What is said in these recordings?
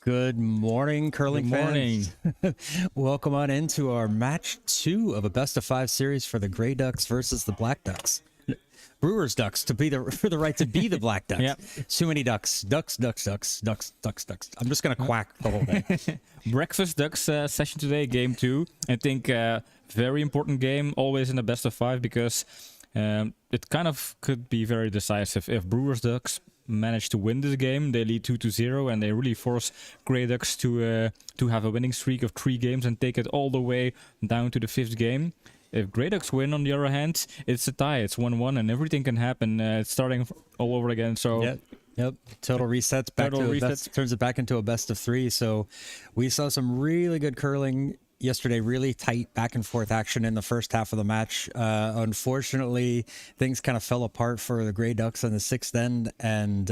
Good morning, curling Good morning. fans. Welcome on into our match 2 of a best of 5 series for the Grey Ducks versus the Black Ducks. Brewers Ducks for the right to be the Black Ducks. Yep. Too many ducks. Ducks. I'm just gonna quack the whole thing. Breakfast Ducks session today, game 2. I think very important game, always in the best of 5, because it kind of could be very decisive. If Brewers Ducks manage to win this game, they lead 2-0, and they really force Grey Ducks to have a winning streak of 3 games and take it all the way down to the 5th game. If Grey Ducks win, on the other hand, it's a tie. It's 1-1, and everything can happen. It's starting all over again. So. Yep. Total resets. Turns it back into a best of 3. So we saw some really good curling yesterday, really tight back and forth action in the first half of the match. Unfortunately, things kind of fell apart for the Grey Ducks on the 6th end, and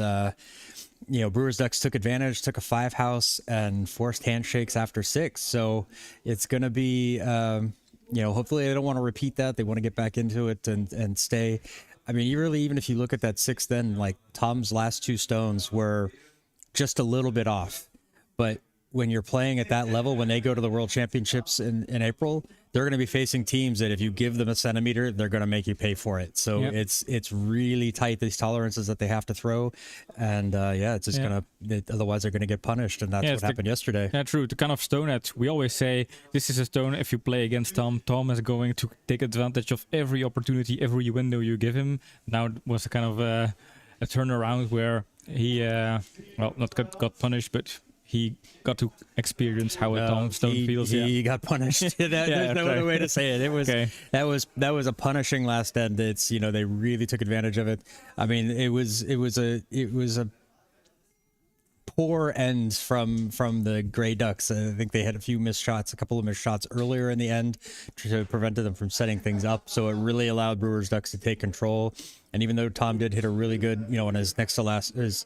Brewers Ducks took advantage, took a 5 house and forced handshakes after 6. So it's going to be, hopefully they don't want to repeat that. They want to get back into it and stay. I mean, even if you look at that 6th end, like Tom's last 2 stones were just a little bit off, but when you're playing at that level, when they go to the World Championships in April, they're going to be facing teams that if you give them a centimeter, they're going to make you pay for it. So it's really tight, these tolerances that they have to throw. And it's just otherwise they're going to get punished. And that's what happened yesterday. Yeah, true. The kind of stone that we always say, this is a stone, if you play against Tom, Tom is going to take advantage of every opportunity, every window you give him. Now it was a kind of a turnaround where he, not got punished, but he got to experience how a Tom stone feels. He got punished. There's no other way to say it. It was that was a punishing last end. It's they really took advantage of it. I mean, it was a poor end from the Grey Ducks. I think they had a couple of missed shots earlier in the end to prevent them from setting things up. So it really allowed Brewers Ducks to take control. And even though Tom did hit a really good, on his next to last his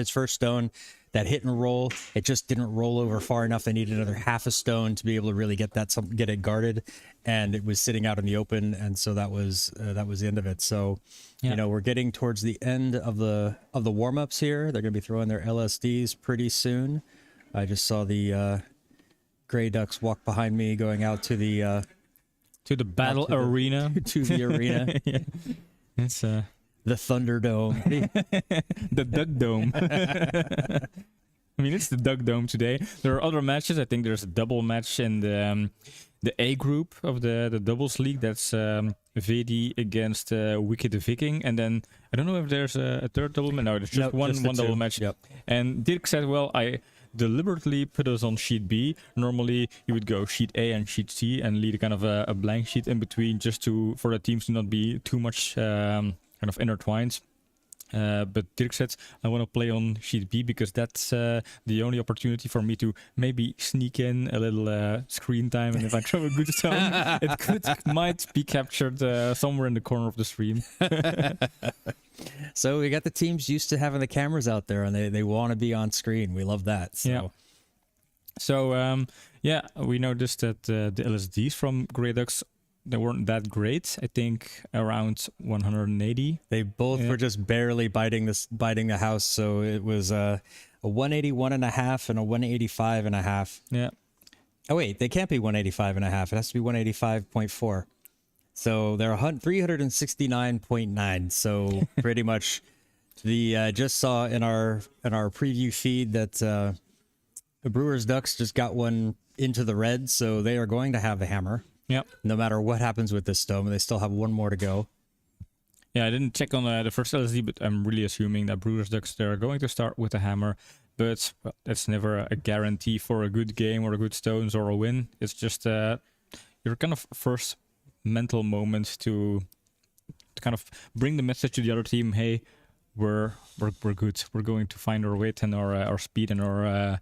first stone, that hit and roll, it just didn't roll over far enough. They needed another half a stone to be able to really get it guarded, and it was sitting out in the open, and so that was the end of it. So, we're getting towards the end of the warm-ups here. They're going to be throwing their LSDs pretty soon. I just saw the Grey Ducks walk behind me, going out to the battle arena. To the arena. It's the Thunderdome. The Duck Dome. I mean, it's the Duck Dome today. There are other matches. I think there's a double match in the A group of the doubles league. That's VD against Wicked Viking. And then, I don't know if there's a third double match. No, there's just one double match. Yep. And Dirk said, well, I deliberately put us on sheet B. Normally, you would go sheet A and sheet C and leave kind of a blank sheet in between, just for the teams to not be too much kind of intertwined. But Dirk said, I want to play on sheet B because that's the only opportunity for me to maybe sneak in a little screen time. And if I throw a good stone, it might be captured somewhere in the corner of the stream. So we got the teams used to having the cameras out there, and they want to be on screen. We love that. So. Yeah. So, we noticed that the LSDs from Grey Ducks, they weren't that great. I think around 180. They both were just barely biting the house. So it was a 181.5 and a 185.5. Yeah. Oh wait, they can't be 185.5. It has to be 185.4. So they're 369.9. So pretty much just saw in our preview feed that the Brewers Ducks just got one into the red. So they are going to have the hammer. Yep. No matter what happens with this stone, they still have one more to go. Yeah, I didn't check on the first LSD, but I'm really assuming that Brewers Ducks, they're going to start with a hammer. But that's never a guarantee for a good game or a good stones or a win. It's just your kind of first mental moment to kind of bring the message to the other team. Hey, we're good. We're going to find our weight and our speed and our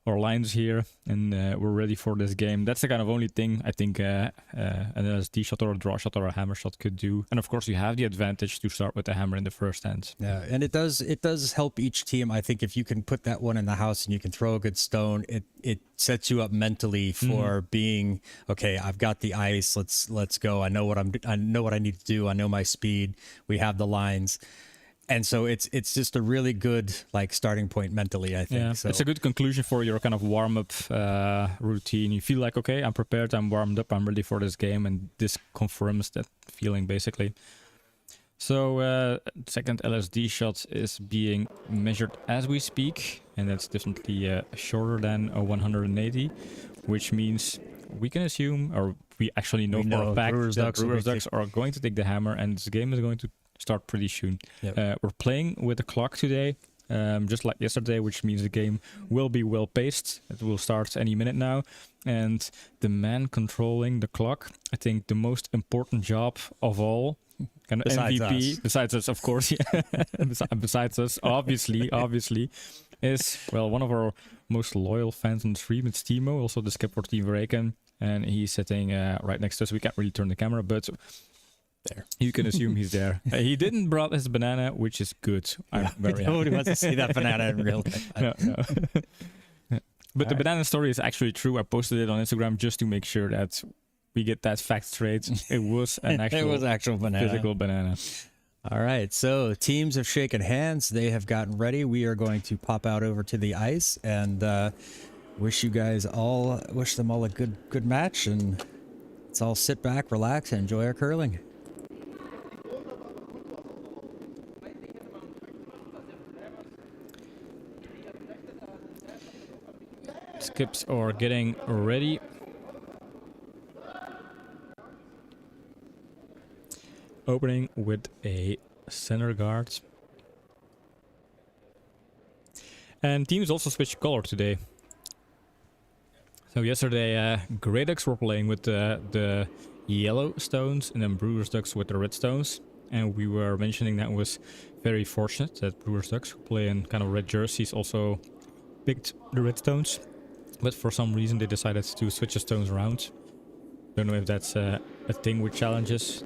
lines here, and we're ready for this game. That's the kind of only thing I think an LSD shot or a draw shot or a hammer shot could do. And of course, you have the advantage to start with the hammer in the first hand. Yeah, and it does help each team. I think if you can put that one in the house and you can throw a good stone, it sets you up mentally for being okay. I've got the ice. Let's go. I know what I need to do. I know my speed. We have the lines. And so it's just a really good like starting point mentally, I think. Yeah, So it's a good conclusion for your kind of warm-up routine. You feel like, okay, I'm prepared, I'm warmed up, I'm ready for this game, and this confirms that feeling, basically. So, second LSD shot is being measured as we speak, and that's definitely shorter than a 180, which means we can assume, or we actually know for a fact that Brewer's Ducks are going to take the hammer, and this game is going to start pretty soon. Yep. We're playing with the clock today, just like yesterday, which means the game will be well paced. It will start any minute now. And the man controlling the clock, I think the most important job of all, kind of Besides MVP, us. besides us, of course, yeah. Besides us, obviously, is, well, one of our most loyal fans on the stream. It's Timo, also the skipper Team Verreken, and he's sitting right next to us. We can't really turn the camera, but there. You can assume he's there. He didn't brought his banana, which is good. I'm very happy. Nobody wants to see that banana in real life. No. But the banana story is actually true. I posted it on Instagram just to make sure that we get that fact straight. It was an actual banana. Physical banana. All right, so teams have shaken hands. They have gotten ready. We are going to pop out over to the ice and wish them all a good match, and let's all sit back, relax, and enjoy our curling. Skips are getting ready. Opening with a center guard. And teams also switched color today. So yesterday, Grey Ducks were playing with the yellow stones, and then Brewer's Ducks with the red stones. And we were mentioning that was very fortunate that Brewer's Ducks, who play in kind of red jerseys, also picked the red stones. But for some reason, they decided to switch the stones around. Don't know if that's a thing with challenges,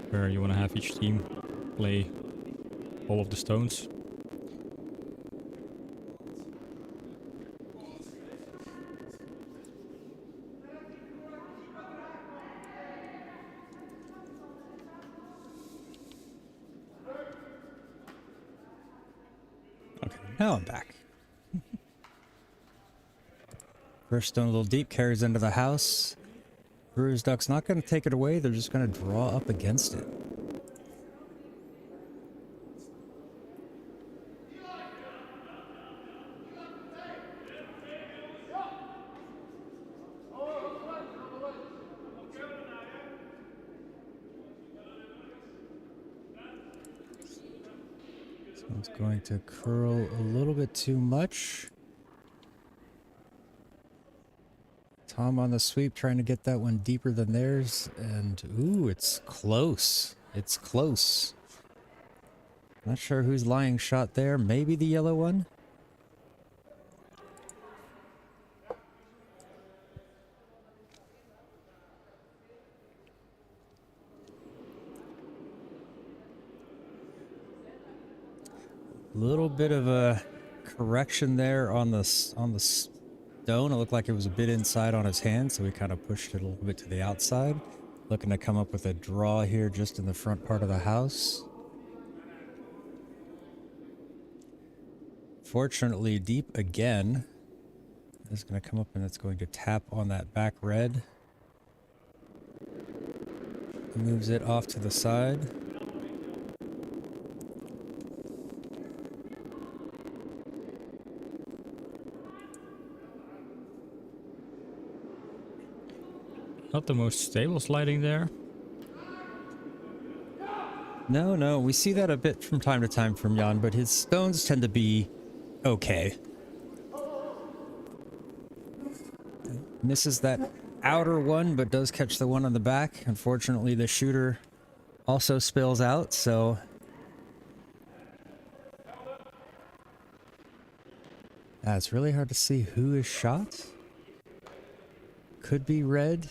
where you want to have each team play all of the stones. Okay, now I'm back. First stone a little deep, carries into the house. Brewer's Ducks not going to take it away, they're just going to draw up against it. This one's going to curl a little bit too much. Tom on the sweep, trying to get that one deeper than theirs, and ooh, it's close. It's close. Not sure who's lying shot there. Maybe the yellow one? Little bit of a correction there on the stone. It looked like it was a bit inside on his hand, so we kind of pushed it a little bit to the outside. Looking to come up with a draw here just in the front part of the house. Fortunately, deep again. It's going to come up and it's going to tap on that back red. Moves it off to the side. Not the most stable sliding there. No, we see that a bit from time to time from Jan, but his stones tend to be okay. Misses that outer one, but does catch the one on the back. Unfortunately, the shooter also spills out, so... it's really hard to see who is shot. Could be red.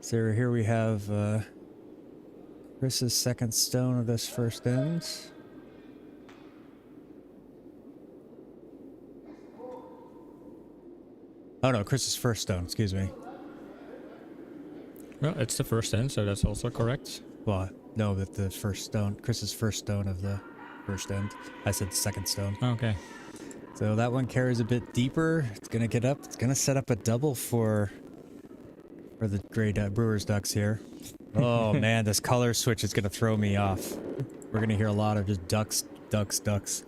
So here we have Chris's second stone of this first end. Oh no, Chris's first stone, excuse me. Well, it's the first end, so that's also correct. Well, no, that the first stone, Chris's first stone of the first end. I said the second stone. Okay. So that one carries a bit deeper. It's gonna get up. It's gonna set up a double for the Brewers ducks here. Oh man, this color switch is gonna throw me off. We're gonna hear a lot of just ducks, ducks, ducks.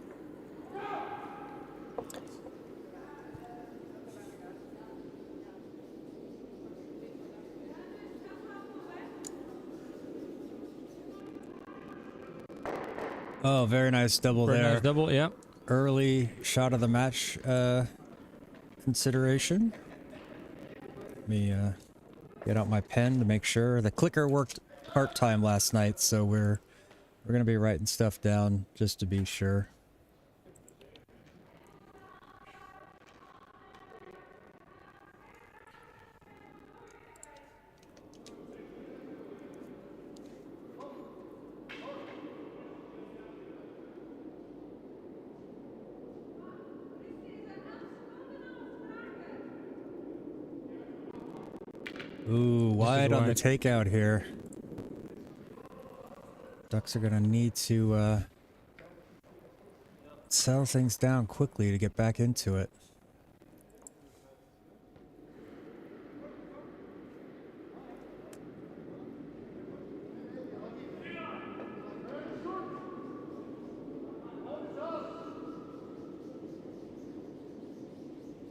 Oh, very nice double Very there. nice double, yeah. Early shot of the match consideration. Let me get out my pen to make sure. The clicker worked part-time last night, so we're gonna be writing stuff down just to be sure. Ooh, wide on the takeout here. Ducks are gonna need to settle things down quickly to get back into it.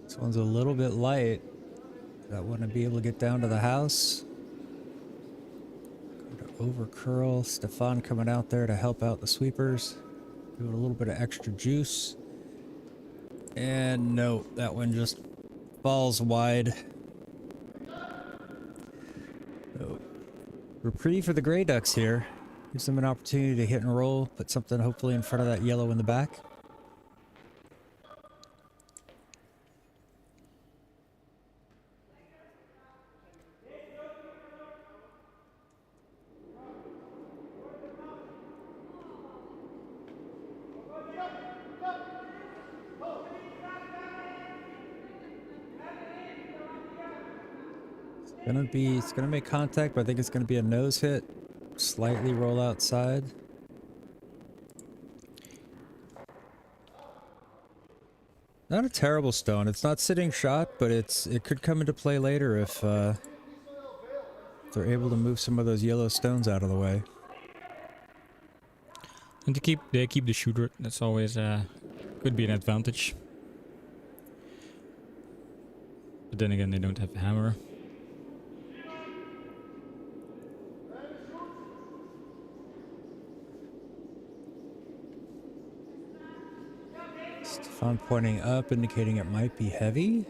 This one's a little bit light. That one to be able to get down to the house. Over curl. Stefan coming out there to help out the sweepers. Give it a little bit of extra juice. And no, that one just falls wide. So, reprieve for the Grey Ducks here. Gives them an opportunity to hit and roll. Put something hopefully in front of that yellow in the back. It's gonna make contact, but I think it's gonna be a nose hit. Slightly roll outside. Not a terrible stone. It's not sitting shot, but it could come into play later if they're able to move some of those yellow stones out of the way. And they keep the shooter. That's always could be an advantage. But then again, they don't have a hammer. Stefan pointing up, indicating it might be heavy.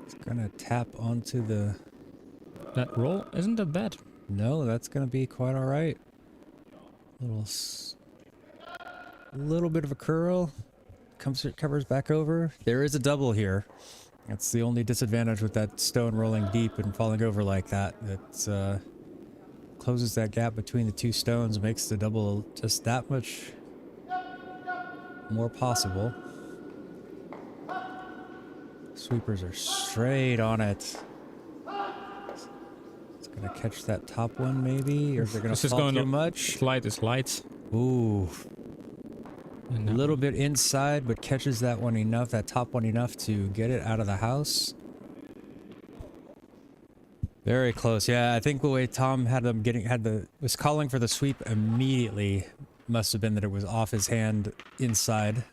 It's gonna tap onto the... That roll isn't that bad. No, that's gonna be quite all right. Little bit of a curl. Covers back over. There is a double here. That's the only disadvantage with that stone rolling deep and falling over like that. It closes that gap between the two stones, makes the double just that much more possible. Sweepers are straight on it. It's gonna catch that top one maybe, or is it gonna fall too much? Light is light. Ooh. A little bit inside, but catches that one enough, that top one enough to get it out of the house. Very close. Yeah, I think the way Tom had them was calling for the sweep immediately must have been that it was off his hand inside.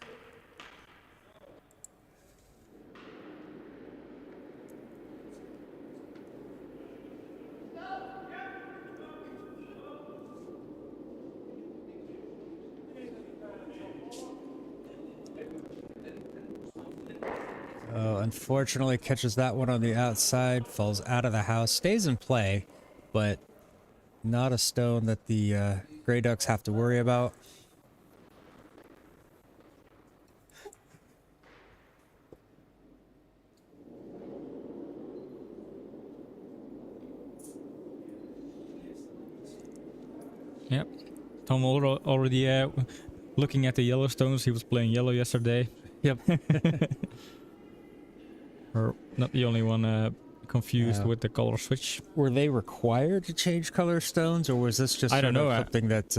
Unfortunately catches that one on the outside, falls out of the house, stays in play, but not a stone that the Grey Ducks have to worry about. Yep. Tom already looking at the yellow stones. He was playing yellow yesterday. Yep. Or not the only one confused with the color switch. Were they required to change color stones, or was this just I don't know, something that...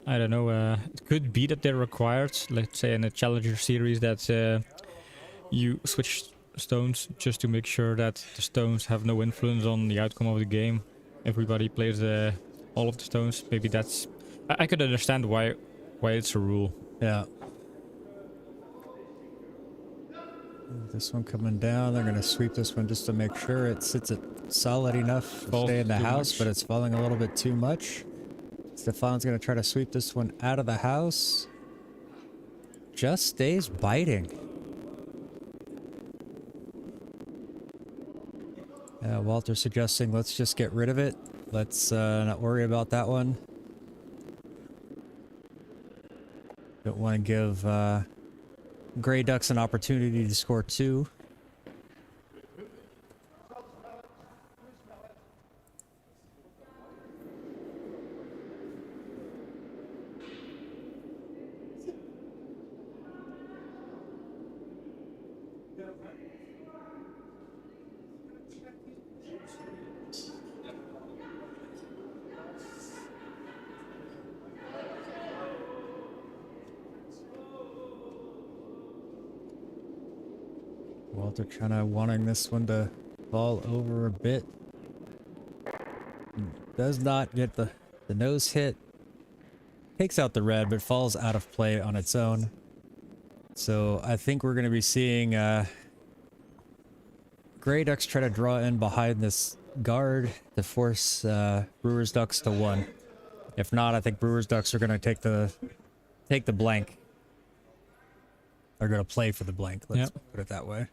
I don't know. It could be that they're required, let's say in a Challenger series, that you switch stones just to make sure that the stones have no influence on the outcome of the game. Everybody plays all of the stones. Maybe that's... I could understand why it's a rule. Yeah. This one coming down. They're going to sweep this one just to make sure it sits it solid enough to stay in the house, but it's falling a little bit too much. Stefan's going to try to sweep this one out of the house. Just stays biting. Walter's suggesting let's just get rid of it. Let's not worry about that one. Don't want to give Grey Ducks an opportunity to score 2. Walter kind of wanting this one to fall over a bit. Does not get the nose hit. Takes out the red, but falls out of play on its own. So I think we're going to be seeing Grey Ducks try to draw in behind this guard to force Brewer's Ducks to 1. If not, I think Brewer's Ducks are going to take the blank. They're going to play for the blank. Let's put it that way.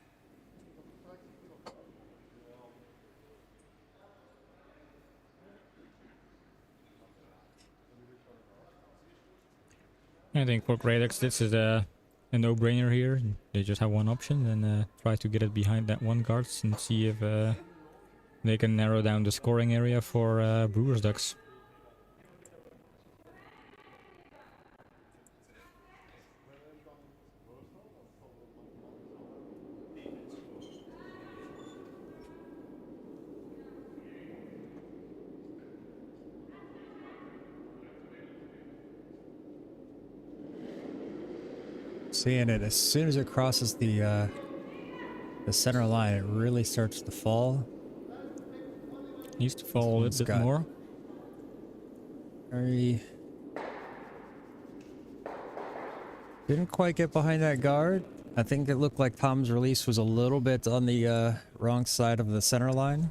I think for Grey Ducks, this is a no-brainer here. They just have one option, and try to get it behind that one guard and see if they can narrow down the scoring area for Brewer's Ducks. Seeing it as soon as it crosses the center line, it really starts to fall. Needs to fall a little bit more. Didn't quite get behind that guard. I think it looked like Tom's release was a little bit on the wrong side of the center line.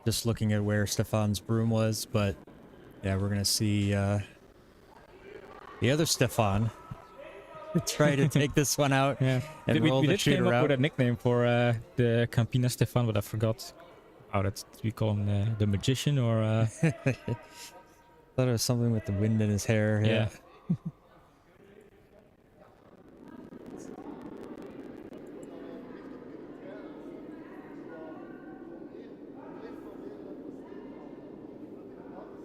Just looking at where Stefan's broom was, but yeah, we're gonna see the other Stefan try to take this one out and roll the shooter out. We did came up with a nickname for the Campina Stefan, but I forgot how that we call him the magician or. Thought it was something with the wind in his hair. Yeah. You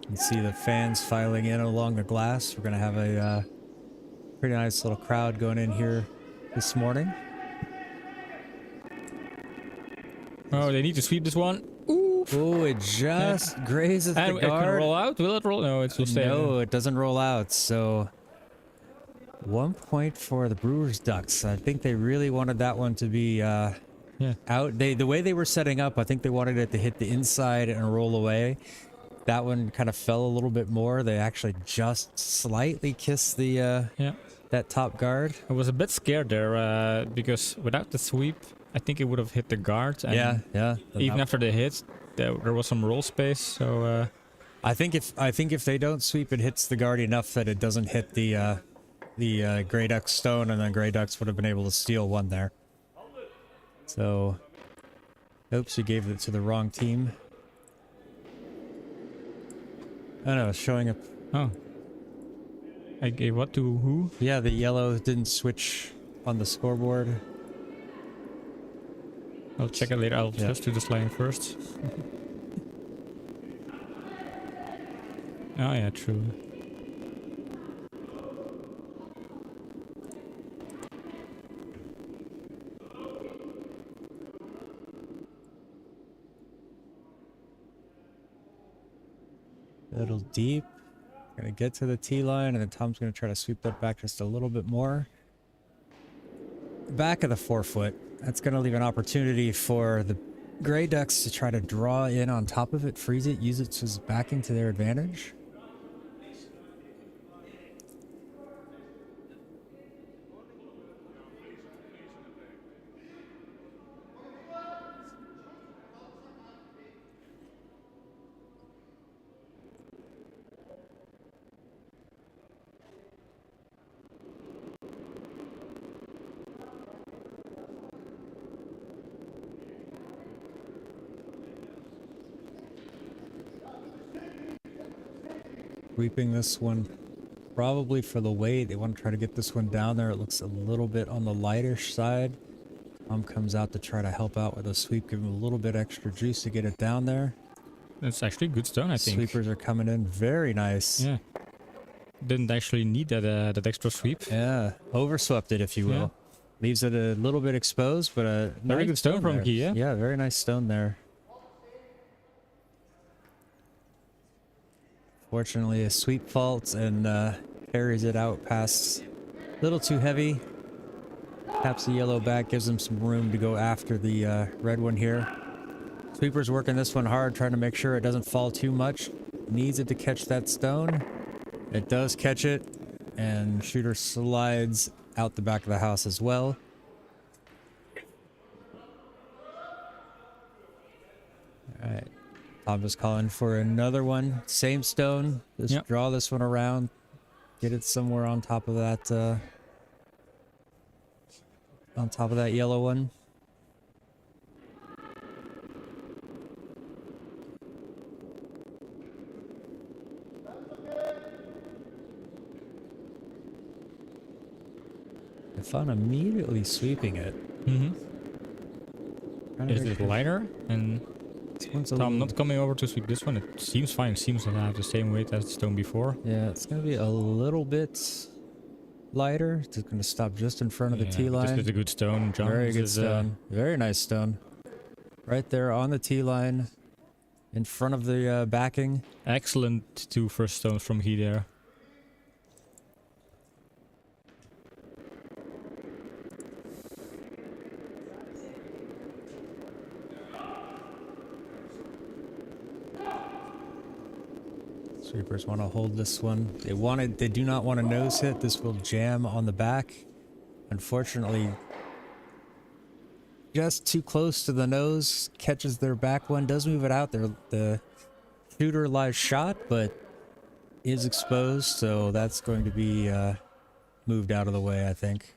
can see the fans filing in along the glass. We're gonna have a pretty nice little crowd going in here this morning. Oh, they need to sweep this one. Oh, it just grazes the guard. It can roll out? Will it roll? No, it will stay. No, it doesn't roll out. So 1 point for the Brewers Ducks. I think they really wanted that one to be out. The way they were setting up, I think they wanted it to hit the inside and roll away. That one kind of fell a little bit more. They actually just slightly kissed the that top guard. I was a bit scared there because without the sweep, I think it would have hit the guard. And even after the hit, there was some roll space. So I think if they don't sweep, it hits the guard enough that it doesn't hit the Grey Ducks stone, and then Grey Ducks would have been able to steal one there. So, oops, you gave it to the wrong team. Oh no, it's showing up. Oh. I gave what to who? Yeah, the yellow didn't switch on the scoreboard. I'll check it later. I'll just do this line first. Oh yeah, true. A little deep. Gonna get to the tee line, and then Tom's gonna try to sweep that back just a little bit more. Back of the 4-foot. That's gonna leave an opportunity for the Grey Ducks to try to draw in on top of it, freeze it, use it as backing to their advantage. Sweeping this one probably for the weight. They want to try to get this one down there. It looks a little bit on the lightish side. Tom comes out to try to help out with a sweep, give him a little bit extra juice to get it down there. That's actually good stone, I think. Sweepers are coming in very nice. Yeah. Didn't actually need that extra sweep. Yeah, overswept it, if you will. Yeah. Leaves it a little bit exposed, but a Very nice good stone from there. here. Yeah, very nice stone there. Fortunately, a sweep faults and carries it out past a little too heavy. Taps the yellow back, gives him some room to go after the red one here. Sweeper's working this one hard, trying to make sure it doesn't fall too much. Needs it to catch that stone. It does catch it, and shooter slides out the back of the house as well. All right. Tom is calling for another one. Same stone. Just draw this one around. Get it somewhere on top of that yellow one. If I'm immediately sweeping it. Is it lighter? And Tom not coming over to sweep this one. It seems fine. It seems to have the same weight as the stone before. Yeah, it's going to be a little bit lighter. It's going to stop just in front of the tee line. This is a good stone. John. Very good stone. Very nice stone. Right there on the tee line. In front of the backing. Excellent 2 first stones from he there. Sweepers want to hold this one. They do not want to nose hit. This will jam on the back. Unfortunately, just too close to the nose. Catches their back one. Does move it out there. The shooter lies shot, but is exposed. So that's going to be moved out of the way, I think.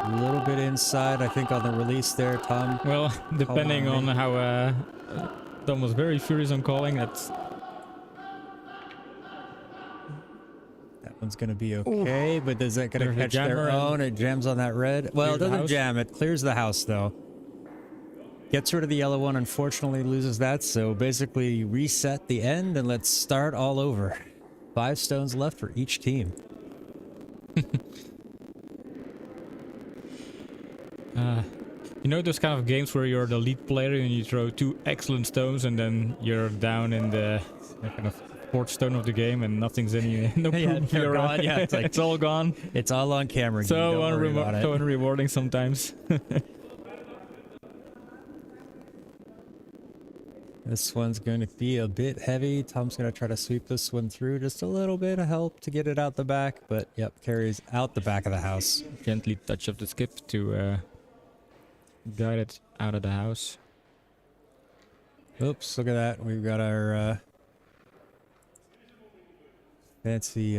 A little bit inside, I think, on the release there, Tom. Well, depending on how Tom was very furious on calling, that one's gonna be okay. But is that gonna catch their own? It jams on that red. Well, it doesn't jam. It clears the house though. Gets rid of the yellow one. Unfortunately, loses that. So basically, reset the end and let's start all over. 5 stones left for each team. You know those kind of games where you're the lead player and you throw 2 excellent stones and then you're down in the kind of 4th stone of the game and nothing's any no proof. They're gone. Yeah, it's like it's all gone. It's all on camera. So unrewarding sometimes. This one's going to be a bit heavy. Tom's going to try to sweep this one through. Just a little bit of help to get it out the back, but yep, carries out the back of the house. Gently touch of the skip to guide it out of the house. Oops, look at that. We've got our fancy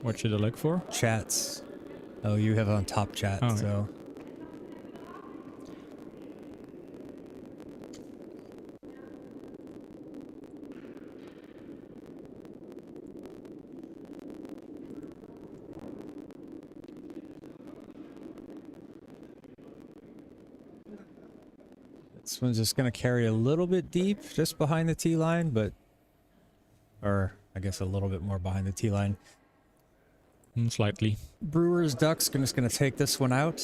what should I look for? Chats. Oh, you have on top chat, so. This one's just going to carry a little bit deep, just behind the tee line, but... Or, I guess a little bit more behind the tee line. Slightly. Brewers Ducks just gonna take this one out.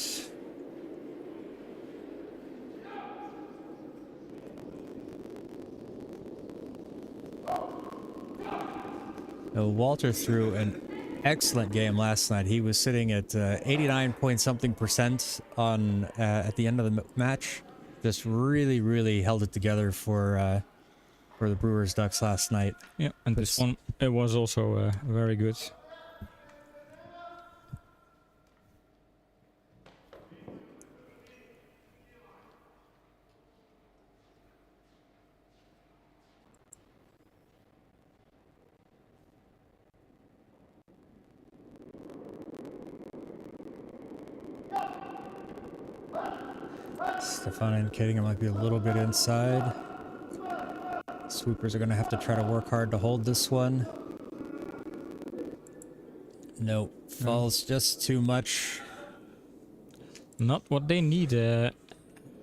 Now, Walter threw an excellent game last night. He was sitting at 89 point something percent on at the end of the match. Just really held it together for the Brewers Ducks last night. Yeah, and this one, it was also very good. Stefan indicating it might be a little bit inside. Sweepers are going to have to try to work hard to hold this one. Nope. Falls just too much. Not what they need at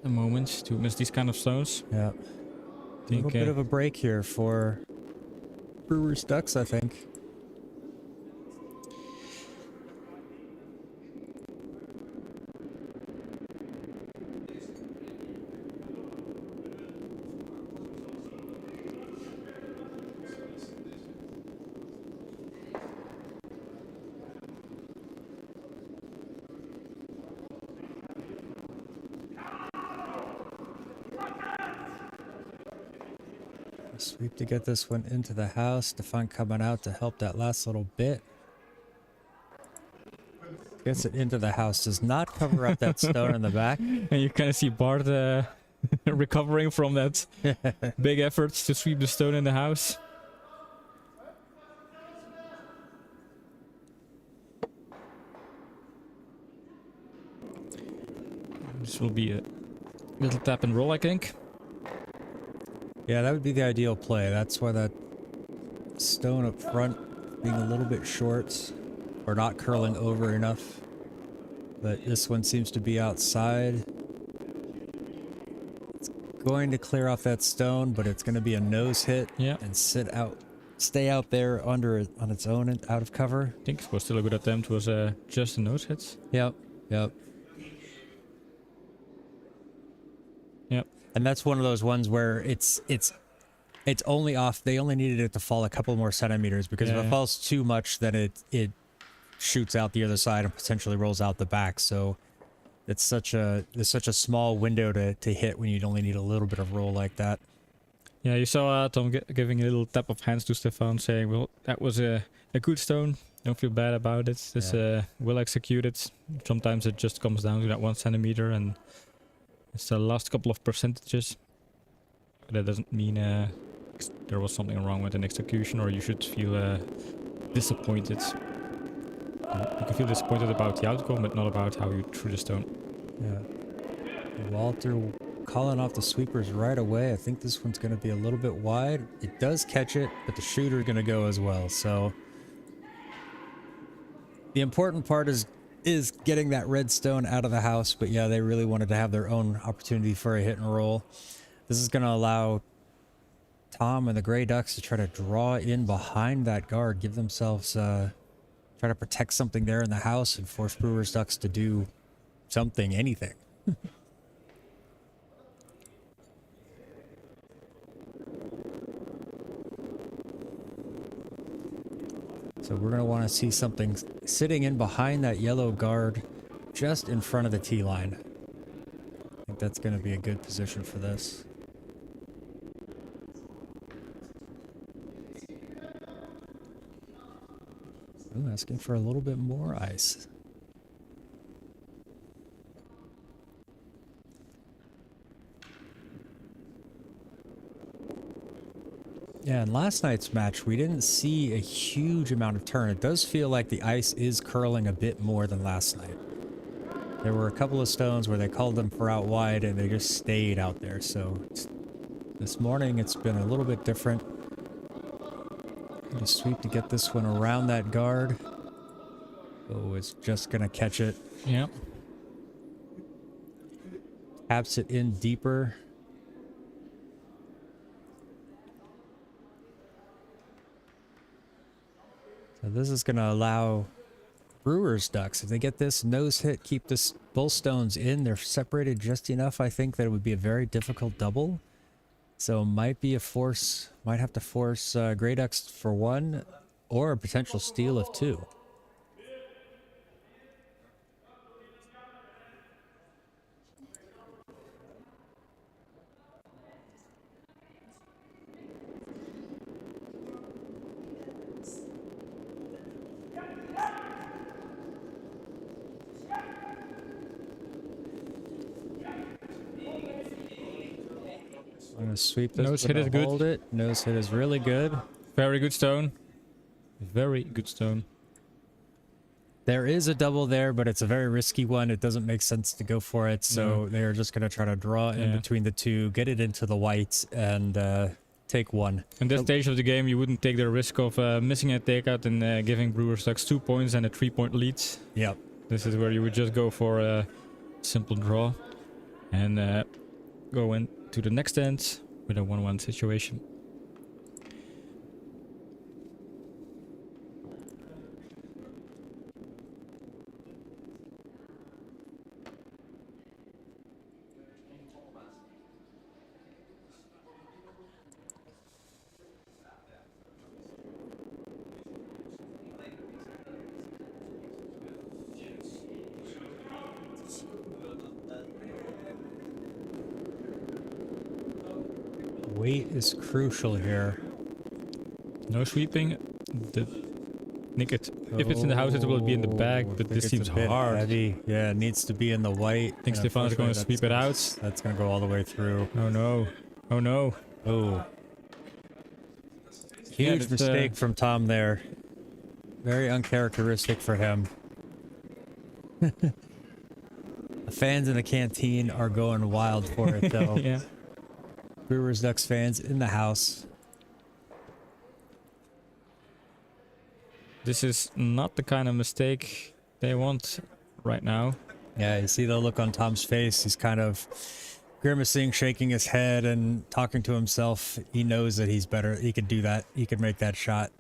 the moment to miss these kind of stones. Yeah. A little bit of a break here for Brewers Ducks, I think. Sweep to get this one into the house. Stefan coming out to help that last little bit. Gets it into the house. Does not cover up that stone in the back. And you kind of see Bart recovering from that big effort to sweep the stone in the house. This will be a little tap and roll, I think. Yeah, that would be the ideal play. That's why that stone up front being a little bit short or not curling over enough. But this one seems to be outside. It's going to clear off that stone, but it's going to be a nose hit and stay out there under it on its own and out of cover. I think it was still a good attempt. It was just a nose hit. Yep. And that's one of those ones where it's only off. They only needed it to fall a couple more centimeters because if it falls too much, then it shoots out the other side and potentially rolls out the back. So it's such a small window to hit when you'd only need a little bit of roll like that. Yeah, you saw Tom giving a little tap of hands to Stefan, saying, "Well, that was a good stone. Don't feel bad about it. This will execute it." Sometimes it just comes down to that 1 centimeter and. It's the last couple of percentages. That doesn't mean there was something wrong with an execution or you should feel disappointed. You can feel disappointed about the outcome, but not about how you threw the stone. Yeah. Walter calling off the sweepers right away. I think this one's going to be a little bit wide. It does catch it, but the shooter's going to go as well. So the important part is getting that red stone out of the house, but yeah, they really wanted to have their own opportunity for a hit and roll. This is going to allow Tom and the Grey Ducks to try to draw in behind that guard, give themselves, try to protect something there in the house and force Brewers Ducks to do something, anything. So we're going to want to see something sitting in behind that yellow guard just in front of the tee line. I think that's going to be a good position for this. Ooh, asking for a little bit more ice. Yeah, in last night's match, we didn't see a huge amount of turn. It does feel like the ice is curling a bit more than last night. There were a couple of stones where they called them for out wide and they just stayed out there. So this morning it's been a little bit different. Gonna sweep to get this one around that guard. Oh, it's just gonna catch it. Yep. Taps it in deeper. So this is going to allow Brewer's Ducks, if they get this nose hit, keep this bull stones in, they're separated just enough, I think, that it would be a very difficult double. So might be a force, might have to force Grey Ducks for 1 or a potential steal of 2. I'm gonna sweep this. Nose hit is good. Hold it. Nose hit is really good. Very good stone. Very good stone. There is a double there, but it's a very risky one. It doesn't make sense to go for it, so they're just gonna try to draw in between the two, get it into the white, and take 1. In this stage of the game, you wouldn't take the risk of missing a takeout and giving Brewer Ducks 2 points and a 3-point lead. Yep. This is where you would just go for a simple draw and go into the next end with a 1-1 situation. Weight is crucial here. No sweeping. Nick it. If it's in the house, it will be in the bag, but this seems hard. Heavy. Yeah, it needs to be in the white. I think Stefan is going to sweep it out. That's going to go all the way through. Oh no. Oh no. Oh. Huge mistake from Tom there. Very uncharacteristic for him. The fans in the canteen are going wild for it, though. Yeah. Brewers Ducks fans in the house. This is not the kind of mistake they want right now. Yeah, you see the look on Tom's face. He's kind of grimacing, shaking his head, and talking to himself. He knows that he's better. He could do that. He could make that shot.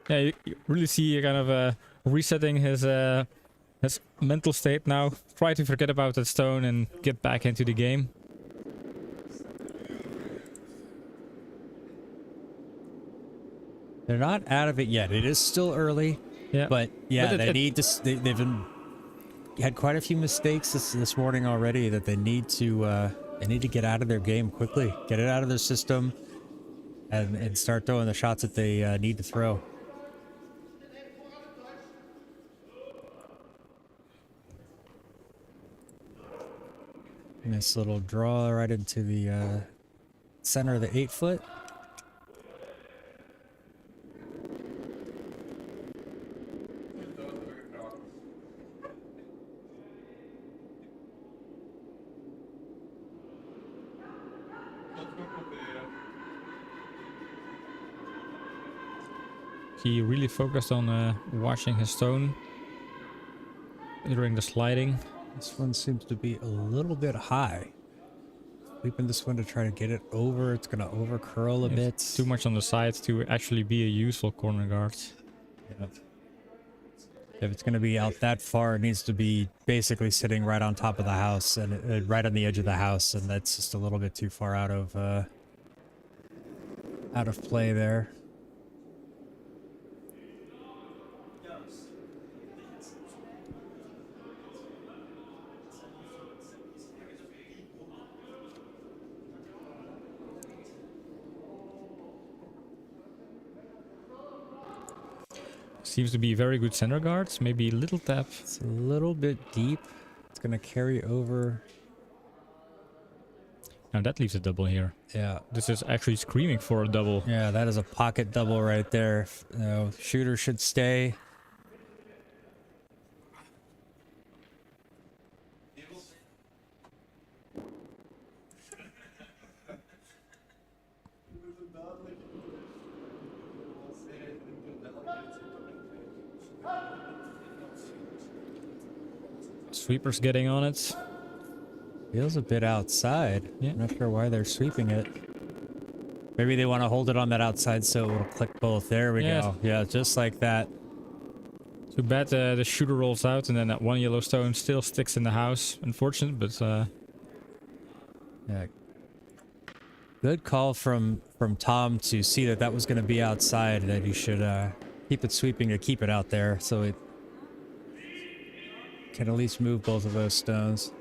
Yeah, you really see kind of resetting his mental state now. Try to forget about that stone and get back into the game. They're not out of it yet. It is still early. Yeah, but yeah, they need to. They've had quite a few mistakes this morning already that they need to get out of their game quickly. Get it out of their system, and start throwing the shots that they need to throw. Nice little draw right into the center of the 8-foot. He really focused on watching his stone during the sliding. This one seems to be a little bit high. Sweeping this one to try to get it over. It's going to over curl a bit. Too much on the sides to actually be a useful corner guard. Yep. If it's going to be out that far, it needs to be basically sitting right on top of the house and right on the edge of the house, and that's just a little bit too far out of play there. Seems to be very good center guards. Maybe a little tap. It's a little bit deep. It's going to carry over. Now that leaves a double here. Yeah. This is actually screaming for a double. Yeah, that is a pocket double right there. Shooter should stay. Sweeper's getting on it. Feels a bit outside. Yeah. I'm not sure why they're sweeping it. Maybe they want to hold it on that outside so it'll click both. There we Yeah. go. Yeah, just like that. Too bad the shooter rolls out and then that one yellow stone still sticks in the house. Unfortunate, but Yeah. Good call from Tom to see that that was going to be outside, that he should keep it sweeping to keep it out there so it can at least move both of those stones.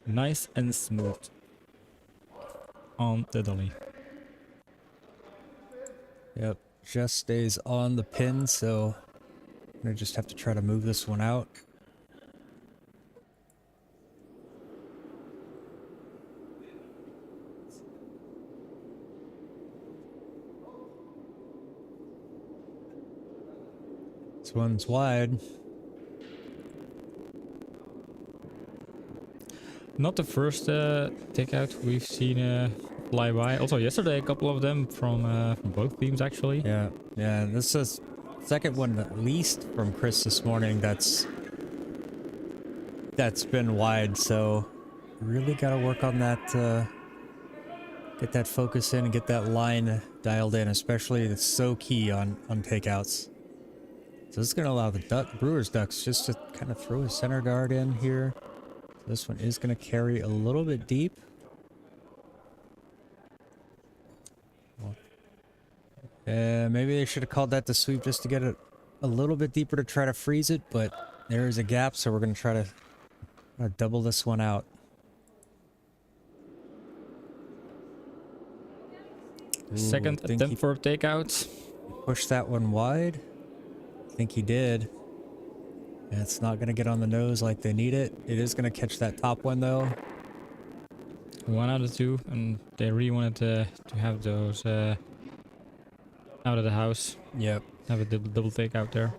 nice and smooth on the dolly. Yep, just stays on the pin, so I'm gonna just have to try to move this one out. This one's wide. Not the first takeout we've seen fly by. Also yesterday, a couple of them from both teams actually. Yeah, yeah. This is second one at least from Chris this morning. That's been wide. So really got to work on that. Get that focus in and get that line dialed in. Especially it's so key on takeouts. So this is going to allow the Brewers Ducks just to kind of throw a center guard in here. This one is going to carry a little bit deep. Maybe they should have called that the sweep just to get it a little bit deeper to try to freeze it, but there is a gap, so we're going to try to double this one out. Second attempt for a takeout. Push that one wide. I think he did. And it's not going to get on the nose like they need it. It is going to catch that top one, though. 1 out of 2, and they really wanted to have those out of the house. Yep. Have a double takeout there.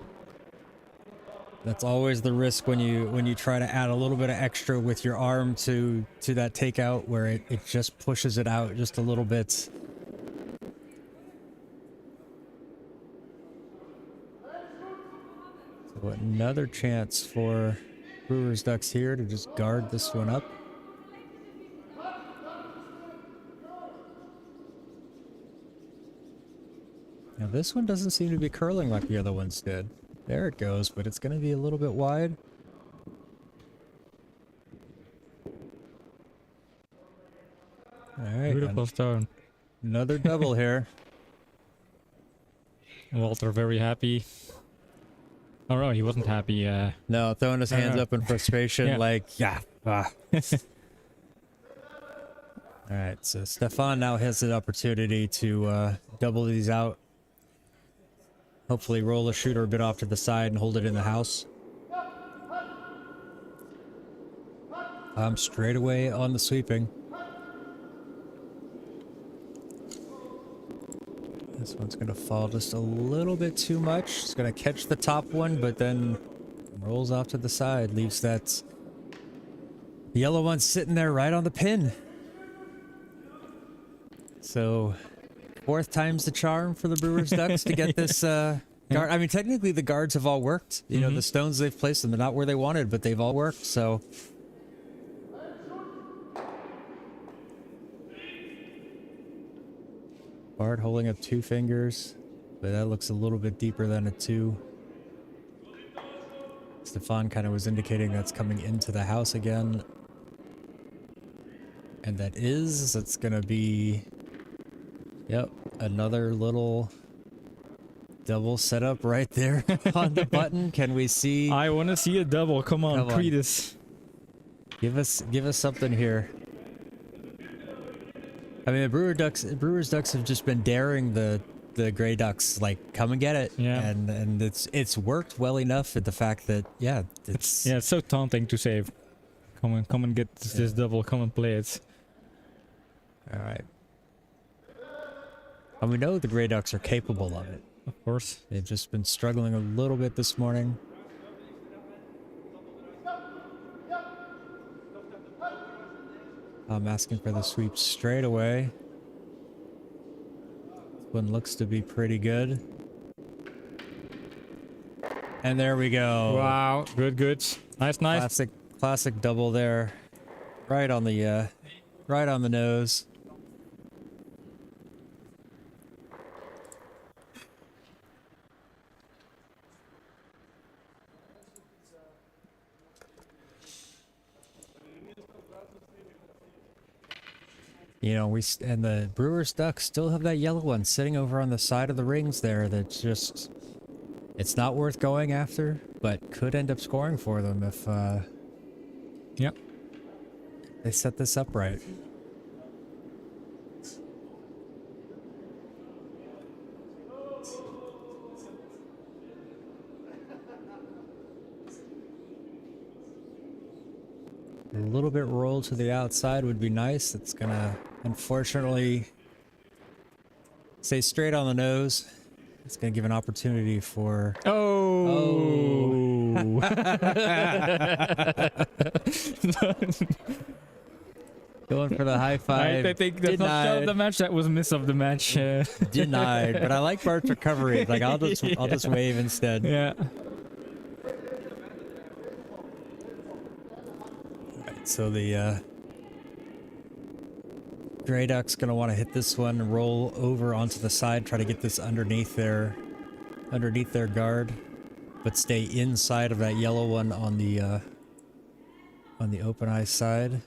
That's always the risk when you try to add a little bit of extra with your arm to that takeout, where it just pushes it out just a little bit. So another chance for Brewers Ducks here to just guard this one up. Now this one doesn't seem to be curling like the other ones did. There it goes, but it's going to be a little bit wide. All right. Beautiful stone. Another double here. Walter very happy. Oh no, he wasn't happy. No, throwing his hands up in frustration, Yeah. like, yeah. All right, so Stefan now has the opportunity to double these out. Hopefully roll a shooter a bit off to the side and hold it in the house. Straight away on the sweeping. This one's going to fall just a little bit too much. It's going to catch the top one, but then rolls off to the side. Leaves that yellow one sitting there right on the pin. So, 4th time's the charm for the Brewers Ducks to get this guard. I mean, technically the guards have all worked. You know, the stones they've placed them, they're not where they wanted, but they've all worked, so... Bard holding up 2 fingers, but that looks a little bit deeper than a 2. Stefan kind of was indicating that's coming into the house again. And that's gonna be, yep, another little double setup right there on the button. Can we see? I want to see a double. Come on, tweet us. Give us something here. I mean, the Brewers Ducks have just been daring the Grey Ducks, like, come and get it. Yeah. And it's worked well enough at the fact that, yeah, it's so taunting to say, come and get this double, come and play it. all right. And we know the Grey Ducks are capable of it. Of course. They've just been struggling a little bit this morning. I'm asking for the sweep straight away. One looks to be pretty good. And there we go. Wow, good, good. Nice, nice. Classic double there. Right on the nose. You know, and the Brewers ducks still have that yellow one sitting over on the side of the rings there that's just, it's not worth going after, but could end up scoring for them if Yep. they set this up right. A little bit rolled to the outside would be nice. It's gonna, unfortunately, stay straight on the nose. It's gonna give an opportunity for... Oh! Going for the high five. I think that's not show of the match. That was a miss of the match. Denied. But I like Bart's recovery. Like I'll just wave instead. Yeah. So the Grey Duck's gonna want to hit this one and roll over onto the side, try to get this underneath their guard, but stay inside of that yellow one on the open eye side.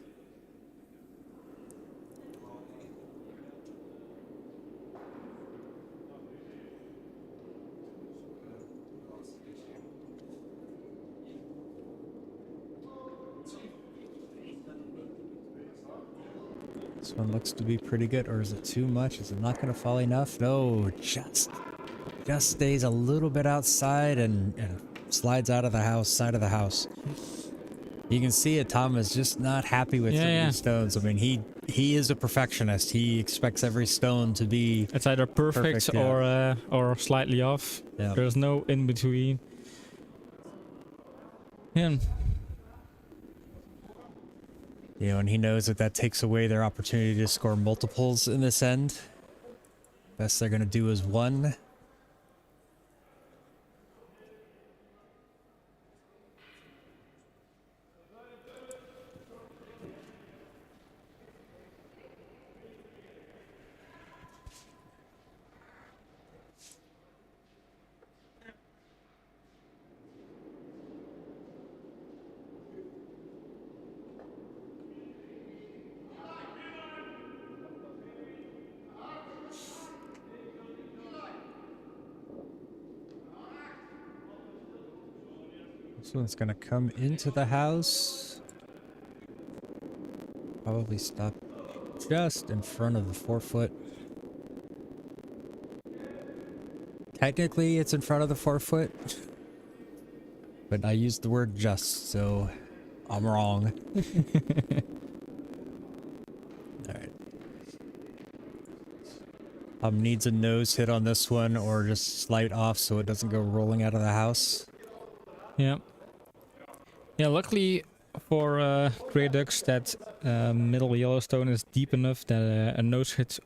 This one looks to be pretty good, or is it too much? Is it not going to fall enough? No, just stays a little bit outside and slides out of the house, side of the house. You can see it. Tom is just not happy with these stones. I mean, he is a perfectionist. He expects every stone to be... It's either perfect or slightly off. Yeah. There's no in between. Yeah. You know, and he knows that takes away their opportunity to score multiples in this end. Best they're going to do is one. This one's gonna come into the house. Probably stop just in front of the 4-foot. Technically, it's in front of the 4-foot. But I used the word just, so I'm wrong. Alright. Needs a nose hit on this one, or just slight off so it doesn't go rolling out of the house. Yeah. Yeah, luckily for Grey Ducks, that middle Yellowstone is deep enough that a nose hit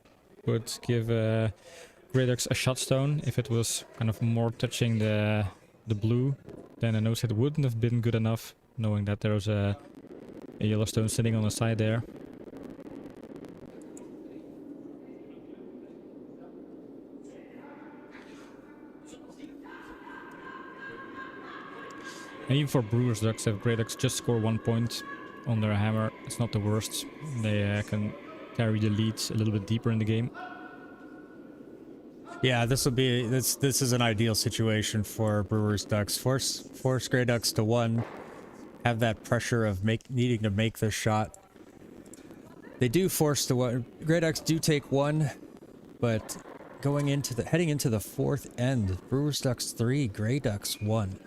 would give Grey Ducks a shot stone. If it was kind of more touching the blue, then a nose hit wouldn't have been good enough, knowing that there's a Yellowstone sitting on the side there. And even for Brewers Ducks, if Grey Ducks just score 1 point on their hammer, it's not the worst. They can carry the leads a little bit deeper in the game. Yeah, this is an ideal situation for Brewers Ducks. Force Grey Ducks to 1. Have that pressure of needing to make this shot. They do force the 1. Grey Ducks do take 1, but heading into the 4th end, Brewers Ducks 3, Grey Ducks 1.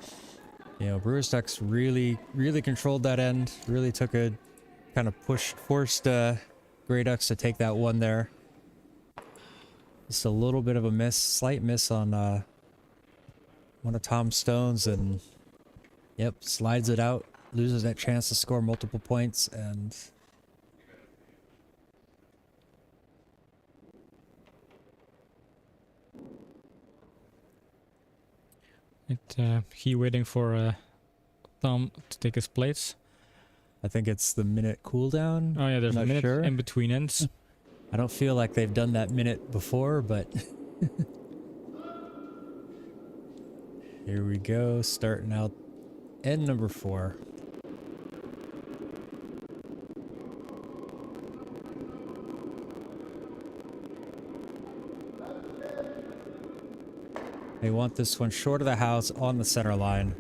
You know, Brewers Ducks really controlled that end. Really took a kind of forced Grey Ducks to take that 1 there. Just a little bit of a miss, slight miss on one of Tom's stones, and yep, slides it out, loses that chance to score multiple points, and He waiting for Tom to take his plates. I think it's the minute cooldown. Oh yeah, there's Not a minute sure. in between ends. I don't feel like they've done that minute before, but here we go, starting out end number 4. They want this one short of the house on the center line.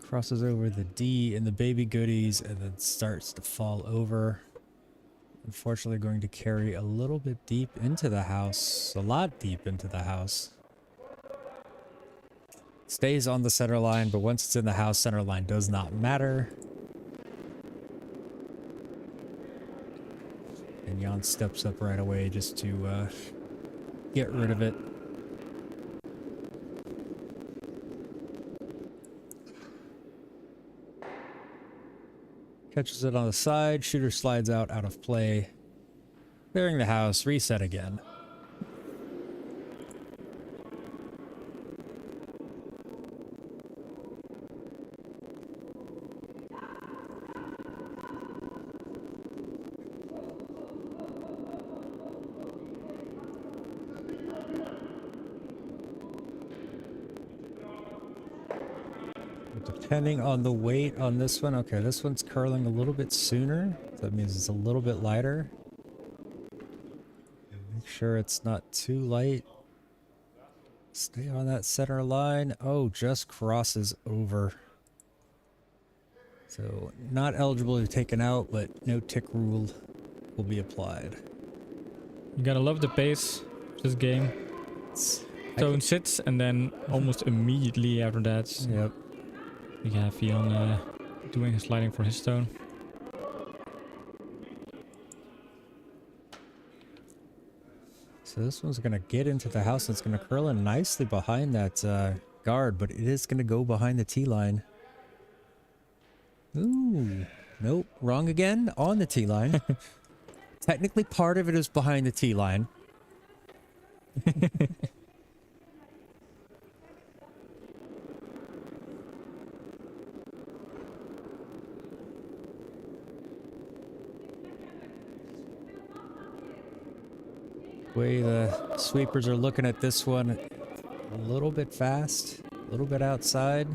Crosses over the D in the baby goodies and then starts to fall over. Unfortunately going to carry a little bit deep into the house, a lot deep into the house. Stays on the center line, but once it's in the house, center line does not matter. And Jan steps up right away just to get rid of it. Catches it on the side, shooter slides out of play. Clearing the house, reset again. Depending on the weight on this one, okay, this one's curling a little bit sooner. So that means it's a little bit lighter. Make sure it's not too light. Stay on that center line. Oh, just crosses over. So not eligible to be taken out, but no tick rule will be applied. You gotta love the pace of this game. Stone sits and then almost immediately after that, Yep. we have Jan doing his sliding for his stone. So this one's going to get into the house. It's going to curl in nicely behind that guard, but it is going to go behind the T line. Ooh, nope, wrong again on the T line. Technically part of it is behind the T line. Way the sweepers are looking at this one, a little bit fast, a little bit outside.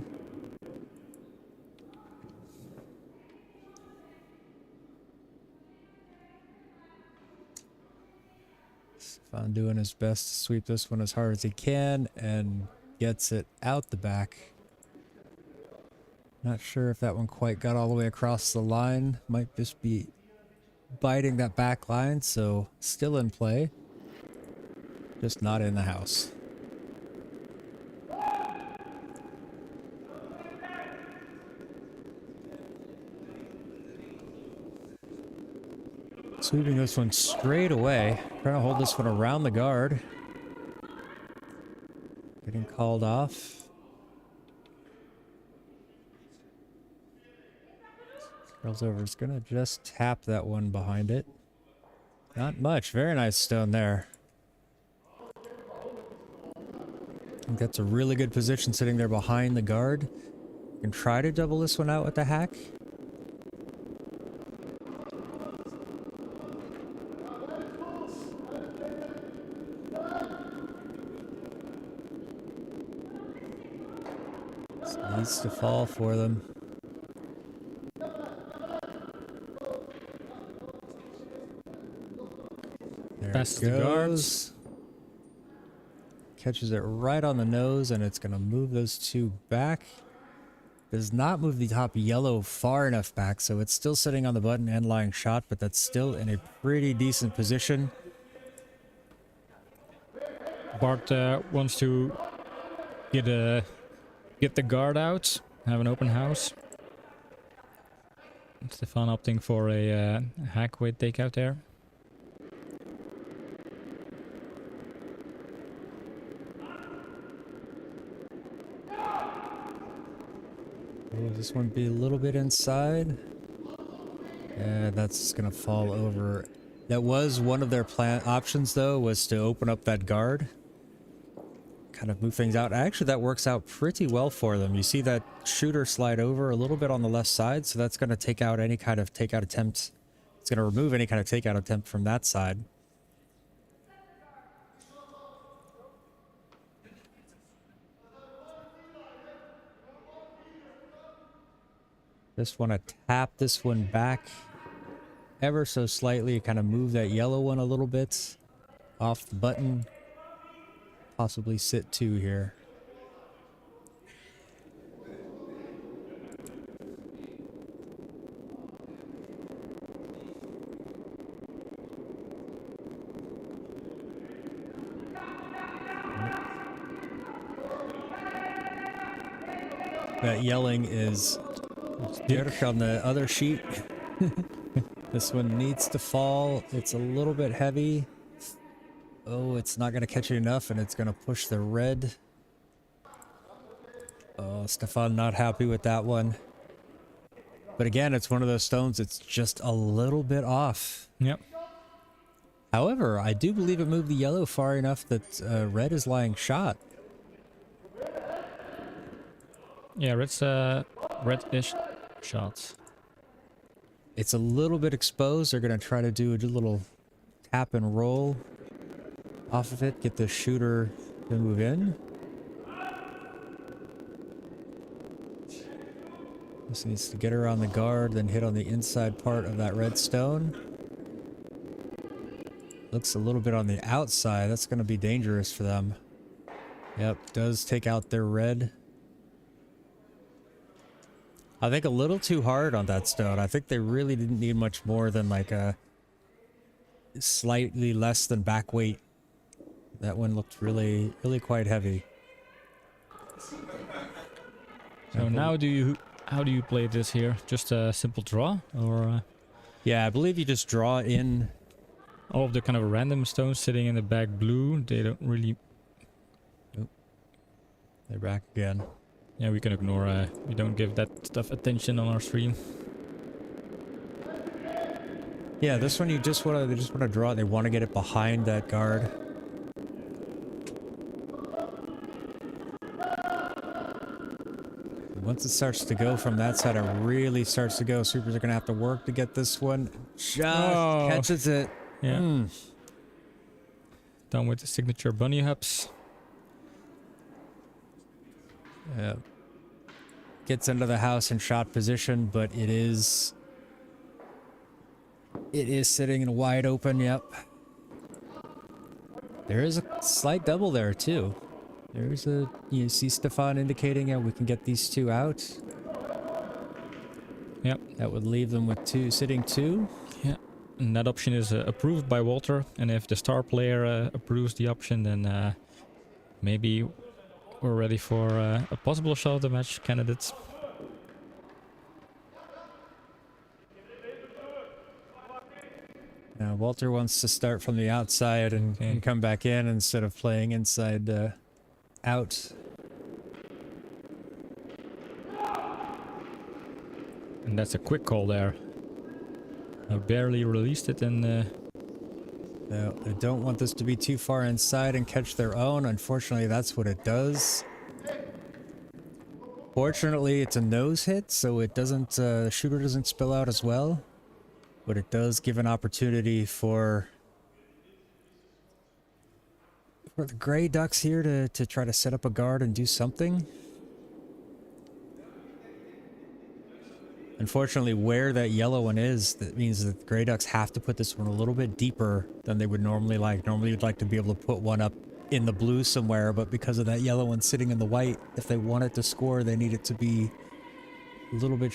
Stefan doing his best to sweep this one as hard as he can and gets it out the back. Not sure if that one quite got all the way across the line. Might just be biting that back line, so still in play. Just not in the house. Sweeping this one straight away. Trying to hold this one around the guard. Getting called off. Curls over. It's gonna just tap that one behind it. Not much. Very nice stone there. I think that's a really good position sitting there behind the guard. You can try to double this one out with the hack. This needs to fall for them. There Past it the guards. goes. Catches it right on the nose, and it's going to move those two back. Does not move the top yellow far enough back, so it's still sitting on the button and lying shot, but that's still in a pretty decent position. Bart wants to get the guard out, have an open house. Stefan opting for a hack weight takeout there. Will this one be a little bit inside? And that's going to fall over That was one of their plan options, though, was to open up that guard. Kind of move things out. Actually, that works out pretty well for them. You see that shooter slide over a little bit on the left side, so that's going to take out any kind of takeout attempt. It's going to remove any kind of takeout attempt from that side. Just want to tap this one back ever so slightly, kind of move that yellow one a little bit off the button. Possibly sit 2 here. That yelling is Dirk on the other sheet. This one needs to fall. It's a little bit heavy. Oh, it's not going to catch it enough, and it's going to push the red. Oh, Stefan not happy with that one. But again, it's one of those stones that's just a little bit off. Yep. However, I do believe it moved the yellow far enough that red is lying shot. Yeah, red's red-ish shot. It's a little bit exposed. They're going to try to do a little tap and roll off of it, get the shooter to move in. This needs to get around the guard, then hit on the inside part of that red stone. Looks a little bit on the outside. That's going to be dangerous for them. Yep, does take out their red. I think a little too hard on that stone. I think they really didn't need much more than like a slightly less than back weight. That one looked really quite heavy. So now how do you play this here? Just a simple draw, or? Yeah, I believe you just draw in all of the kind of random stones sitting in the back blue. They don't really. Oh, they're back again. Yeah, we can ignore. We don't give that stuff attention on our stream. Yeah, this one they just want to draw it. They want to get it behind that guard. Once it starts to go from that side, it really starts to go. Supers are going to have to work to get this one. Just catches it. Yeah. Done with the signature bunny hops. Yeah. Gets into the house in shot position, but it is sitting in wide open. Yep. There is a slight double there too. There's a, you see Stefan indicating, yeah, we can get these 2 out. Yep. That would leave them with 2, sitting 2. Yeah. And that option is approved by Walter, and if the star player approves the option, then maybe we're ready for a possible shot of the match candidates. Now Walter wants to start from the outside and come back in instead of playing inside out. And that's a quick call there. I barely released it, and No, I don't want this to be too far inside and catch their own. Unfortunately, that's what it does. Fortunately, it's a nose hit, so it doesn't, the shooter doesn't spill out as well. But it does give an opportunity for the Grey Ducks here to try to set up a guard and do something. Unfortunately, where that yellow one is, that means that the Grey Ducks have to put this one a little bit deeper than they would normally like. Normally, you'd like to be able to put one up in the blue somewhere, but because of that yellow one sitting in the white, if they want it to score, they need it to be a little bit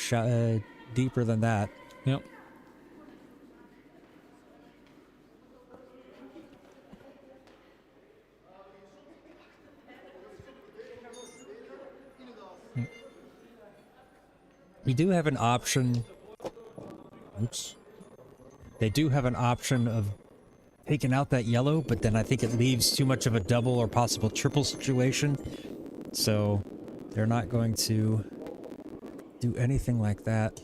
deeper than that. Yep. We do have an option. Oops. They do have an option of taking out that yellow, but then I think it leaves too much of a double or possible triple situation. So they're not going to do anything like that.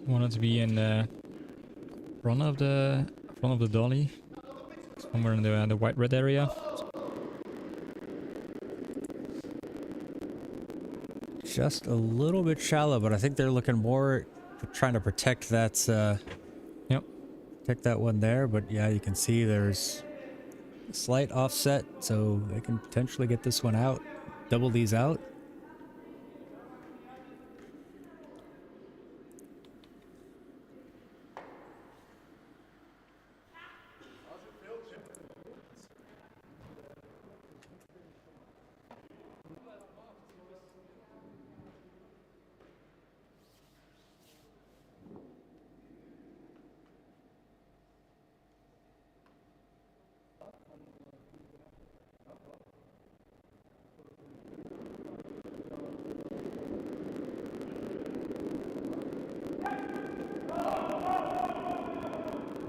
Want it to be in the front of the dolly, somewhere in the white red area. Just a little bit shallow, but I think they're looking more trying to protect that. Yep. Protect that one there, but yeah, you can see there's a slight offset, so they can potentially get this one out, double these out.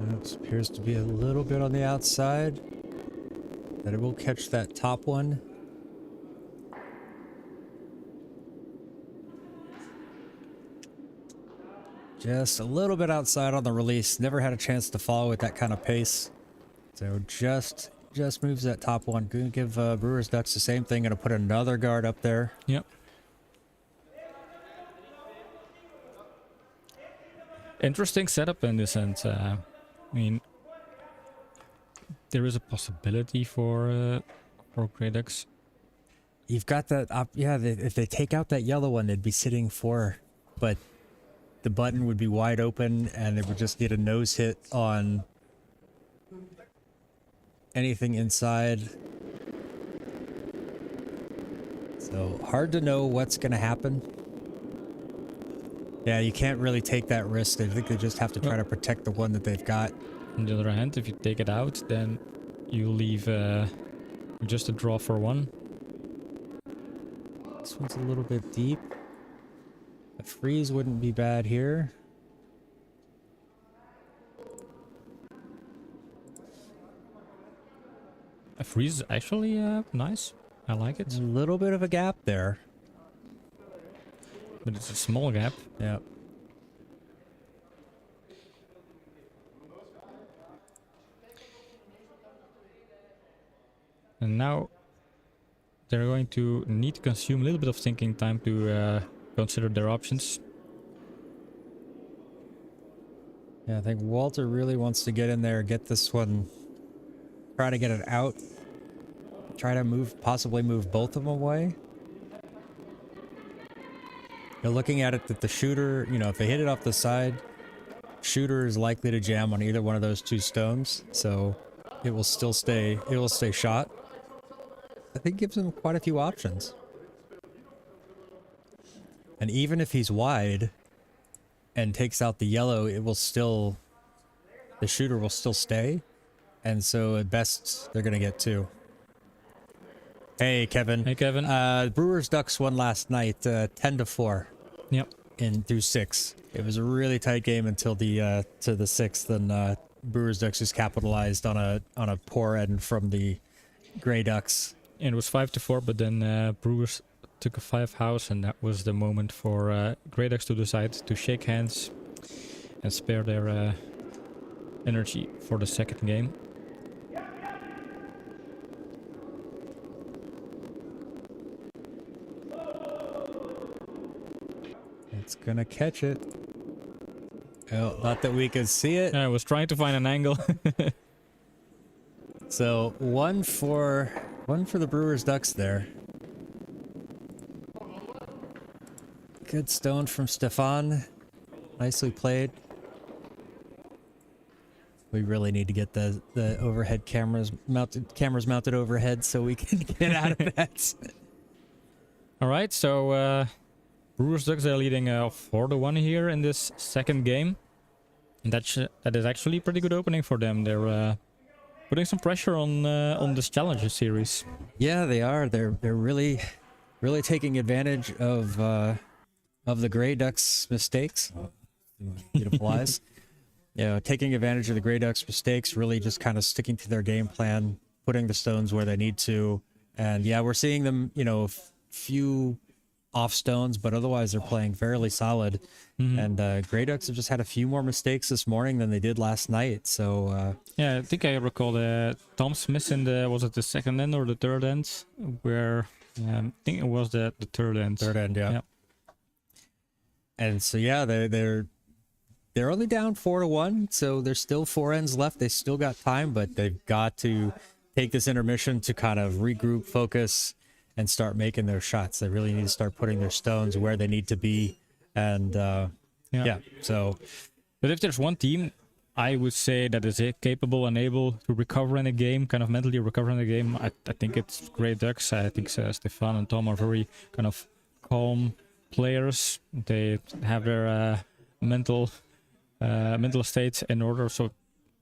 It appears to be a little bit on the outside. That it will catch that top one. Just a little bit outside on the release. Never had a chance to follow at that kind of pace. So just moves that top one. Gonna give Brewer's Ducks the same thing. Gonna put another guard up there. Yep. Interesting setup in this sense. I mean, there is a possibility for Grey Ducks. You've got that. Yeah, if they take out that yellow one, they'd be sitting 4, but the button would be wide open, and it would just need a nose hit on anything inside. So hard to know what's going to happen. Yeah, you can't really take that risk. I think they just have to try to protect the one that they've got. On the other hand, if you take it out, then you leave just a draw for 1. This one's a little bit deep. A freeze wouldn't be bad here. A freeze is actually nice. I like it. A little bit of a gap there. But it's a small gap. Yeah. And now they're going to need to consume a little bit of thinking time to consider their options. Yeah, I think Walter really wants to get in there, get this one, try to get it out. Try to possibly move both of them away. You're looking at it that the shooter, if they hit it off the side, shooter is likely to jam on either one of those 2 stones, so it will stay shot. I think gives him quite a few options. And even if he's wide and takes out the yellow, the shooter will still stay. And so at best, they're going to get 2. Hey, Kevin. Hey, Kevin. Brewers Ducks won last night, 10-4. Yep. Through 6. It was a really tight game until the to the 6th, and Brewers Ducks just capitalized on a poor end from the Grey Ducks. And it was 5-4, but then Brewers took a 5 house, and that was the moment for Grey Ducks to decide to shake hands and spare their energy for the second game. It's gonna catch it. Oh, not that we could see it. I was trying to find an angle. So one for the Brewers Ducks there. Good stone from Stefan. Nicely played. We really need to get the overhead cameras mounted overhead so we can get out of that. All right, so Brewers Ducks are leading 4-1 here in this second game. And that is actually a pretty good opening for them. They're putting some pressure on this Challenger series. Yeah, they are. They're really taking advantage of the Grey Ducks' mistakes. It applies. Taking advantage of the Grey Ducks' mistakes, really just kind of sticking to their game plan, putting the stones where they need to. And yeah, we're seeing them, few off stones, but otherwise they're playing fairly solid. And Grey Ducks have just had a few more mistakes this morning than they did last night. So yeah, I think I recall Tom Smith in was it the second end or the third end, where I think it was the third end. Third end, yeah. And so yeah, they're only down 4-1, so there's still 4 ends left. They still got time, but they've got to take this intermission to kind of regroup, focus, and start making their shots. They really need to start putting their stones where they need to be. And so. But if there's one team I would say that is capable and able to recover in a game, kind of mentally recover in a game, I think it's Grey Ducks. I think Stefan and Tom are very kind of calm players. They have their mental state in order, so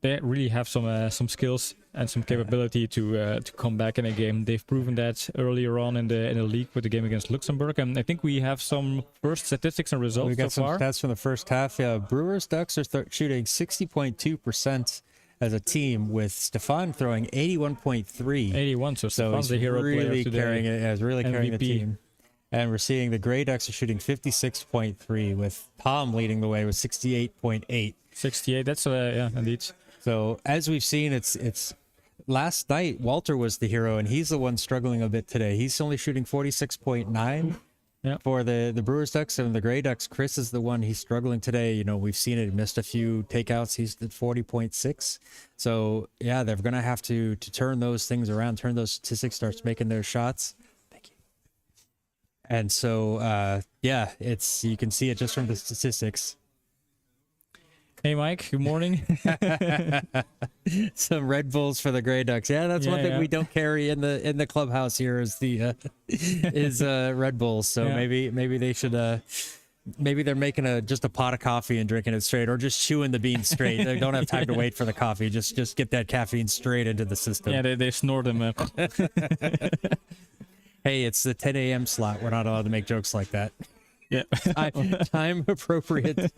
they really have some skills and some capability to come back in a game. They've proven that earlier on in the league with the game against Luxembourg, and I think we have some first statistics and results. We got so far. some stats from the first half. Yeah, Brewers Ducks are shooting 60.2% as a team, with Stefan throwing 81.3. 81. So Stefan's the hero player today. Carrying the MVP. team. And we're seeing the Grey Ducks are shooting 56.3, with Tom leading the way with 68.8. 68. That's yeah, indeed. So as we've seen, it's last night Walter was the hero, and he's the one struggling a bit today. He's only shooting 46.9 for the Brewers Ducks, and the Grey Ducks, Chris is the one, he's struggling today. You know, we've seen it, he missed a few takeouts. He's at 40.6. So yeah, they're gonna have to turn those things around, turn those statistics, starts making their shots. Thank you. And so yeah, it's, you can see it just from the statistics. Hey Mike, good morning. Some Red Bulls for the Grey Ducks. Yeah, that's one thing we don't carry in the clubhouse here is the Red Bulls. So maybe they should maybe they're making just a pot of coffee and drinking it straight, or just chewing the beans straight. They don't have time to wait for the coffee. Just get that caffeine straight into the system. Yeah, they snort them up. Hey, it's the 10 a.m. slot. We're not allowed to make jokes like that. Yeah. Time appropriate.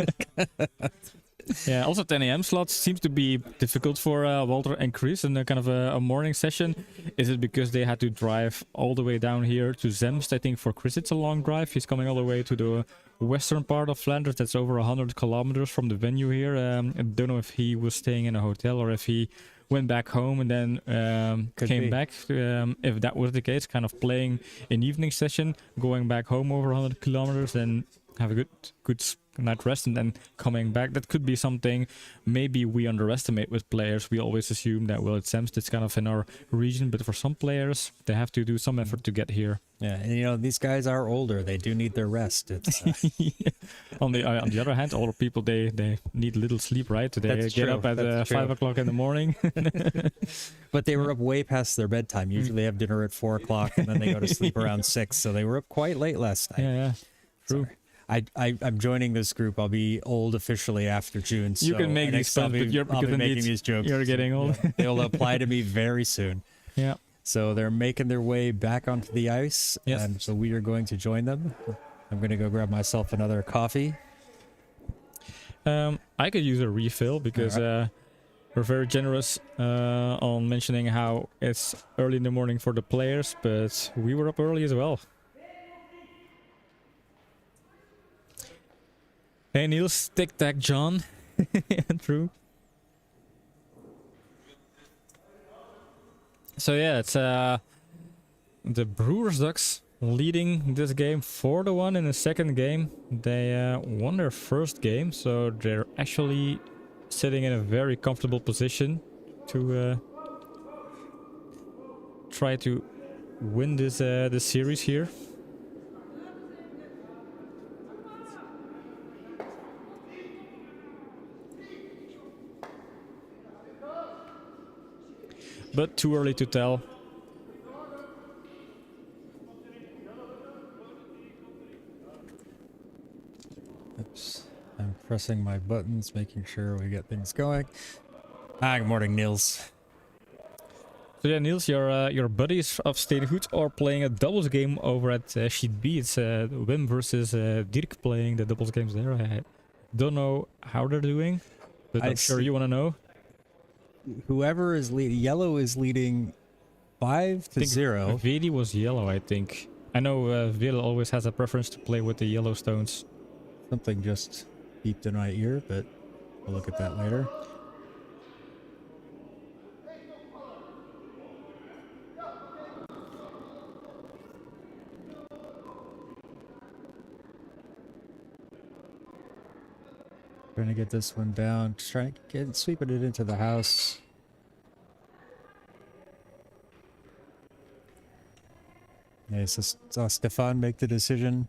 Yeah, also 10 a.m. slots seems to be difficult for Walter and Chris in a kind of a morning session. Is it because they had to drive all the way down here to Zemst? I think for Chris it's a long drive. He's coming all the way to the western part of Flanders. That's over 100 kilometers from the venue here. I don't know if he was staying in a hotel or if he went back home and then came back. If that was the case, kind of playing an evening session, going back home over 100 kilometers, then have a good night rest and then coming back. That could be something maybe we underestimate with players. We always assume that, well, it's Zemst, it's kind of in our region, but for some players they have to do some effort to get here. Yeah, and you know, these guys are older, they do need their rest. It's on the other hand, older people, they need little sleep, right? They get up at 5 o'clock in the morning. But they were up way past their bedtime. Usually they have dinner at 4 o'clock and then they go to sleep around 6, so they were up quite late last night. Yeah, true. Sorry. I'm joining this group. I'll be old officially after June. So you can make these puns, but I'll be making these jokes. You're getting old. Yeah, they'll apply to me very soon. Yeah. So they're making their way back onto the ice, and so we are going to join them. I'm going to go grab myself another coffee. I could use a refill because we're very generous on mentioning how it's early in the morning for the players, but we were up early as well. Hey Niels, Tic Tac John. True. So yeah, it's the Brewers Ducks leading this game 4-1 in the second game. They won their first game, so they're actually sitting in a very comfortable position to try to win this series here. But too early to tell. Oops. I'm pressing my buttons, making sure we get things going. Good morning, Niels. So yeah, Niels, your buddies of Statehood are playing a doubles game over at Sheet B. It's Wim versus Dirk playing the doubles games there. I don't know how they're doing, but I'm sure you want to know. Whoever is leading, yellow is leading 5-0. Vedi was yellow, I think. I know Vil always has a preference to play with the yellow stones. Something just beeped in my ear, but we'll look at that later. Trying to get this one down. Trying to get sweeping it into the house. Yeah, so saw Stefan make the decision.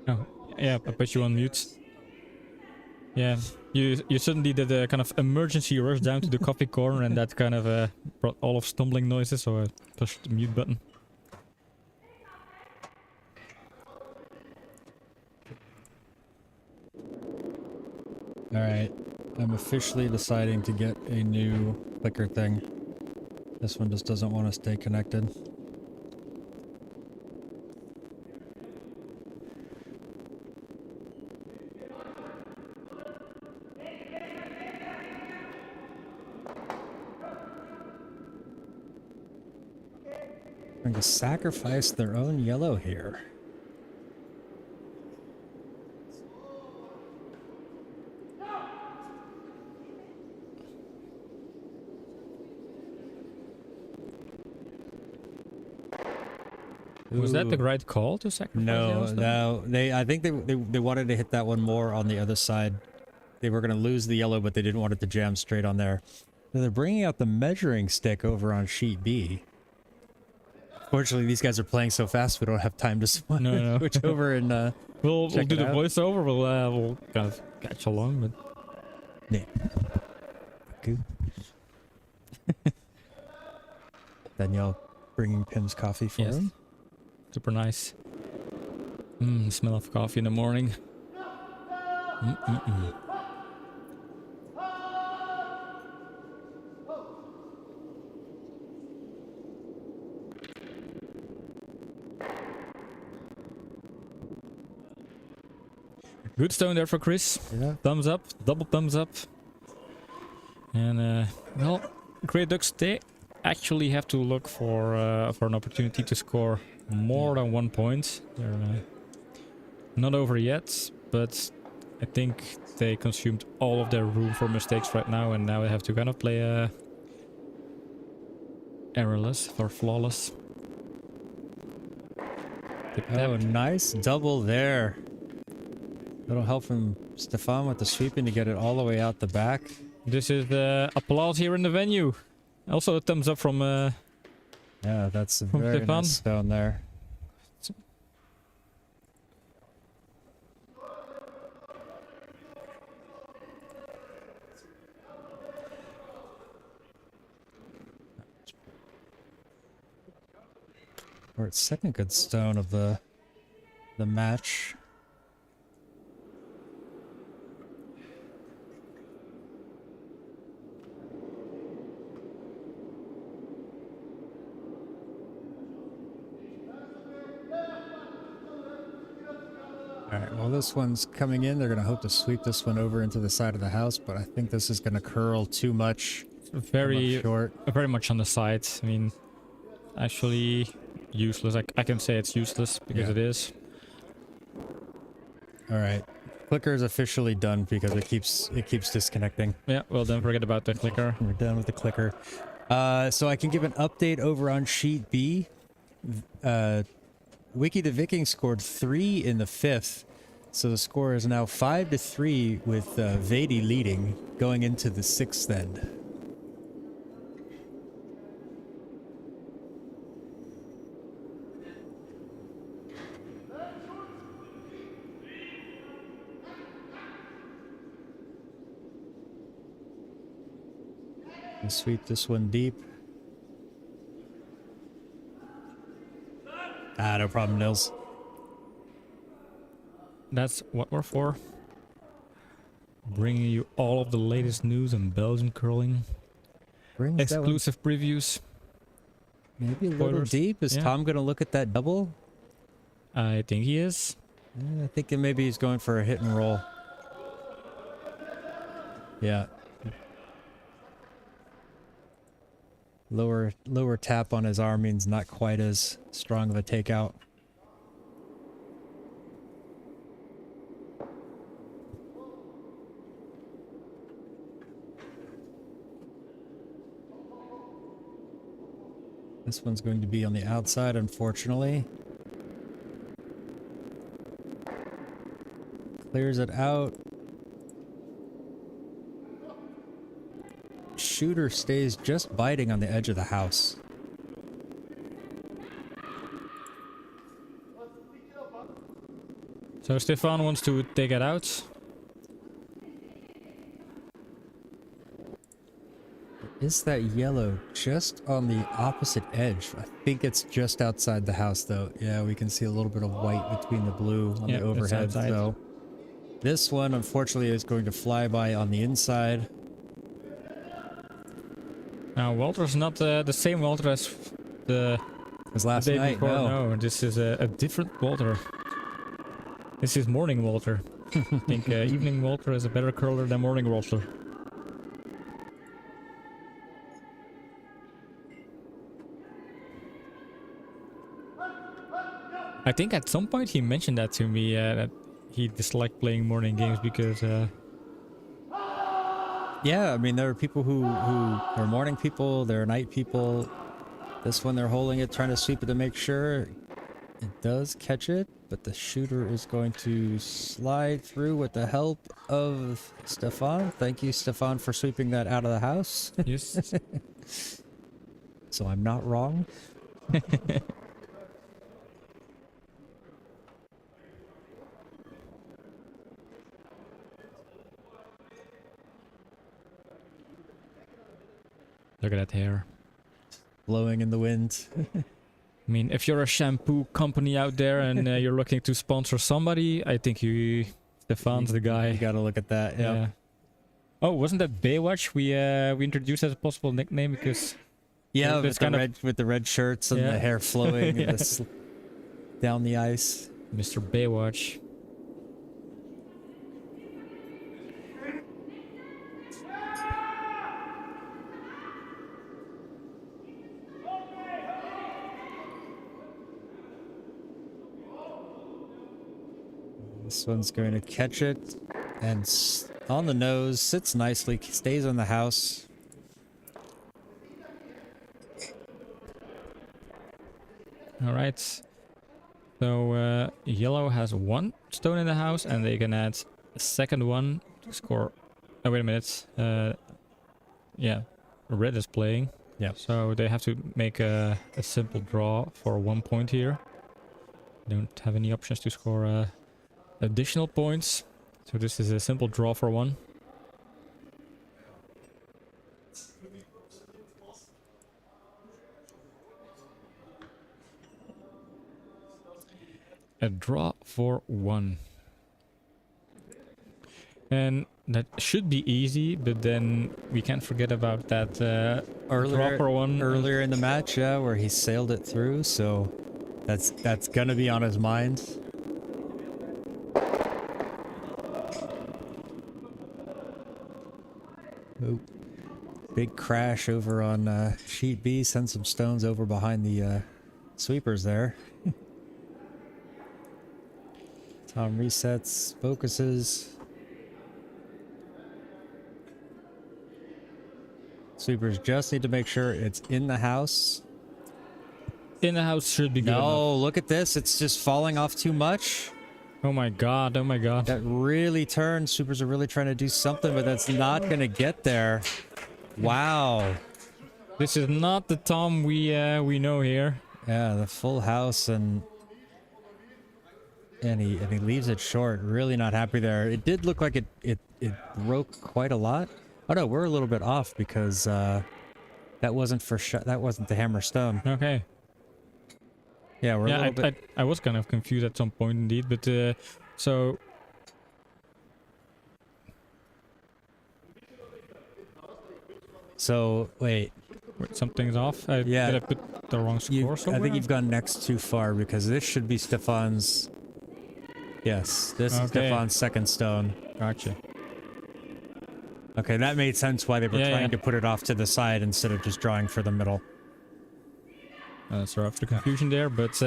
Oh, yeah, I put you on mute. Yeah, you suddenly did a kind of emergency rush down to the coffee corner, and that kind of brought all of stumbling noises, so I pushed the mute button. Alright, I'm officially deciding to get a new clicker thing. This one just doesn't want to stay connected. Going to sacrifice their own yellow here. Was that the right call to sacrifice? No. I think they wanted to hit that one more on the other side. They were going to lose the yellow, but they didn't want it to jam straight on there. So they're bringing out the measuring stick over on sheet B. Fortunately, these guys are playing so fast we don't have time to switch over and we'll do the voiceover. We'll kind of catch along, but yeah. Good. Danielle bringing Pim's coffee for him. Super nice. Smell of coffee in the morning. Good stone there for Chris. Yeah. Thumbs up, double thumbs up. And well, Grey Ducks, they actually have to look for an opportunity to score more than 1 point. They're not over yet, but I think they consumed all of their room for mistakes right now, and now they have to kind of play errorless or flawless. Oh, nice double there. Little help from Stefan with the sweeping to get it all the way out the back. This is the applause here in the venue. Also a thumbs up from yeah, that's a from very Stefan. nice stone there. Or its second good stone of the match. Alright, well this one's coming in. They're going to hope to sweep this one over into the side of the house, but I think this is going to curl too much. Very short. Very much on the side. I mean, actually useless. I can say it's useless because it is. Alright. Clicker is officially done because it keeps disconnecting. Yeah, well then forget about the clicker. We're done with the clicker. So I can give an update over on sheet B. Wiki the Viking scored 3 in the 5th. So the score is now 5-3 with Vadi leading going into the 6th end. And sweep this one deep. No problem, Nils. That's what we're for. Bringing you all of the latest news on Belgian curling. Exclusive previews. Maybe a little Spoilers. deep. Is Tom going to look at that double? I think he is. I think that maybe he's going for a hit and roll. Yeah. Lower tap on his arm means not quite as strong of a takeout. This one's going to be on the outside, unfortunately. Clears it out. Shooter stays just biting on the edge of the house. So Stefan wants to take it out. Is that yellow just on the opposite edge? I think it's just outside the house, though. Yeah, we can see a little bit of white between the blue on the overhead. So this one, unfortunately, is going to fly by on the inside. Now, Walter's not the same Walter as the last day night. before. No, this is a different Walter. This is morning Walter. I think evening Walter is a better curler than morning Walter. I think at some point he mentioned that to me, that he disliked playing morning games because... Yeah, I mean, there are people who are morning people, there are night people. This one, they're holding it, trying to sweep it to make sure it does catch it, but the shooter is going to slide through with the help of Stefan. Thank you, Stefan, for sweeping that out of the house. Yes. So I'm not wrong. Look at that hair. Blowing in the wind. I mean, if you're a shampoo company out there and you're looking to sponsor somebody, I think Stefan's the guy. You gotta look at that, yeah. Oh, wasn't that Baywatch we introduced as a possible nickname because... Yeah, with the red shirts and the hair flowing and down the ice. Mr. Baywatch. This one's going to catch it and on the nose, sits nicely, stays on the house. All right. So yellow has 1 stone in the house and they can add a second one to score. Oh, wait a minute. Yeah, red is playing. Yeah. So they have to make a simple draw for 1 point here. Don't have any options to score additional points. So this is a simple draw for 1. A draw for 1. And that should be easy, but then we can't forget about that draw for 1 earlier in the match, where he sailed it through, so that's gonna be on his mind. Oh, big crash over on sheet B, send some stones over behind the sweepers there. Tom resets, focuses. Sweepers just need to make sure it's in the house. In the house should be good enough. No, look at this. It's just falling off too much. Oh my god, oh my god. That really turned. Sweepers are really trying to do something, but that's not going to get there. Wow. This is not the Tom we know here. Yeah, the full house and he leaves it short. Really not happy there. It did look like it broke quite a lot. Oh no, we're a little bit off because that wasn't that wasn't the hammer stone. Okay. Yeah, we're a little bit. I was kind of confused at some point indeed, but so. So wait, something's off. Yeah, did I put the wrong score somewhere? I think you've gone next too far because this should be Stefan's. Yes, this is Stefan's second stone. Gotcha. Okay, that made sense why they were trying to put it off to the side instead of just drawing for the middle. Sorry for the confusion there, but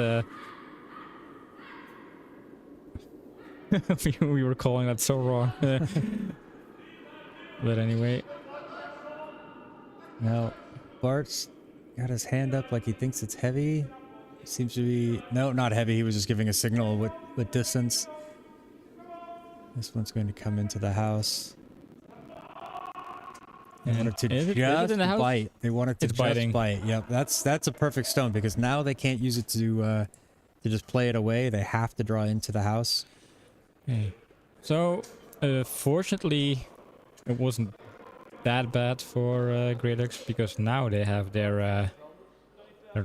we were calling that so wrong. But anyway. Now, Bart's got his hand up like he thinks it's heavy. Seems to be... No, not heavy. He was just giving a signal with distance. This one's going to come into the house. They wanted to just bite. They wanted to just bite. Yep, that's a perfect stone because now they can't use it to just play it away. They have to draw into the house. Okay. So, fortunately, it wasn't that bad for Great Ducks because now they have their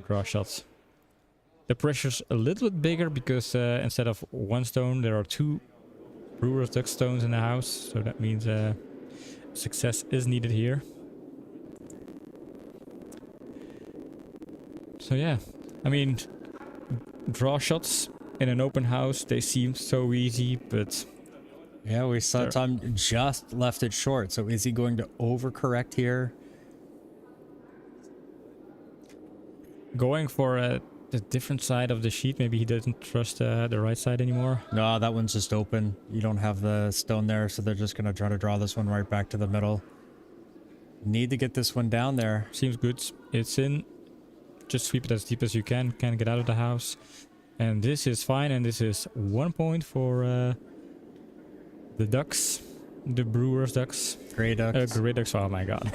draw shots. The pressure's a little bit bigger because instead of one stone, there are two Brewer's Duck stones in the house. So that means success is needed here. So yeah, I mean, draw shots in an open house, they seem so easy, but... Yeah, we saw Tom just left it short. So is he going to overcorrect here? Going for the different side of the sheet. Maybe he doesn't trust the right side anymore. No, that one's just open. You don't have the stone there, so they're just going to try to draw this one right back to the middle. Need to get this one down there. Seems good. It's in. Just sweep it as deep as you can. Can't get out of the house. And this is fine, and this is 1 point for the Ducks. The Brewers Ducks. Grey Ducks. Grey Ducks, oh my god.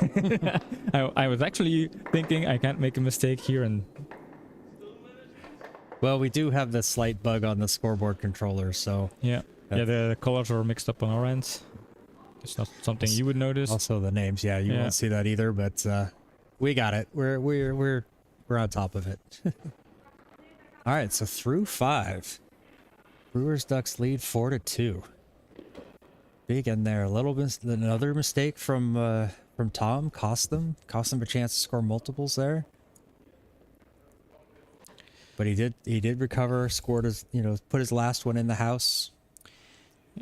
I was actually thinking I can't make a mistake here, and... Well, we do have the slight bug on the scoreboard controller, so... Yeah, the colors are mixed up on our end. It's not something you would notice. Also the names, you won't see that either, but we got it. We're on top of it. All right, so through 5. Brewers Ducks lead 4-2. Big in there. A little bit. Another mistake from Tom cost them a chance to score multiples there. But he did recover, scored his, put his last one in the house.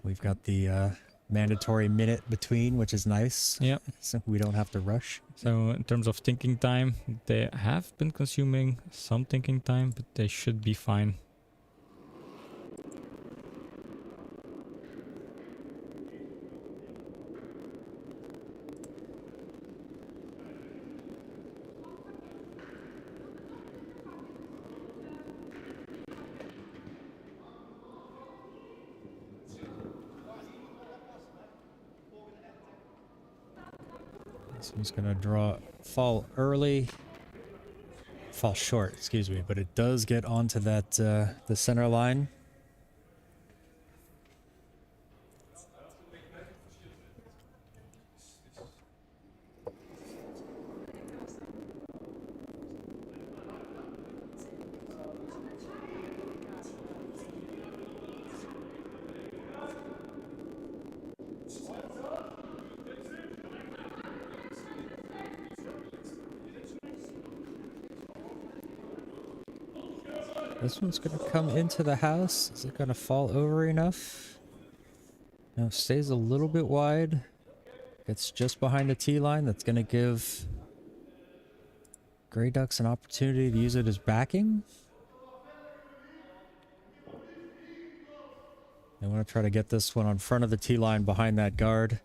We've got the mandatory minute between, which is nice. Yeah. So we don't have to rush. So in terms of thinking time, they have been consuming some thinking time, but they should be fine. This one's gonna fall short, excuse me, but it does get onto that the center line. This one's going to come into the house. Is it going to fall over enough? No, stays a little bit wide. It's just behind the tee line. That's going to give Grey Ducks an opportunity to use it as backing. They want to try to get this one on front of the tee line behind that guard.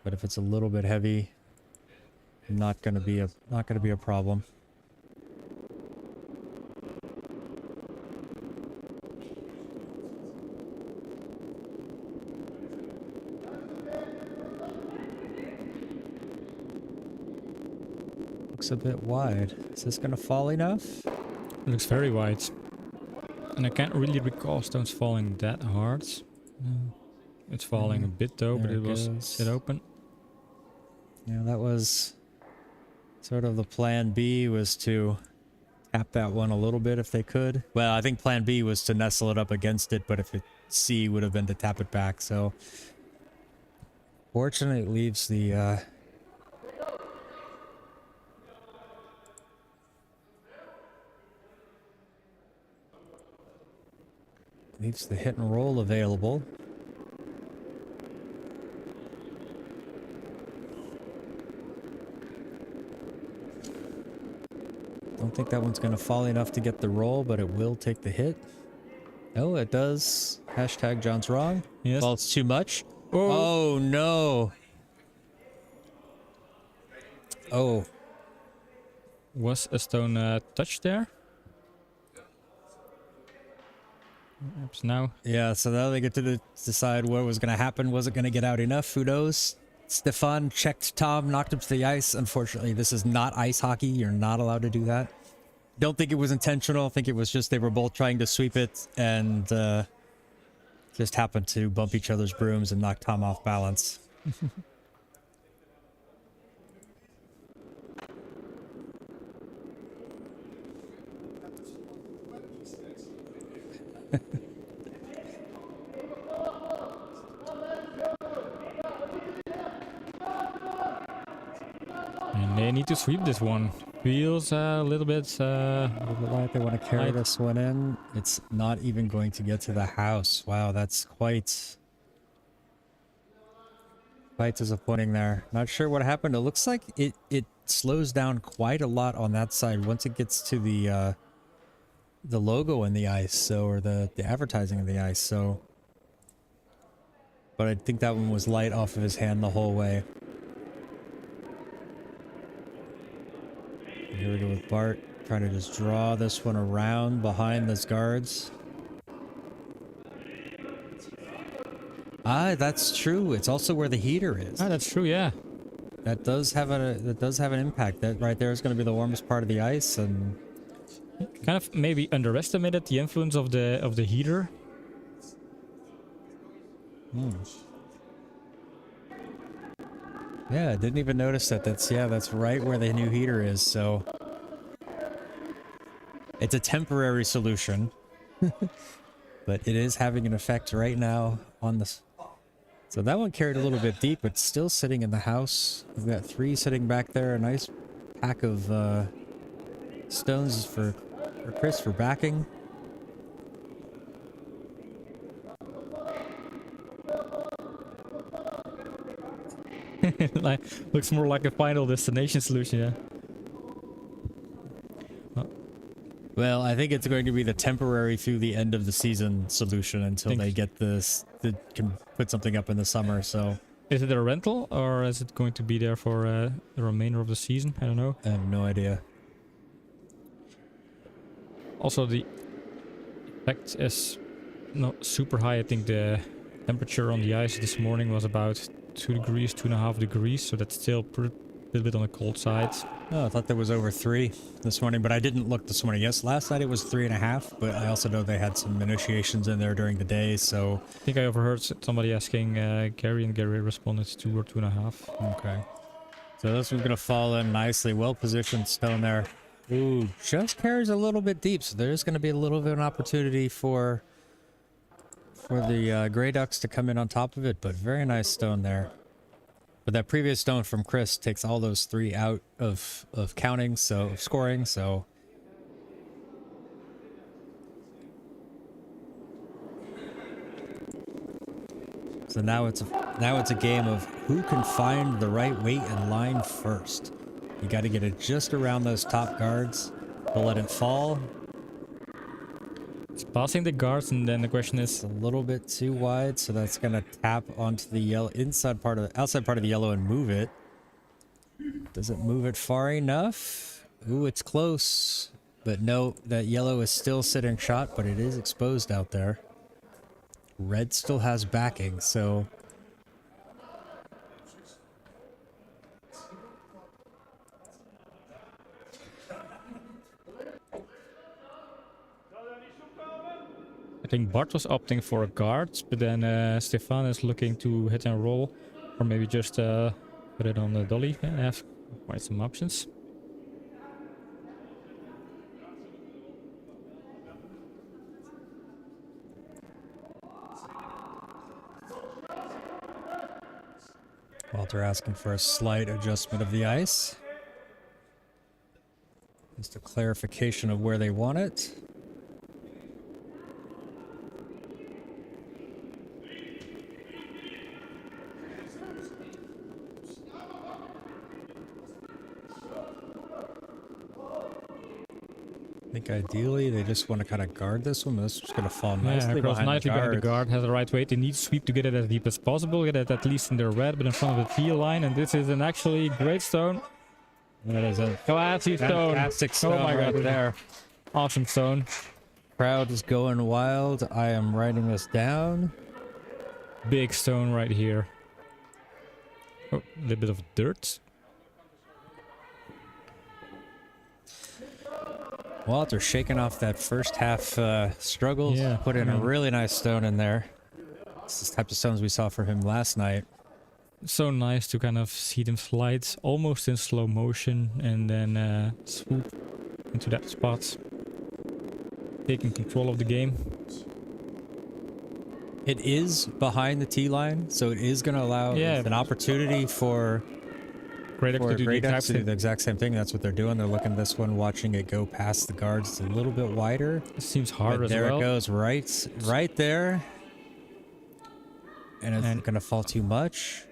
But if it's a little bit heavy, not gonna be a problem. Looks a bit wide. Is this gonna fall enough? It looks very wide. And I can't really recall stones falling that hard. No. It's falling a bit though, but it was sit open. Yeah, that was sort of the plan B, was to tap that one a little bit if they could. Well, I think plan B was to nestle it up against it, but if it C would have been to tap it back. So fortunately it leaves the hit and roll available. Don't think that one's going to fall enough to get the roll, but it will take the hit. Oh, it does. Hashtag John's wrong. Yes. Well, it's too much. Oh, no. Oh. Was a stone touch there? Perhaps now. Yeah, so now they get to decide what was going to happen. Was it going to get out enough? Who knows? Stefan checked Tom, knocked him to the ice. Unfortunately, this is not ice hockey. You're not allowed to do that. Don't think it was intentional. I think it was just they were both trying to sweep it and just happened to bump each other's brooms and knock Tom off balance. And they need to sweep this one. Feels a little bit like they want to carry this one in. It's not even going to get to the house. Wow, that's quite disappointing there. Not sure what happened. It looks like it slows down quite a lot on that side once it gets to the logo in the ice, so, or the advertising in the ice, so. But I think that one was light off of his hand the whole way. Here we go with Bart, trying to just draw this one around behind those guards. Ah, that's true. It's also where the heater is. Ah, that's true, yeah. That does have an impact. That right there is going to be the warmest part of the ice, and kind of maybe underestimated the influence of the heater. Yeah, I didn't even notice that. That's right where the new heater is. So it's a temporary solution, but it is having an effect right now on this. So that one carried a little bit deep, but still sitting in the house. We've got 3 sitting back there. A nice pack of stones for Chris for backing. Like, looks more like a final destination solution, yeah. Well, I think it's going to be the temporary through the end of the season solution until they get this, they can put something up in the summer, so. Is it a rental, or is it going to be there for the remainder of the season? I don't know. I have no idea. Also, the effect is not super high. I think the temperature on the ice this morning was about 2 degrees, 2.5 degrees, so that's still a little bit on the cold side. Oh, I thought there was over 3 this morning, but I didn't look this morning. Yes, last night it was 3.5, but I also know they had some initiations in there during the day, so. I think I overheard somebody asking Gary, and Gary responded 2 or 2.5. Okay. So this one's going to fall in nicely. Well-positioned stone there. Ooh, just carries a little bit deep, so there's going to be a little bit of an opportunity for the Grey Ducks to come in on top of it, but very nice stone there. But that previous stone from Chris takes all those 3 out of counting, so of scoring, so. So now it's a game of who can find the right weight and line first. You got to get it just around those top guards to let it fall. It's passing the guards, and then the question is a little bit too wide, so that's gonna tap onto the yellow outside part of the yellow and move it. Does it move it far enough? Ooh, it's close. But no, that yellow is still sitting shot, but it is exposed out there. Red still has backing, so... I think Bart was opting for a guard, but then Stefan is looking to hit and roll, or maybe just put it on the dolly. Yeah, I have quite some options. Walter asking for a slight adjustment of the ice. Just a clarification of where they want it. I think ideally they just want to kind of guard this one, but this is going to fall nicely behind the guard. Has the right weight. They need to sweep to get it as deep as possible, get it at least in the red, but in front of the tee line. And this is an actually great stone. That is a classy stone. Fantastic stone. Oh my god, right there. Awesome stone. Crowd is going wild. I am writing this down. Big stone right here. Oh, a little bit of dirt. Walter shaking off that first half struggles. Yeah, Put in a really nice stone in there. It's the type of stones we saw for him last night. So nice to kind of see them slide almost in slow motion and then swoop into that spot. Taking control of the game. It is behind the tee line, so it is going to allow an opportunity for Grey Ducks to do the exact same thing. That's what they're doing. They're looking at this one, watching it go past the guards. It's a little bit wider. It seems hard as well. There it goes, right there. And it's going to fall too much.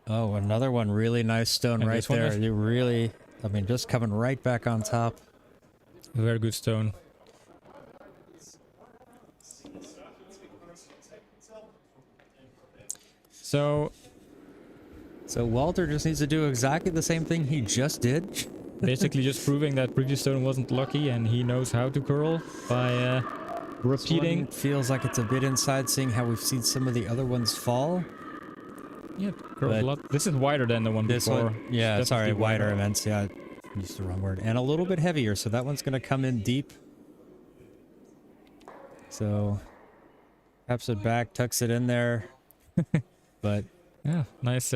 Oh, another one. Really nice stone right there. You really, I mean, just coming right back on top. Very good stone. So Walter just needs to do exactly the same thing he just did. Basically just proving that previous stone wasn't lucky and he knows how to curl by repeating. Feels like it's a bit inside, seeing how we've seen some of the other ones fall. Yeah, curls a lot. This is wider than the one before. Yeah, sorry, wider immense. Yeah, I used the wrong word. And a little bit heavier, so that one's going to come in deep. So, taps it back, tucks it in there. But yeah, nice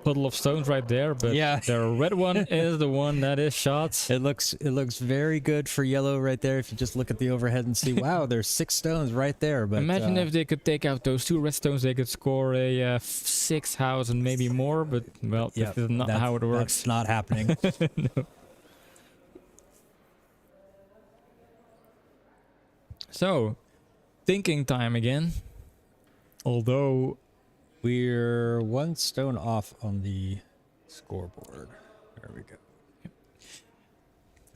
puddle of stones right there. But yeah, the red one is the one that is shot. It looks very good for yellow right there. If you just look at the overhead and see, wow, there's 6 stones right there. But imagine if they could take out those 2 red stones, they could score a 6 house and maybe more. But well, this is not how it works. That's not happening. No. So, thinking time again. Although we're 1 stone off on the scoreboard. There we go. Yep.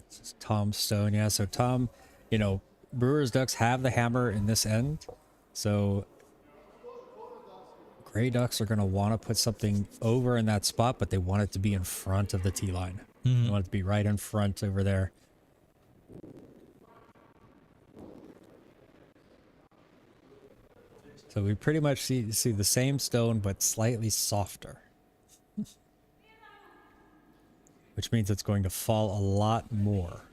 This is Tom's stone. Yeah, so Tom, you know, Brewer's Ducks have the hammer in this end. So Grey Ducks are going to want to put something over in that spot, but they want it to be in front of the tee line. They want it to be right in front over there. So we pretty much see the same stone, but slightly softer. Which means it's going to fall a lot more.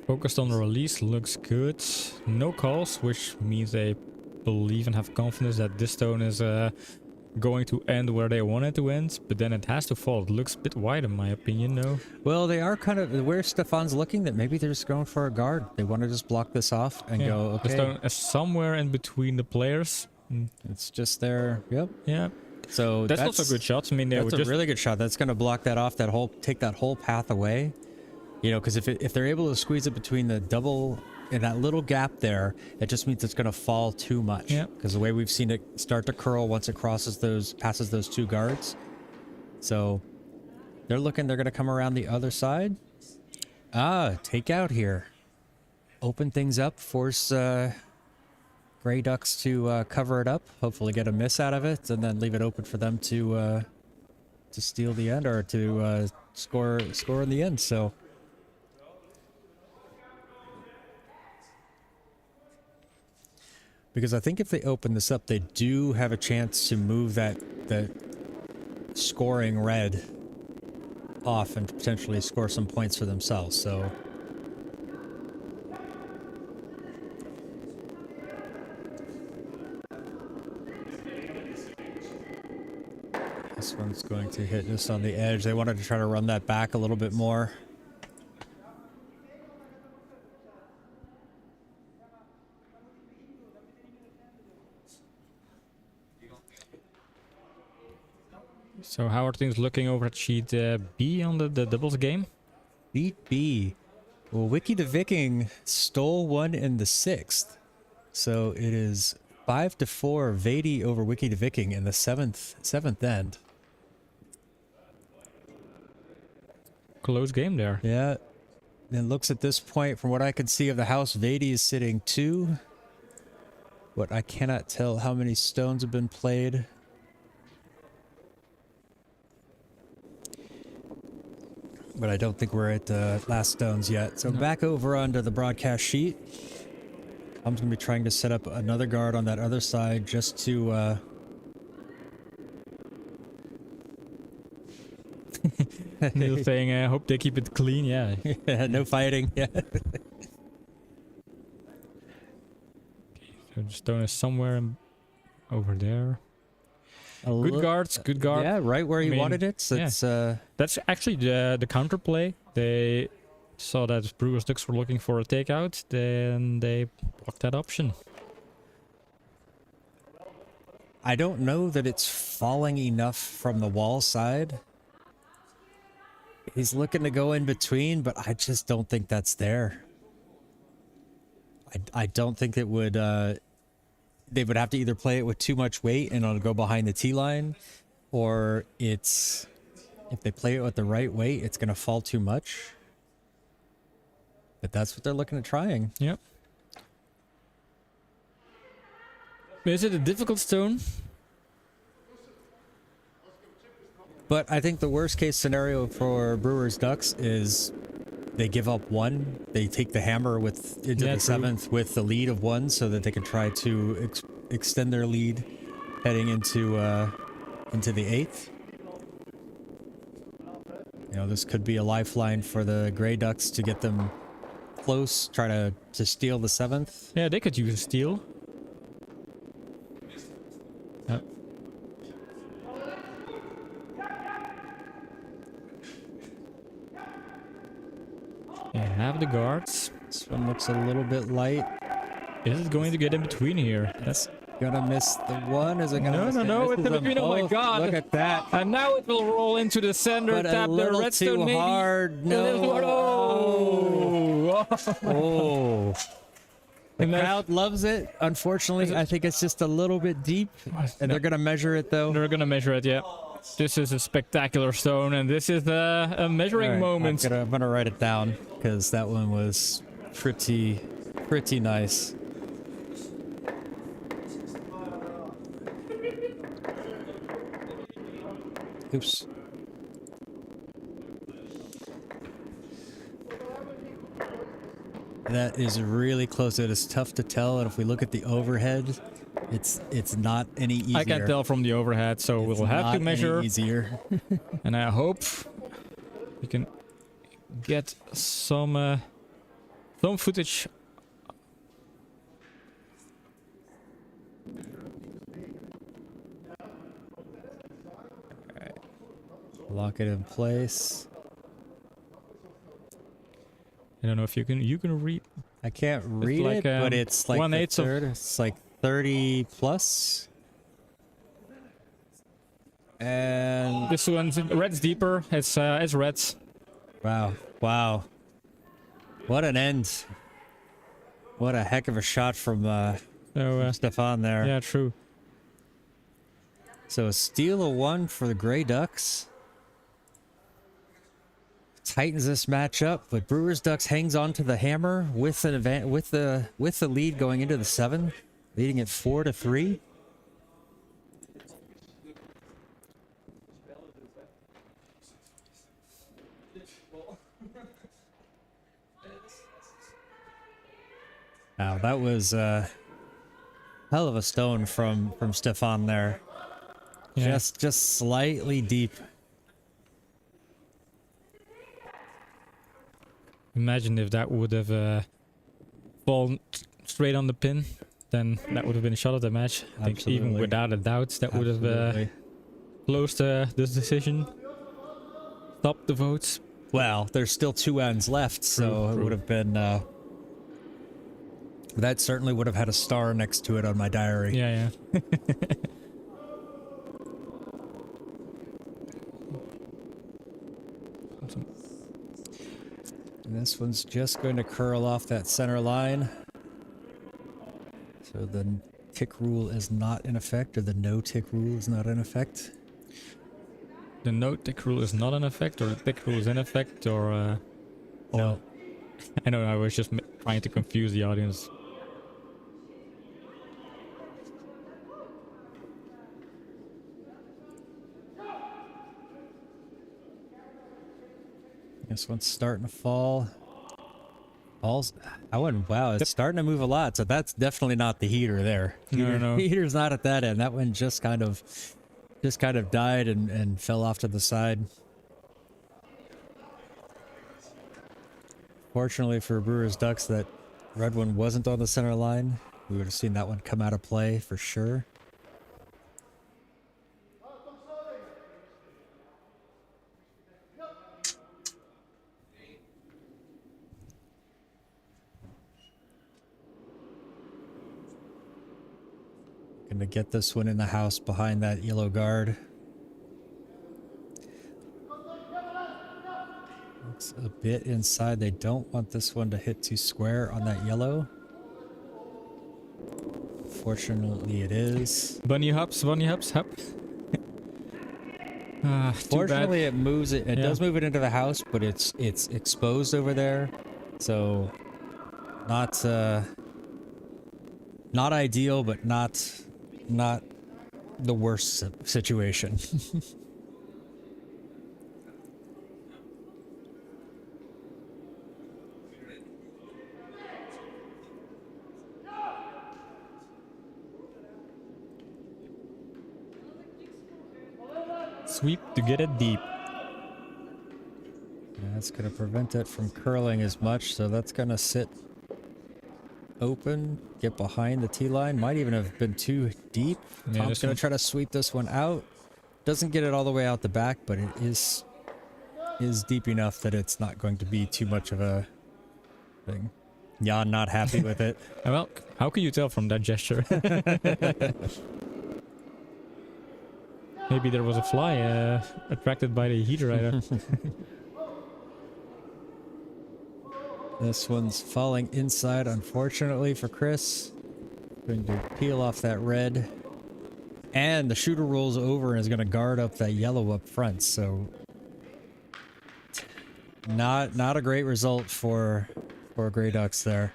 Focused on the release, looks good. No calls, which means they believe and have confidence that this stone is going to end where they want it to end, but then it has to fall. It looks a bit wide in my opinion, no? Well, they are kind of where Stefan's looking, that maybe they're just going for a guard. They want to just block this off and go, okay. The stone is somewhere in between the players. It's just there. Yep. Yeah. So that's also a good shot. I mean, that's a really good shot. That's going to block that off, take that whole path away. You know, because if they're able to squeeze it between the double in that little gap there, it just means it's going to fall too much. Yeah. Because the way we've seen it start to curl once it passes those 2 guards. So they're going to come around the other side. Take out here. open things up, force Grey Ducks to cover it up, hopefully get a miss out of it, and then leave it open for them to steal the end or to score in the end. So because I think if they open this up, they do have a chance to move that scoring red off and potentially score some points for themselves. So this one's going to hit just on the edge. They wanted to try to run that back a little bit more. So how are things looking over at sheet B on the doubles game? Beat B. Well, Wiki the Viking stole one in the 6th. So it is 5-4 Vady over Wiki the Viking in the seventh end. Close game there. Yeah. And looks at this point, from what I can see of the house, Vady is sitting 2. But I cannot tell how many stones have been played. But I don't think we're at last stones yet. So back over onto the broadcast sheet. I'm going to be trying to set up another guard on that other side just to... Neil saying, I hope they keep it clean, yeah. No fighting. Yeah. So the stone is somewhere over there. Good guards, good guard. Yeah, right where you wanted it. So yeah. it's, That's actually the counterplay. They saw that Brewer's Ducks were looking for a takeout, then they blocked that option. I don't know that it's falling enough from the wall side. He's looking to go in between, but I just don't think that's there. I don't think it would... they would have to either play it with too much weight and it'll go behind the tee line, or it's... if they play it with the right weight, it's going to fall too much. But that's what they're looking at trying. Yep. Is it a difficult stone? But I think the worst case scenario for Brewers Ducks is they give up 1. They take the hammer into the 7th with the lead of 1 so that they can try to extend their lead heading into the 8th. You know, this could be a lifeline for the Grey Ducks to get them close, try to steal the 7th. Yeah, they could use a steal. Yep. They have the guards. This one looks a little bit light. Is it going to get in between here? That's gonna miss the 1. Is it gonna miss No, it's in between. Oh my god. Look at that. And now it will roll into the center, But tap a the little redstone too maybe. hard. No. A little too hard. Oh. Oh. The And that's- crowd loves it. Unfortunately, I think it's just a little bit deep. And they're gonna measure it though. They're gonna measure it, yeah. This is a spectacular stone, and this is a measuring All right, moment. I'm gonna write it down because that one was pretty nice. Oops. That is really close. It is tough to tell, and if we look at the overhead, it's not any easier. I can't tell from the overhead, so It's we'll have to not measure. any easier. And I hope we can get some footage. Lock it in place. I don't know if you can read. I can't read like, it, but it's like 1/8 of- it's like 30 plus. And This one's red's deeper. It's reds. wow. What an end. What a heck of a shot from So Stefan there. yeah, true. So a steal of 1 for the Grey Ducks. tightens this match up, but Brewers Ducks hangs on to the hammer with an with the lead going into the 7th, leading it 4-3. Now that was a hell of a stone from Stefan there. Yeah. Just slightly deep. Imagine if that would have fallen straight on the pin, then that would have been a shot of the match. I think even without a doubt, that would have closed this decision, stopped the votes. Well, there's still 2 ends left, so it would have been... that certainly would have had a star next to it on my diary. Yeah, yeah. And this one's just going to curl off that center line. So the tick rule is not in effect, or the no tick rule is not in effect. The no tick rule is not in effect, or the tick rule is in effect, or... No. I know, I was just trying to confuse the audience. This one's starting to fall. Wow, it's starting to move a lot, so that's definitely not the heater there. No. Heater's not at that end. That one just kind of died and fell off to the side. Fortunately for Brewers Ducks, that red one wasn't on the center line. We would have seen that one come out of play for sure. Gonna get this one in the house behind that yellow guard. It's a bit inside. They don't want this one to hit too square on that yellow. Fortunately, it is. Bunny hops, hop. Fortunately, it moves it. It does move it into the house, but it's exposed over there, so not ideal, but not the worst situation. Sweep to get it deep. That's going to prevent it from curling as much, so that's going to sit open, get behind the tee line. Might even have been too deep. Tom's going to try to sweep this one out. Doesn't get it all the way out the back, but it is deep enough that it's not going to be too much of a thing. Jan not happy with it. Well, how can you tell from that gesture? Maybe there was a fly attracted by the heater rider. This one's falling inside, unfortunately for Chris. Going to peel off that red. And the shooter rolls over and is going to guard up that yellow up front, so... Not a great result for Grey Ducks there.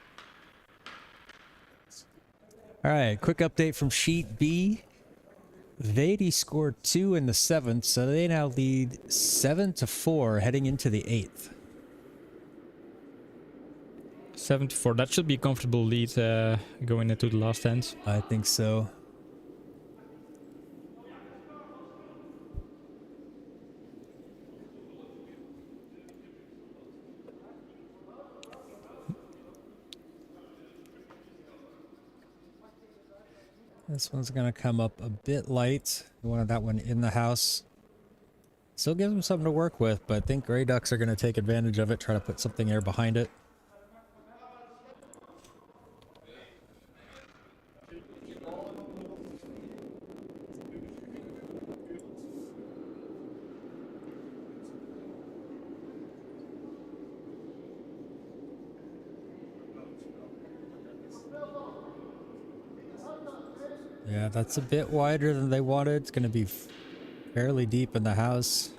Alright, quick update from Sheet B. Vady scored 2 in the 7th, so they now lead 7-4 heading into the 8th. 7-4. That should be a comfortable lead going into the last end. I think so. This one's going to come up a bit light. We wanted that one in the house. Still gives them something to work with, but I think Grey Ducks are going to take advantage of it, try to put something there behind it. Yeah, that's a bit wider than they wanted. It's going to be fairly deep in the house.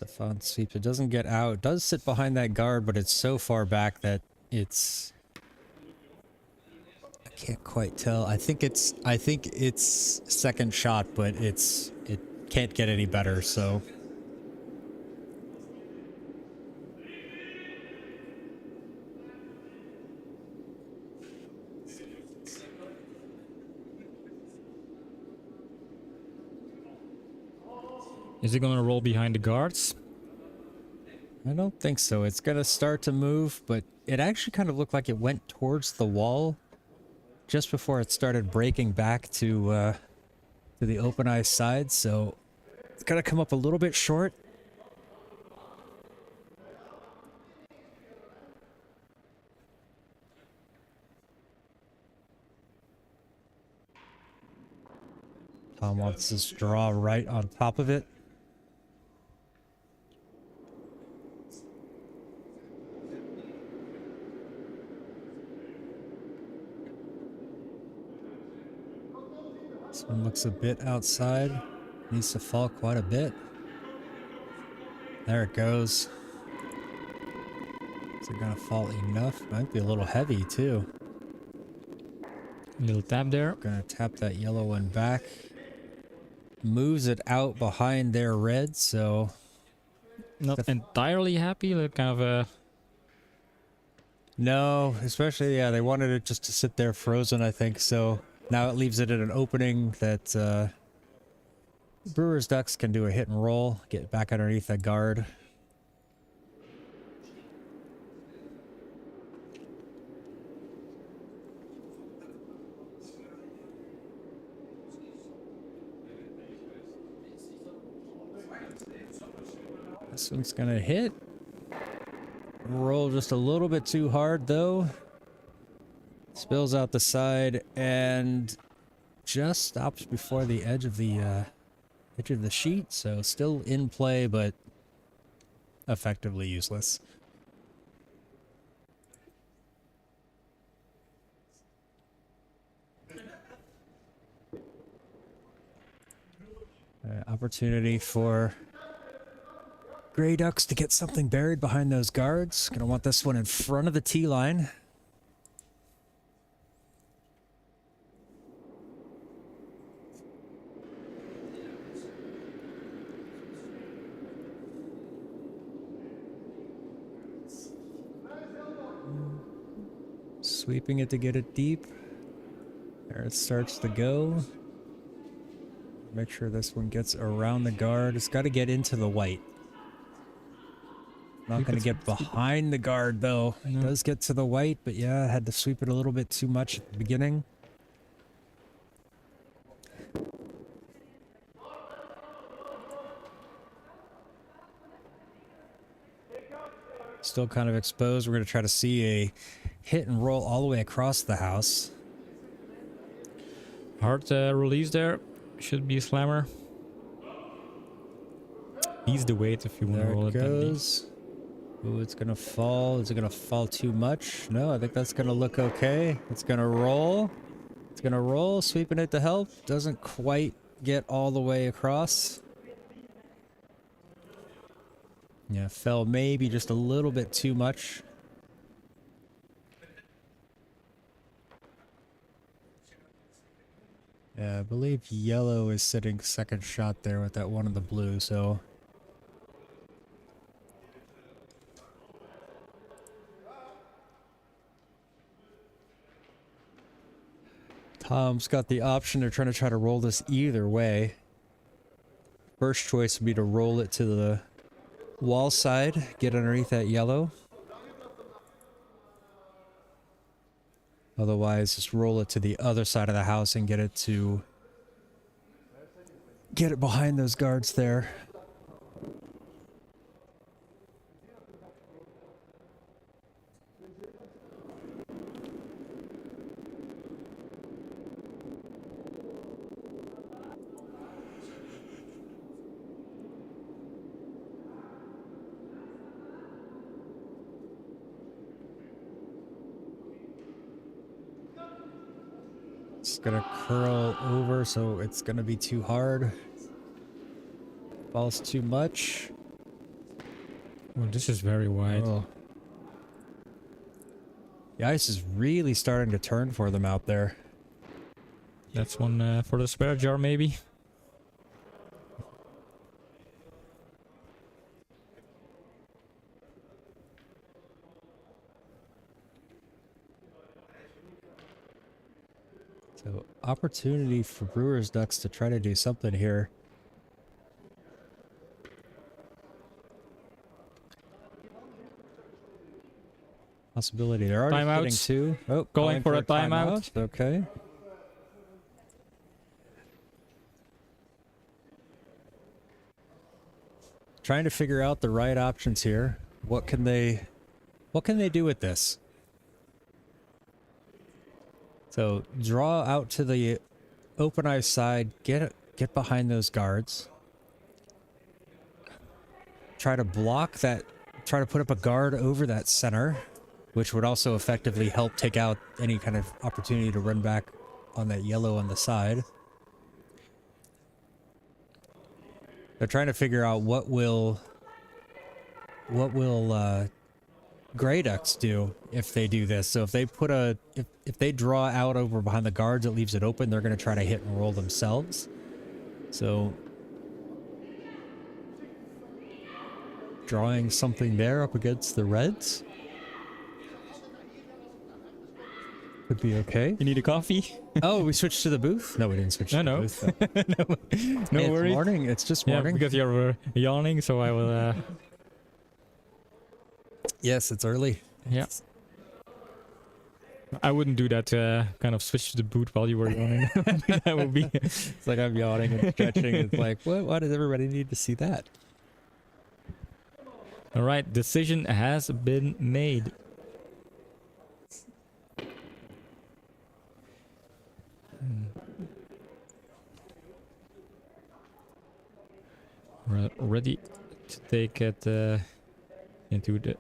Stefan sweeps. It doesn't get out. It does sit behind that guard, but it's so far back that it's... I can't quite tell. I think it's second shot, but it can't get any better, so... Is it going to roll behind the guards? I don't think so. It's going to start to move, but it actually kind of looked like it went towards the wall just before it started breaking back to the open eye side, so it's got to come up a little bit short. Tom wants this draw right on top of it. This one looks a bit outside. Needs to fall quite a bit. There it goes. Is it gonna fall enough? Might be a little heavy too. Little tap there. Gonna tap that yellow one back. Moves it out behind their red, so... Not entirely happy, like kind of a... No, especially, yeah, they wanted it just to sit there frozen, I think, so... Now it leaves it at an opening that Brewer's Ducks can do a hit and roll, get back underneath that guard. This one's gonna hit. Roll just a little bit too hard though. Spills out the side and just stops before the edge of the sheet, so still in play, but effectively useless. Opportunity for Grey Ducks to get something buried behind those guards. Gonna want this one in front of the tee line. Sweeping it to get it deep. There it starts to go. Make sure this one gets around the guard. It's got to get into the white. Not going to get behind the guard though. It does get to the white, but yeah, I had to sweep it a little bit too much at the beginning. Still kind of exposed. We're going to try to see a hit and roll all the way across the house. Hard release there. Should be a slammer. Ease the weight if you want to roll it. There it goes. Ooh, it's going to fall. Is it going to fall too much? No, I think that's going to look okay. It's going to roll. It's going to roll. Sweeping it to help. Doesn't quite get all the way across. Yeah, fell maybe just a little bit too much. Yeah, I believe yellow is sitting second shot there with that one in the blue, so... Tom's got the option. They're trying to roll this either way. First choice would be to roll it to the wall side, get underneath that yellow. Otherwise, just roll it to the other side of the house and get it behind those guards there. It's gonna curl over, so it's gonna be too hard. Falls too much. Oh, this is very wide. Oh. The ice is really starting to turn for them out there. That's one for the spare jar, maybe. So, opportunity for Brewers Ducks to try to do something here. Possibility. They're already Timeout. hitting two. Oh, Going for a timeout. Okay. Trying to figure out the right options here. What can they do with this? So draw out to the open ice side, get behind those guards. Try to block that, try to put up a guard over that center, which would also effectively help take out any kind of opportunity to run back on that yellow on the side. They're trying to figure out what will Grey Ducks do if they do this. So if they put if they draw out over behind the guards, it leaves it open. They're going to try to hit and roll themselves. So drawing something there up against the Reds could be okay. You need a coffee? Oh, we switched to the booth? No, we didn't switch to the booth. No It's worries. morning. It's just morning. Yeah, because you're yawning, so I will... Yes, it's early. Yeah. I wouldn't do that, kind of switch to the boot while you were yawning. That would be... It's like I'm yawning and stretching. It's like, what? Why does everybody need to see that? Alright, decision has been made. We're ready to take it into the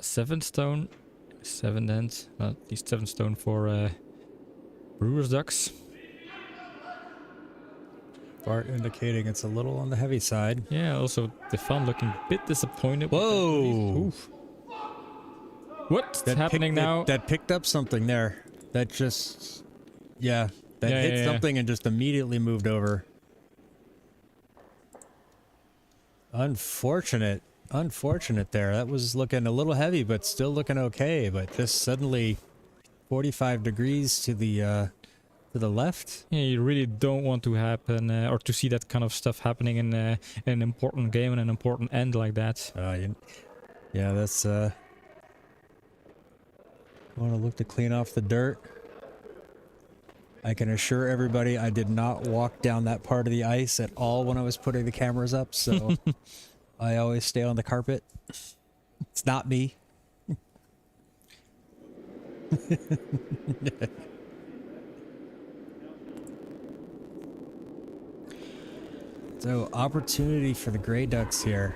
7 stone. 7 ends. At least 7 stone for Brewers Ducks. Bart indicating it's a little on the heavy side. Yeah, also the fan looking a bit disappointed. Whoa! What's happening now? That picked up something there. That just... Yeah. That hit something and just immediately moved over. Unfortunate. Unfortunate there. That was looking a little heavy, but still looking okay. But this suddenly 45 degrees to the left. Yeah, you really don't want to happen or to see that kind of stuff happening in an important game and an important end like that. Yeah, that's I want to look to clean off the dirt. I can assure everybody I did not walk down that part of the ice at all when I was putting the cameras up, so I always stay on the carpet. It's not me. So, opportunity for the Grey Ducks here.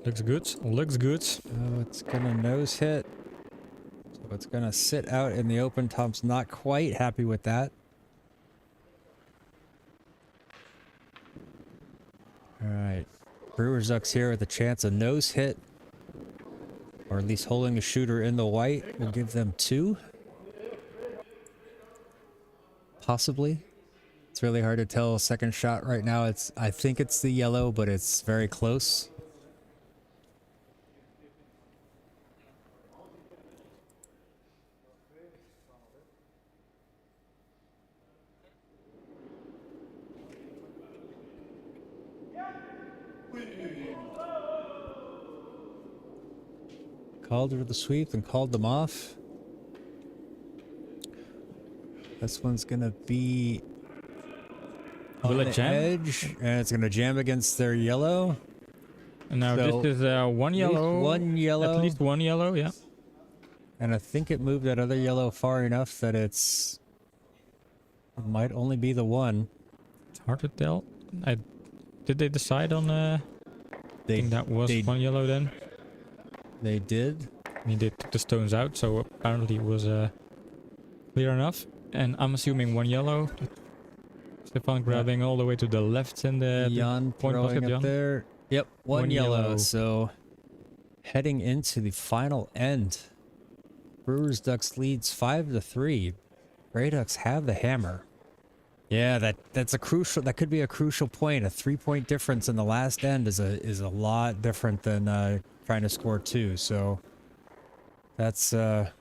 Looks good. Looks good. Oh, it's gonna nose hit. So it's gonna sit out in the open. Tom's not quite happy with that. Alright. Brewers Ducks here with a chance of nose hit. Or at least holding the shooter in the white will give them 2. Possibly. It's really hard to tell. Second shot right now, I think it's the yellow, but it's very close. Called her the sweep and called them off. This one's gonna be on the edge, and it's gonna jam against their yellow. And now so this is one yellow. One yellow. At least one yellow, yeah. And I think it moved that other yellow far enough that it might only be the one. It's hard to tell. Did they decide on I think that was one yellow then. They did. I mean, they took the stones out, so apparently it was clear enough. And I'm assuming one yellow. Stefan grabbing all the way to the left in the Jan point throwing basket, up Jan. there. Yep, one yellow. So heading into the final end. Brewers Ducks leads 5-3. Grey Ducks have the hammer. Yeah, that's a crucial. That could be a crucial point. A 3-point difference in the last end is a lot different than trying to score 2. So that's this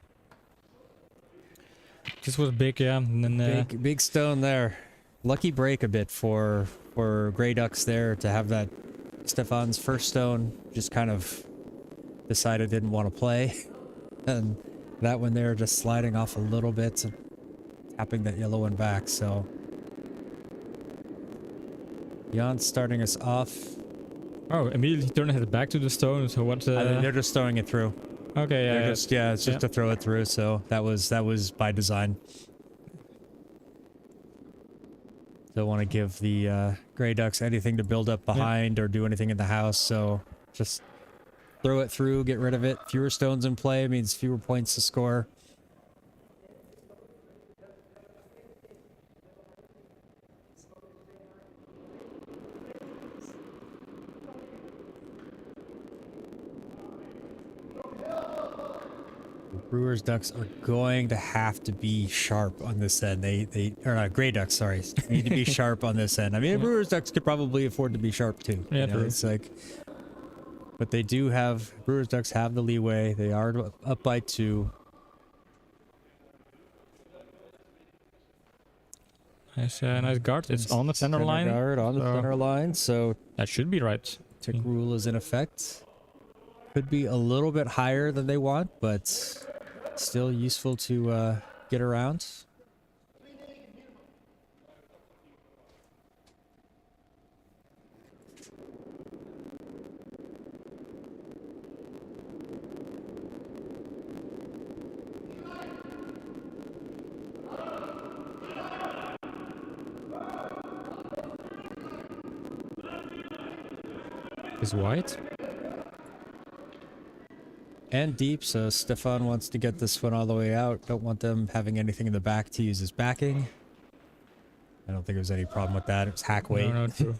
was big, yeah. And then, big stone there. Lucky break a bit for Grey Ducks there to have that. Stefan's first stone just kind of decided didn't want to play, and that one there just sliding off a little bit, and tapping that yellow one back. So Jan's starting us off. Oh, immediately turning his back to the stone. So what? I think they're just throwing it through. Okay, yeah. It's just to throw it through. So that was by design. Don't want to give the Grey Ducks anything to build up behind or do anything in the house. So just throw it through, get rid of it. Fewer stones in play means fewer points to score. Brewers Ducks are going to have to be sharp on this end. Grey Ducks, sorry, need to be sharp on this end. I mean, Brewers Ducks could probably afford to be sharp too. Yeah, true. It's like, but they do have, Brewers Ducks have the leeway. They are up by 2. Nice guard. It's on the center line. Guard on the center line, so that should be right. tick rule is in effect. Could be a little bit higher than they want, but still useful to get around. Is white. And deep, so Stefan wants to get this one all the way out. Don't want them having anything in the back to use as backing. I don't think there's any problem with that. It's hack weight. No, true.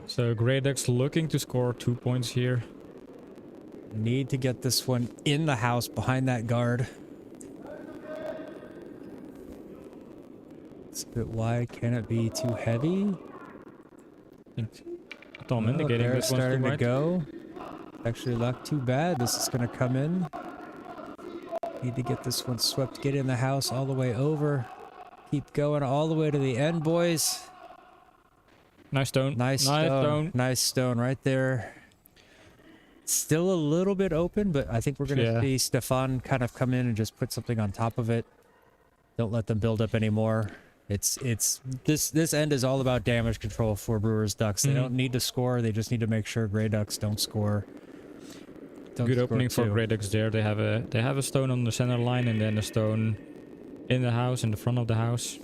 So Grey Ducks looking to score 2 points here. Need to get this one in the house behind that guard. It's a bit wide. Can it be too heavy? Tom indicating this one's starting too to wide. go. Actually, not too bad. This is going to come in. Need to get this one swept. Get in the house all the way over. Keep going all the way to the end, boys. Nice stone. Nice stone. Nice stone right there. Still a little bit open, but I think we're going to see Stefan kind of come in and just put something on top of it. Don't let them build up anymore. This end is all about damage control for Brewers Ducks. They don't need to score. They just need to make sure Grey Ducks don't score. Good opening for Grey Ducks there. They have a stone on the center line and then a stone in the house, in the front of the house.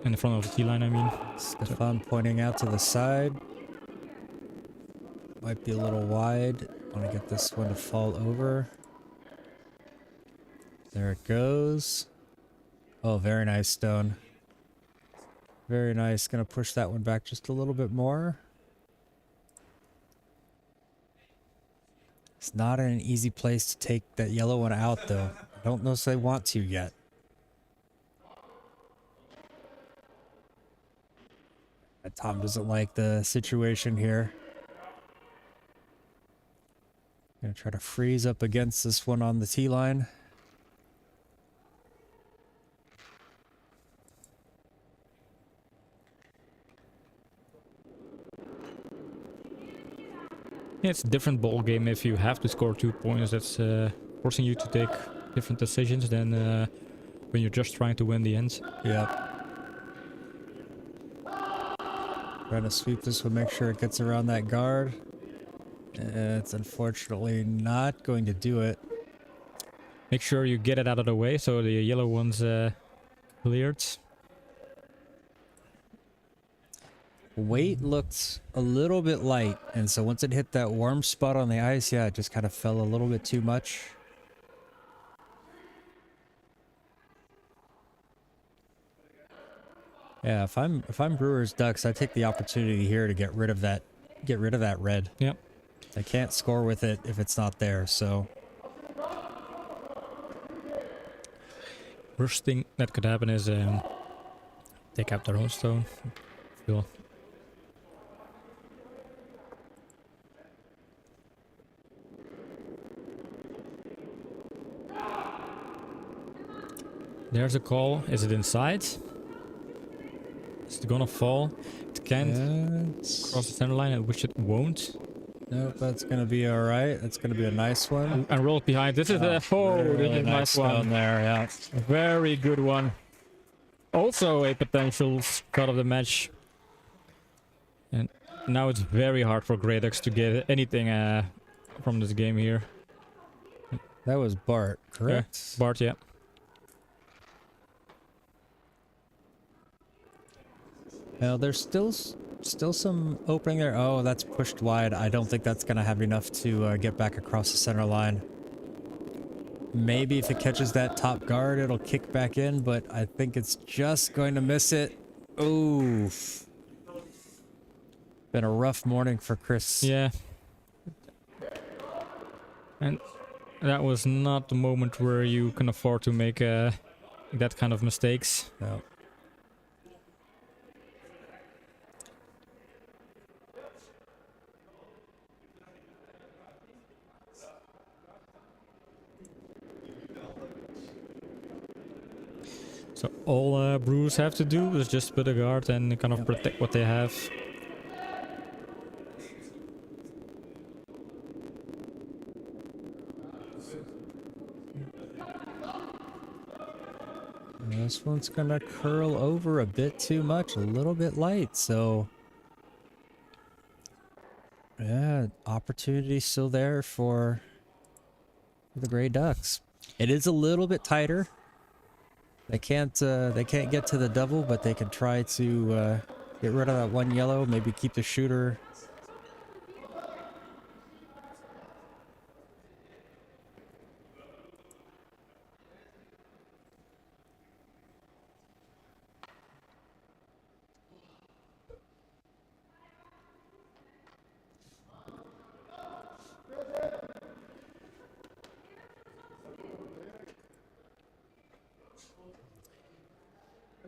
In the front of the T line, I mean. Stefan pointing out to the side. Might be a little wide. Want to get this one to fall over. There it goes. Oh, very nice stone. Very nice. Gonna push that one back just a little bit more. It's not an easy place to take that yellow one out, though. I don't know if they want to yet. Tom doesn't like the situation here. Gonna try to freeze up against this one on the T line. Yeah, it's a different ball game if you have to score 2 points. That's forcing you to take different decisions than when you're just trying to win the ends. Yep. Trying to sweep this one, make sure it gets around that guard. It's unfortunately not going to do it. Make sure you get it out of the way so the yellow one's cleared. Weight looked a little bit light, and so once it hit that warm spot on the ice, yeah, it just kind of fell a little bit too much. Yeah, if I'm Brewers Ducks, I take the opportunity here to get rid of that red. Yep. They can't score with it if it's not there, so Worst thing that could happen is take out their own stone. Feel. There's a call. Is it inside? Is it gonna fall? It can't cross the center line. I wish it won't. Nope, that's gonna be all right. That's gonna be a nice one. And roll behind. This is a Really this is a nice one there. Yeah. Very good one. Also a potential cut of the match. And now it's very hard for Grey Ducks to get anything from this game here. That was Bart, correct? Bart, yeah. Well, there's still some opening there. Oh, that's pushed wide. I don't think that's gonna have enough to get back across the center line. Maybe if it catches that top guard, it'll kick back in, but I think it's just going to miss it. Oof. Been a rough morning for Chris. Yeah. And that was not the moment where you can afford to make that kind of mistakes. No. So all Brewers have to do is just put a guard and kind of protect what they have. This one's gonna curl over a bit too much, a little bit light, so yeah, opportunity still there for the Grey Ducks. It is a little bit tighter. They can't get to the double, but they can try to get rid of that one yellow, maybe keep the shooter.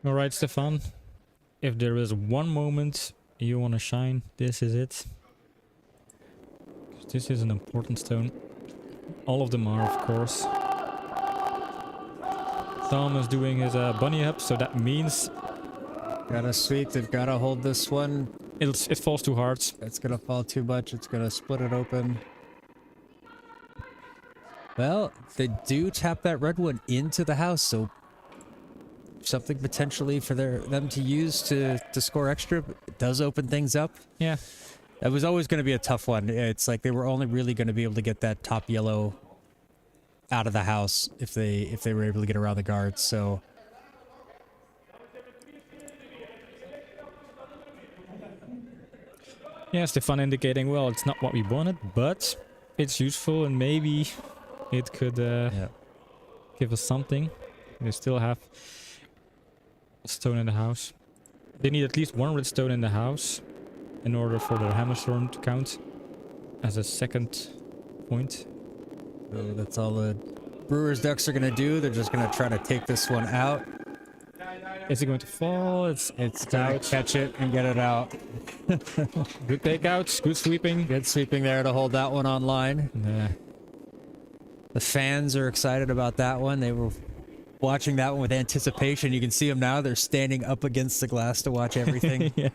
Alright, Stefan. If there is one moment you want to shine, this is it. This is an important stone. All of them are, of course. Tom is doing his bunny up, so that means... Gotta sweep, they've gotta hold this one. It falls too hard. It's gonna fall too much, it's gonna split it open. Well, they do tap that red one into the house, so something potentially for them to use to score extra. It does open things up. Yeah. That was always going to be a tough one. It's like they were only really going to be able to get that top yellow out of the house if they were able to get around the guards. So yeah, Stefan indicating, well, it's not what we wanted, but it's useful and maybe it could give us something. They still have stone in the house. They need at least one redstone in the house in order for their hammerstone to count as a second point. So that's all the Brewers Ducks are going to do. They're just going to try to take this one out. Is it going to fall? It's out. Catch it and get it out. Good takeouts, good sweeping. Good sweeping there to hold that one online. Yeah. The fans are excited about that one. They were watching that one with anticipation. You can see them now. They're standing up against the glass to watch everything. Yeah.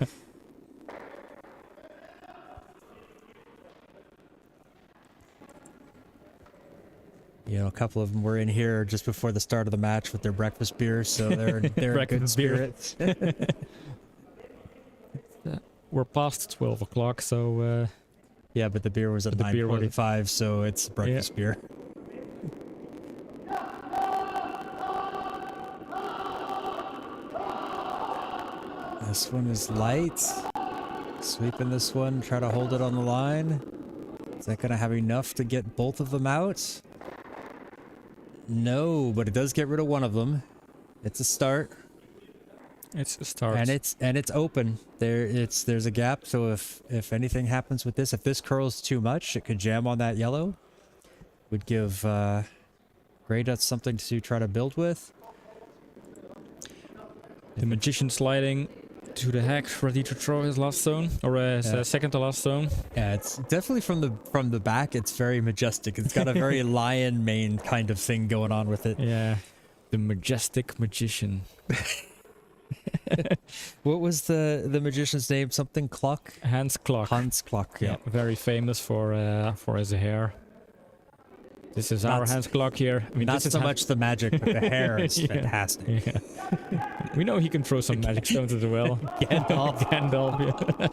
You know, a couple of them were in here just before the start of the match with their breakfast beer, so they're in good spirits. We're past 12 o'clock, so... yeah, but the beer was at 9:45, so it's breakfast beer. This one is light. Sweeping this one, try to hold it on the line. Is that going to have enough to get both of them out? No, but it does get rid of one of them. It's a start. It's a start. And it's open. There's a gap, so if anything happens with this, if this curls too much, it could jam on that yellow. Would give Grey Ducks something to try to build with. The Magician sliding to the hack, ready to throw his last stone, or his second to last stone. Yeah, it's definitely from the back. It's very majestic. It's got a very lion mane kind of thing going on with it. Yeah, the majestic magician. What was the magician's name? Something Clock? Hans Clock. Hans Clock. Yeah, very famous for his hair. This is our Hans Clock here. I mean, not so much the magic, but the hair is fantastic. Yeah. We know he can throw some magic stones as well. Gandalf. Gandalf, yeah.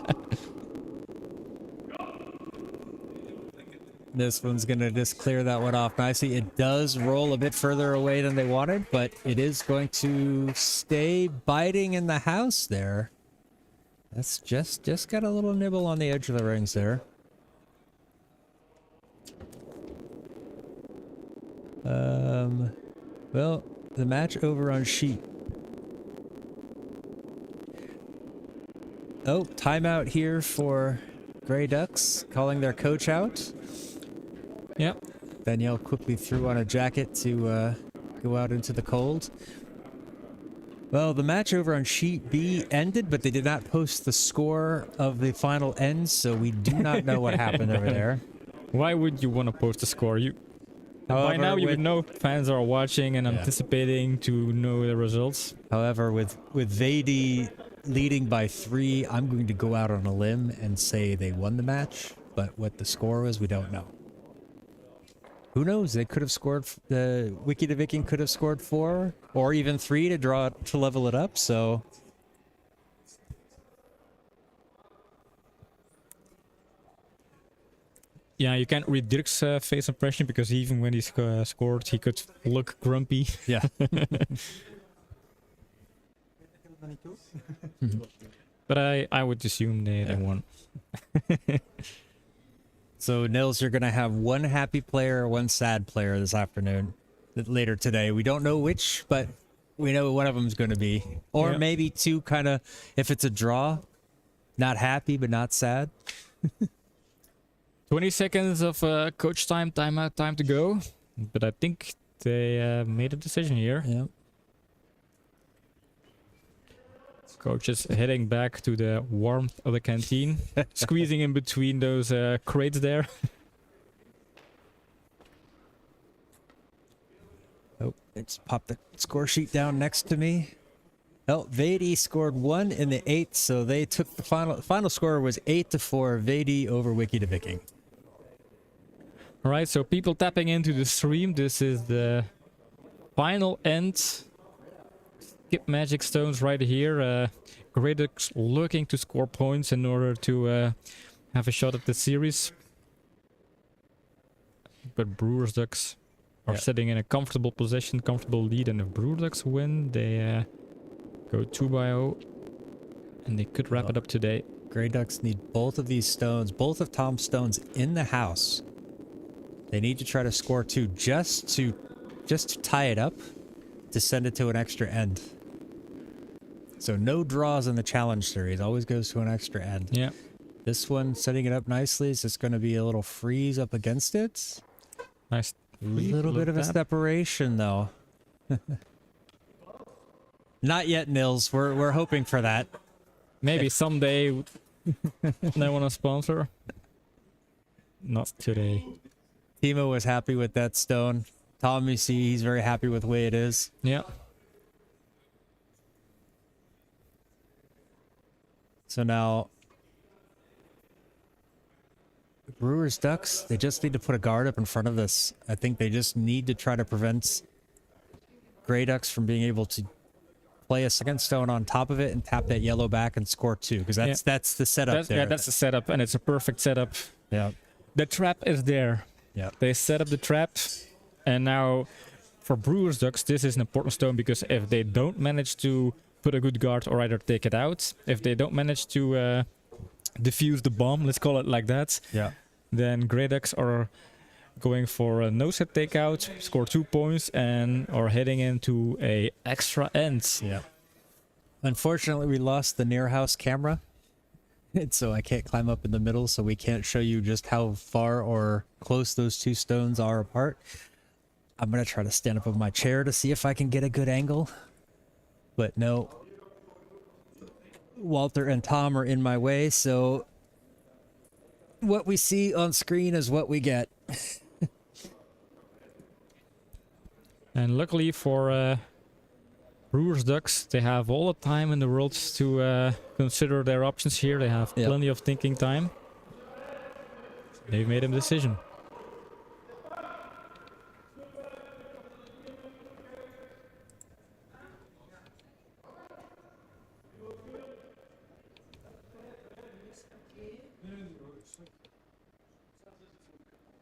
This one's going to just clear that one off nicely. It does roll a bit further away than they wanted, but it is going to stay biting in the house there. That's just got a little nibble on the edge of the rings there. Well, the match over on sheet. Oh, timeout here for Grey Ducks, calling their coach out. Yep. Danielle quickly threw on a jacket to go out into the cold. Well, the match over on sheet B ended, but they did not post the score of the final end, so we do not know what happened over there. Why would you want to post the score? However, by now you would know fans are watching and anticipating to know the results. However, with Vady leading by 3, I'm going to go out on a limb and say they won the match, but what the score was, we don't know. Who knows? They could have scored. The Wiki the Viking could have scored 4 or even 3 to draw to level it up. So yeah, you can't read Dirk's face impression because even when he scored, he could look grumpy. Yeah. But I would assume they won. So, Nils, you're going to have one happy player, one sad player this afternoon, later today. We don't know which, but we know one of them is going to be. Or maybe 2 kind of, if it's a draw, not happy, but not sad. 20 seconds of coach time, timeout time to go. But I think they made a decision here. Yep. Coach is heading back to the warmth of the canteen, squeezing in between those crates there. Oh, it's popped the score sheet down next to me. Oh, Vady scored 1 in the 8th, so they took the final score was 8-4, Vady over Wiki the Viking. All right, so people tapping into the stream. This is the final end. Skip magic stones right here. Grey Ducks looking to score points in order to have a shot at the series. But Brewer's Ducks are sitting in a comfortable position, comfortable lead, and if Brewer Ducks win, they go 2-0, and they could wrap it up today. Grey Ducks need both of these stones, both of Tom's stones in the house. They need to try to score 2 just to tie it up, to send it to an extra end. So no draws in the challenge series, always goes to an extra end. Yeah. This one setting it up nicely. Is this going to be a little freeze up against it? Nice. A little bit of a separation though. Not yet, Nils. We're hoping for that. Maybe someday they want to sponsor. Not today. Timo was happy with that stone. Tom, you see, he's very happy with the way it is. Yeah. So now, Brewer's Ducks, they just need to put a guard up in front of this. I think they just need to try to prevent Grey Ducks from being able to play a second stone on top of it and tap that yellow back and score 2, because that's the setup there. Yeah, that's the setup, and it's a perfect setup. Yeah. The trap is there. Yeah. They set up the trap, and now for Brewer's Ducks, this is an important stone, because if they don't manage to put a good guard or either take it out. If they don't manage to defuse the bomb, let's call it like that, then Grey Ducks are going for a no-set takeout, score 2 points, and are heading into a extra end. Yeah. Unfortunately, we lost the near house camera, and so I can't climb up in the middle, so we can't show you just how far or close those two stones are apart. I'm going to try to stand up on my chair to see if I can get a good angle. But no, Walter and Tom are in my way, so what we see on screen is what we get. And luckily for Brewer's Ducks, they have all the time in the world to consider their options here. They have plenty of thinking time. They've made a decision.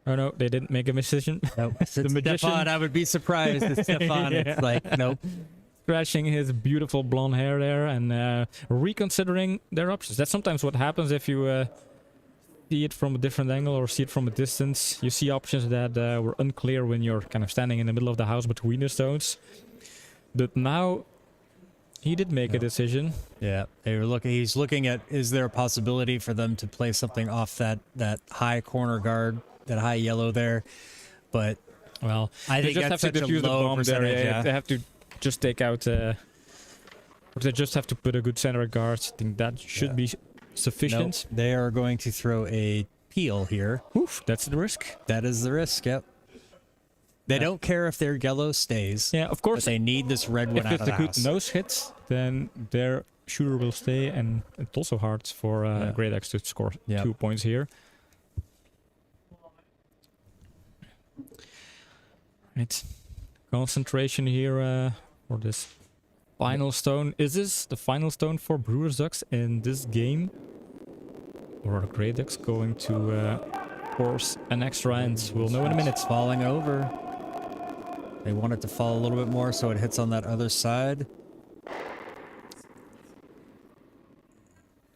Oh no, they didn't make a decision. Nope. The magician. Stefan, I would be surprised if Stefan it's like, nope. Scratching his beautiful blonde hair there and reconsidering their options. That's sometimes what happens if you see it from a different angle or see it from a distance. You see options that were unclear when you're kind of standing in the middle of the house between the stones. But now he did make a decision. Yeah, they were looking. He's looking at, is there a possibility for them to play something off that high corner guard, that high yellow there? But well, I think just that's have to such a defuse the low bomb percentage. there. Yeah. They have to just take out. Or they just have to put a good center guard. I think that should be sufficient. Nope. They are going to throw a peel here. Oof, that's the risk. That is the risk. Yep. They don't care if their yellow stays. Yeah, of course. But they need this red one if out it's of a the good house. nose hit, then their shooter will stay, and it's also hard for Grey Ducks to score 2 points here. Right, concentration here for this final stone. Is this the final stone for Brewer's Ducks in this game, or are Grey Ducks going to force an extra end? We'll know in a minute. It's falling over. They want it to fall a little bit more so it hits on that other side.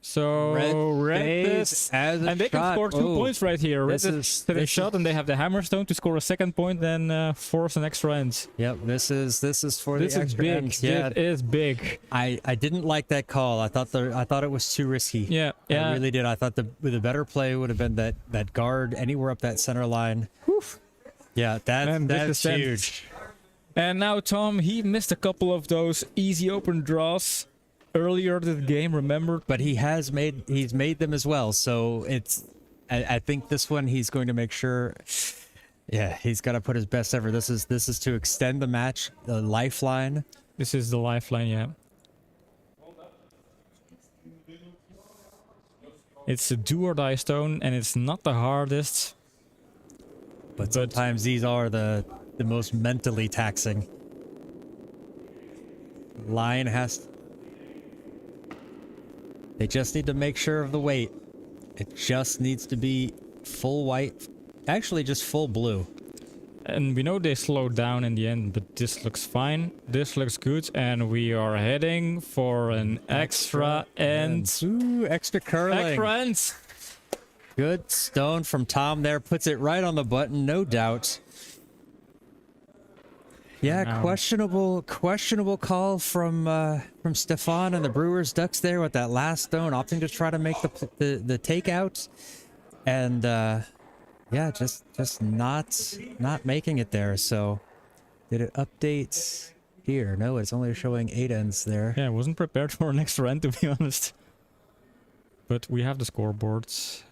So Red stays as a and they can shot. score 2 points right here. Red This hit a is shot, and they have the Hammerstone to score a second point, then force an extra end. Yep, this is for This the is extra big. end. Yeah, It is big. I didn't like that call. I thought it was too risky. Yeah, I really did. I thought the better play would have been that guard anywhere up that center line. Oof. Yeah, that's huge. And now Tom, he missed a couple of those easy open draws earlier in the game, remember? But he's made them as well. So I think this one he's going to make sure. Yeah, he's got to put his best effort. This is to extend the match, the lifeline. This is the lifeline, yeah. It's a do or die stone, and it's not the hardest. But sometimes these are the most mentally taxing. Lion has. They just need to make sure of the weight. It just needs to be full white. Actually, just full blue. And we know they slowed down in the end, but this looks fine. This looks good, and we are heading for an extra end. Ooh, extra curling. Extra end. Good stone from Tom there. Puts it right on the button, no doubt. Yeah, questionable call from Stefan and the Brewers Ducks there with that last stone, opting to try to make the takeout, and yeah, just not making it there. So did it update here? No, it's only showing 8 ends there. Yeah, I wasn't prepared for an extra end, to be honest. But we have the scoreboards.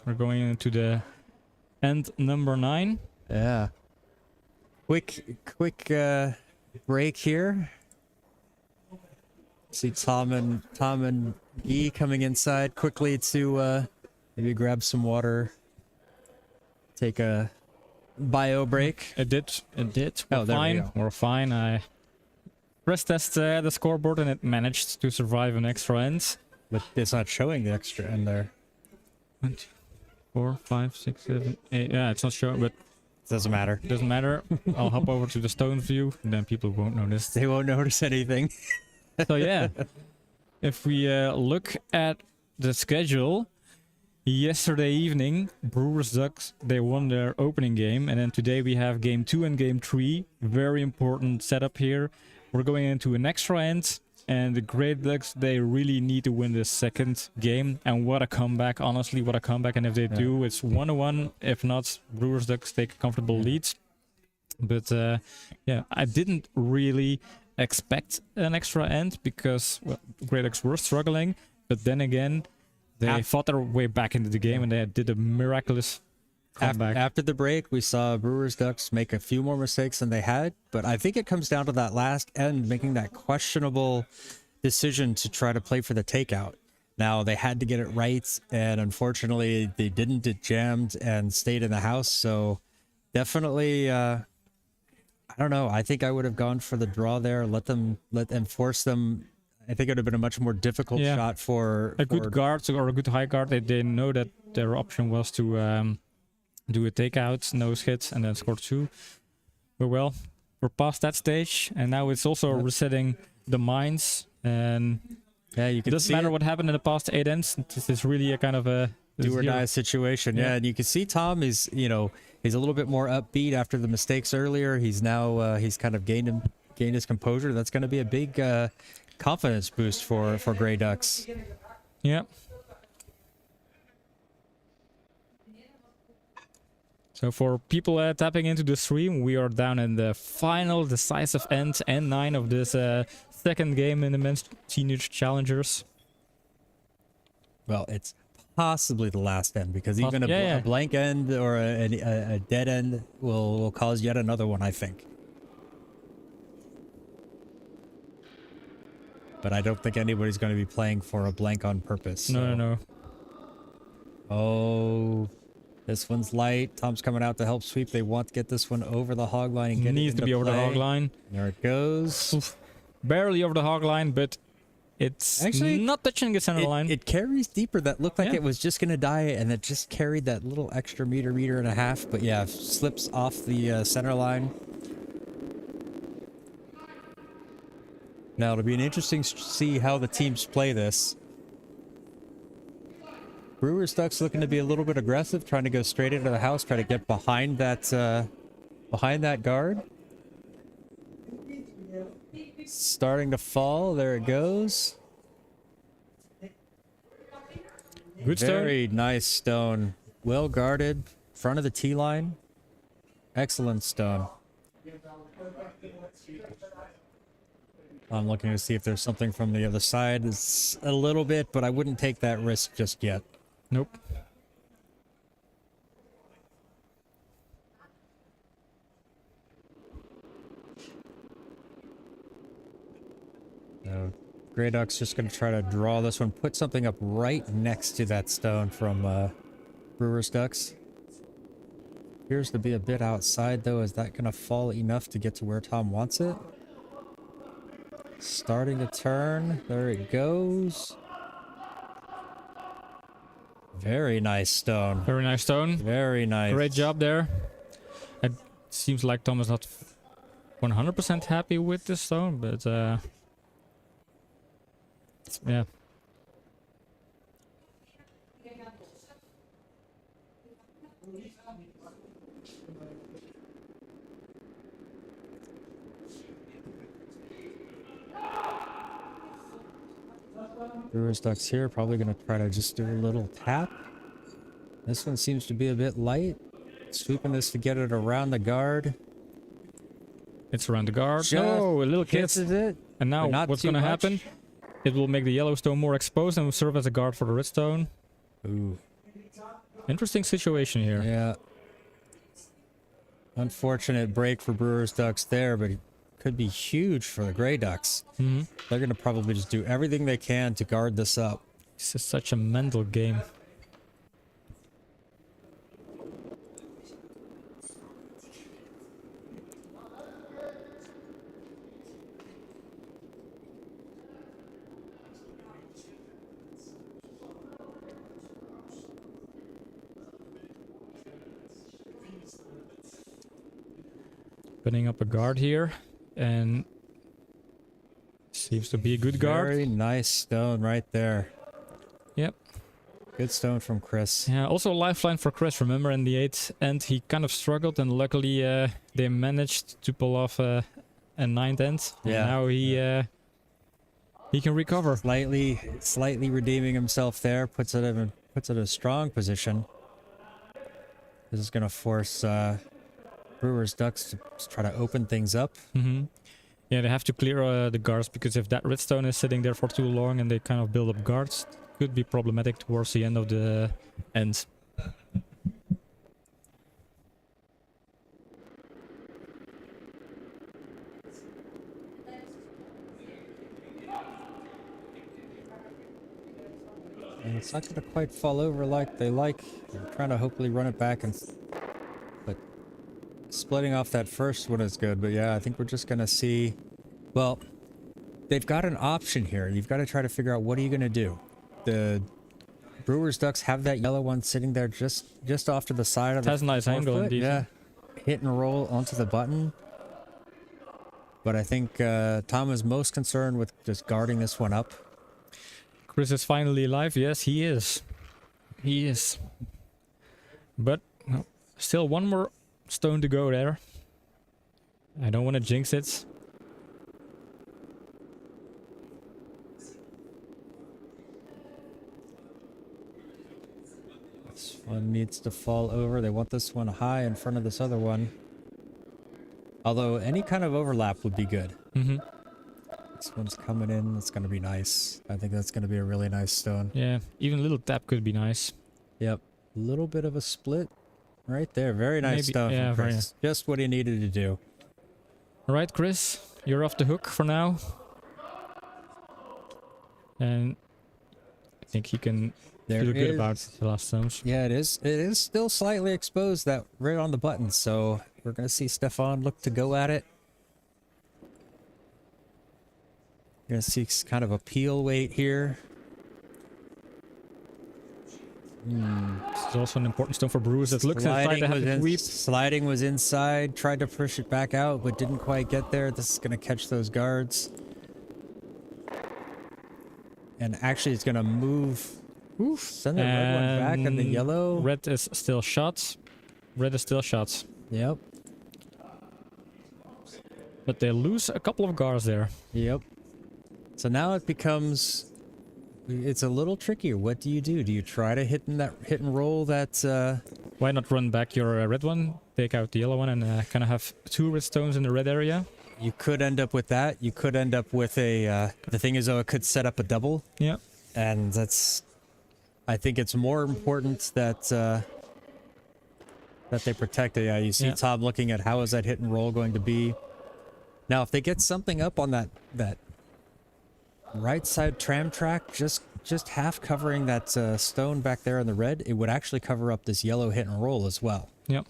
We're going into the end number 9. Yeah. Quick break here. See Tom and Guy coming inside quickly to maybe grab some water. Take a bio break. It did. Oh, there we go. We're fine. I press test the scoreboard, and it managed to survive an extra end. But it's not showing the extra end there. 1, 2, 4, 5, 6, 7, 8. Yeah, it's not showing, but Doesn't matter. Doesn't matter. I'll hop over to the stone view, and then people won't notice. They won't notice anything. So yeah, if we look at the schedule, yesterday evening, Brewers Ducks, they won their opening game, and then today we have game 2 and game 3. Very important setup here. We're going into an extra end, and the Great Ducks, they really need to win this second game. And what a comeback, honestly, what a comeback. And if they do, it's 1-1. If not, Brewers Ducks take comfortable leads. But yeah, I didn't really expect an extra end because Great Ducks were struggling. But then again, they fought their way back into the game and they did a miraculous comeback. After the break, we saw Brewers Ducks make a few more mistakes than they had, but I think it comes down to that last end, making that questionable decision to try to play for the takeout. Now, they had to get it right, and unfortunately, they didn't. It jammed and stayed in the house, so definitely, I don't know. I think I would have gone for the draw there, let them force them. I think it would have been a much more difficult shot for a good guard or a good high guard. They know that their option was to do a takeout, nose hit, and then score 2. But well, we're past that stage, and now it's also resetting the minds. And yeah, you can. It doesn't matter what happened in the past 8 ends. This is really a kind of a do or die situation. Yeah, and you can see Tom is, he's a little bit more upbeat after the mistakes earlier. He's now he's kind of gained his composure. That's going to be a big confidence boost for Grey Ducks. Yeah. So for people tapping into the stream, we are down in the final decisive end, end 9 of this second game in the Men's Teenage Challengers. Well, it's possibly the last end because even a blank end or a dead end will cause yet another one, I think. But I don't think anybody's going to be playing for a blank on purpose. So. No. Oh, this one's light. Tom's coming out to help sweep. They want to get this one over the hog line and get it needs to be over the hog line. There it goes. Oof. Barely over the hog line, but it's actually not touching the center line. It carries deeper. That looked like it was just going to die, and it just carried that little extra meter and a half. But yeah, slips off the center line. Now, it'll be an interesting to see how the teams play this. Brewers Ducks looking to be a little bit aggressive, trying to go straight into the house, try to get behind that guard. Starting to fall. There it goes. Good stone. Very nice stone. Well guarded. Front of the tee line. Excellent stone. I'm looking to see if there's something from the other side. It's a little bit, but I wouldn't take that risk just yet. Nope. Grey Duck's just going to try to draw this one. Put something up right next to that stone from Brewers Ducks. Appears to be a bit outside, though. Is that going to fall enough to get to where Tom wants it? Starting to turn. There it goes. Very nice stone. Very nice stone. Very nice. Great job there. It seems like Tom is not 100% happy with this stone, but yeah. Brewers Ducks here, probably going to try to just do a little tap. This one seems to be a bit light. Sweeping this to get it around the guard. It's around the guard. No, a little kiss. It. And now what's going to happen? It will make the yellow stone more exposed and will serve as a guard for the red stone. Ooh. Interesting situation here. Yeah. Unfortunate break for Brewers Ducks there, but it could be huge for the Grey Ducks. Mm-hmm. They're going to probably just do everything they can to guard this up. This is such a mental game. Opening up a guard here, and seems to be a good guard. Very nice stone right there. Yep. Good stone from Chris. Yeah, also a lifeline for Chris. Remember, in the 8th end, he kind of struggled, and luckily they managed to pull off a 9th end. Yeah. And now he can recover. Slightly redeeming himself there. Puts it in a strong position. This is going to force Brewer's Ducks to try to open things up. Mm-hmm. Yeah, they have to clear the guards, because if that redstone is sitting there for too long and they kind of build up guards, it could be problematic towards the end of the end. And it's not going to quite fall over like they like. They're trying to hopefully run it back, but splitting off that first one is good. But yeah, I think we're just going to see... Well, they've got an option here. You've got to try to figure out what are you going to do. The Brewer's Ducks have that yellow one sitting there just off to the side of the... Has a nice angle indeed. Yeah, hit and roll onto the button. But I think Tom is most concerned with just guarding this one up. Chris is finally alive. Yes, he is. He is. But no, still one more stone to go there. I don't want to jinx it. This one needs to fall over. They want this one high in front of this other one. Although any kind of overlap would be good. Mm-hmm. This one's coming in. That's going to be nice. I think that's going to be a really nice stone. Yeah, even a little tap could be nice. Yep. A little bit of a split right there. Very nice Maybe, stone yeah, from Chris. Just what he needed to do. All right, Chris, you're off the hook for now. And I think he can feel good about the last stones. Yeah, it is. It is still slightly exposed, that right on the button. So we're going to see Stefan look to go at it. You're going to see kind of a peel weight here. This is also an important stone for Brewers. It looks like to have a sweep. Sliding was inside, tried to push it back out, but didn't quite get there. This is going to catch those guards. And actually it's going to move. Oof, send the red one back and the yellow. Red is still shot. Red is still shot. Yep. But they lose a couple of guards there. Yep. So now it becomes... It's a little trickier. What do? Do you try to hit and roll that... Why not run back your red one, take out the yellow one, and kind of have two redstones in the red area? You could end up with that. You could end up with a... the thing is, though, it could set up a double. Yeah. And that's... I think it's more important that that they protect it. Yeah, you see Tom looking at how is that hit and roll going to be. Now, if they get something up on that right side tram track, just half covering that stone back there in the red, it would actually cover up this yellow hit and roll as well. Yep.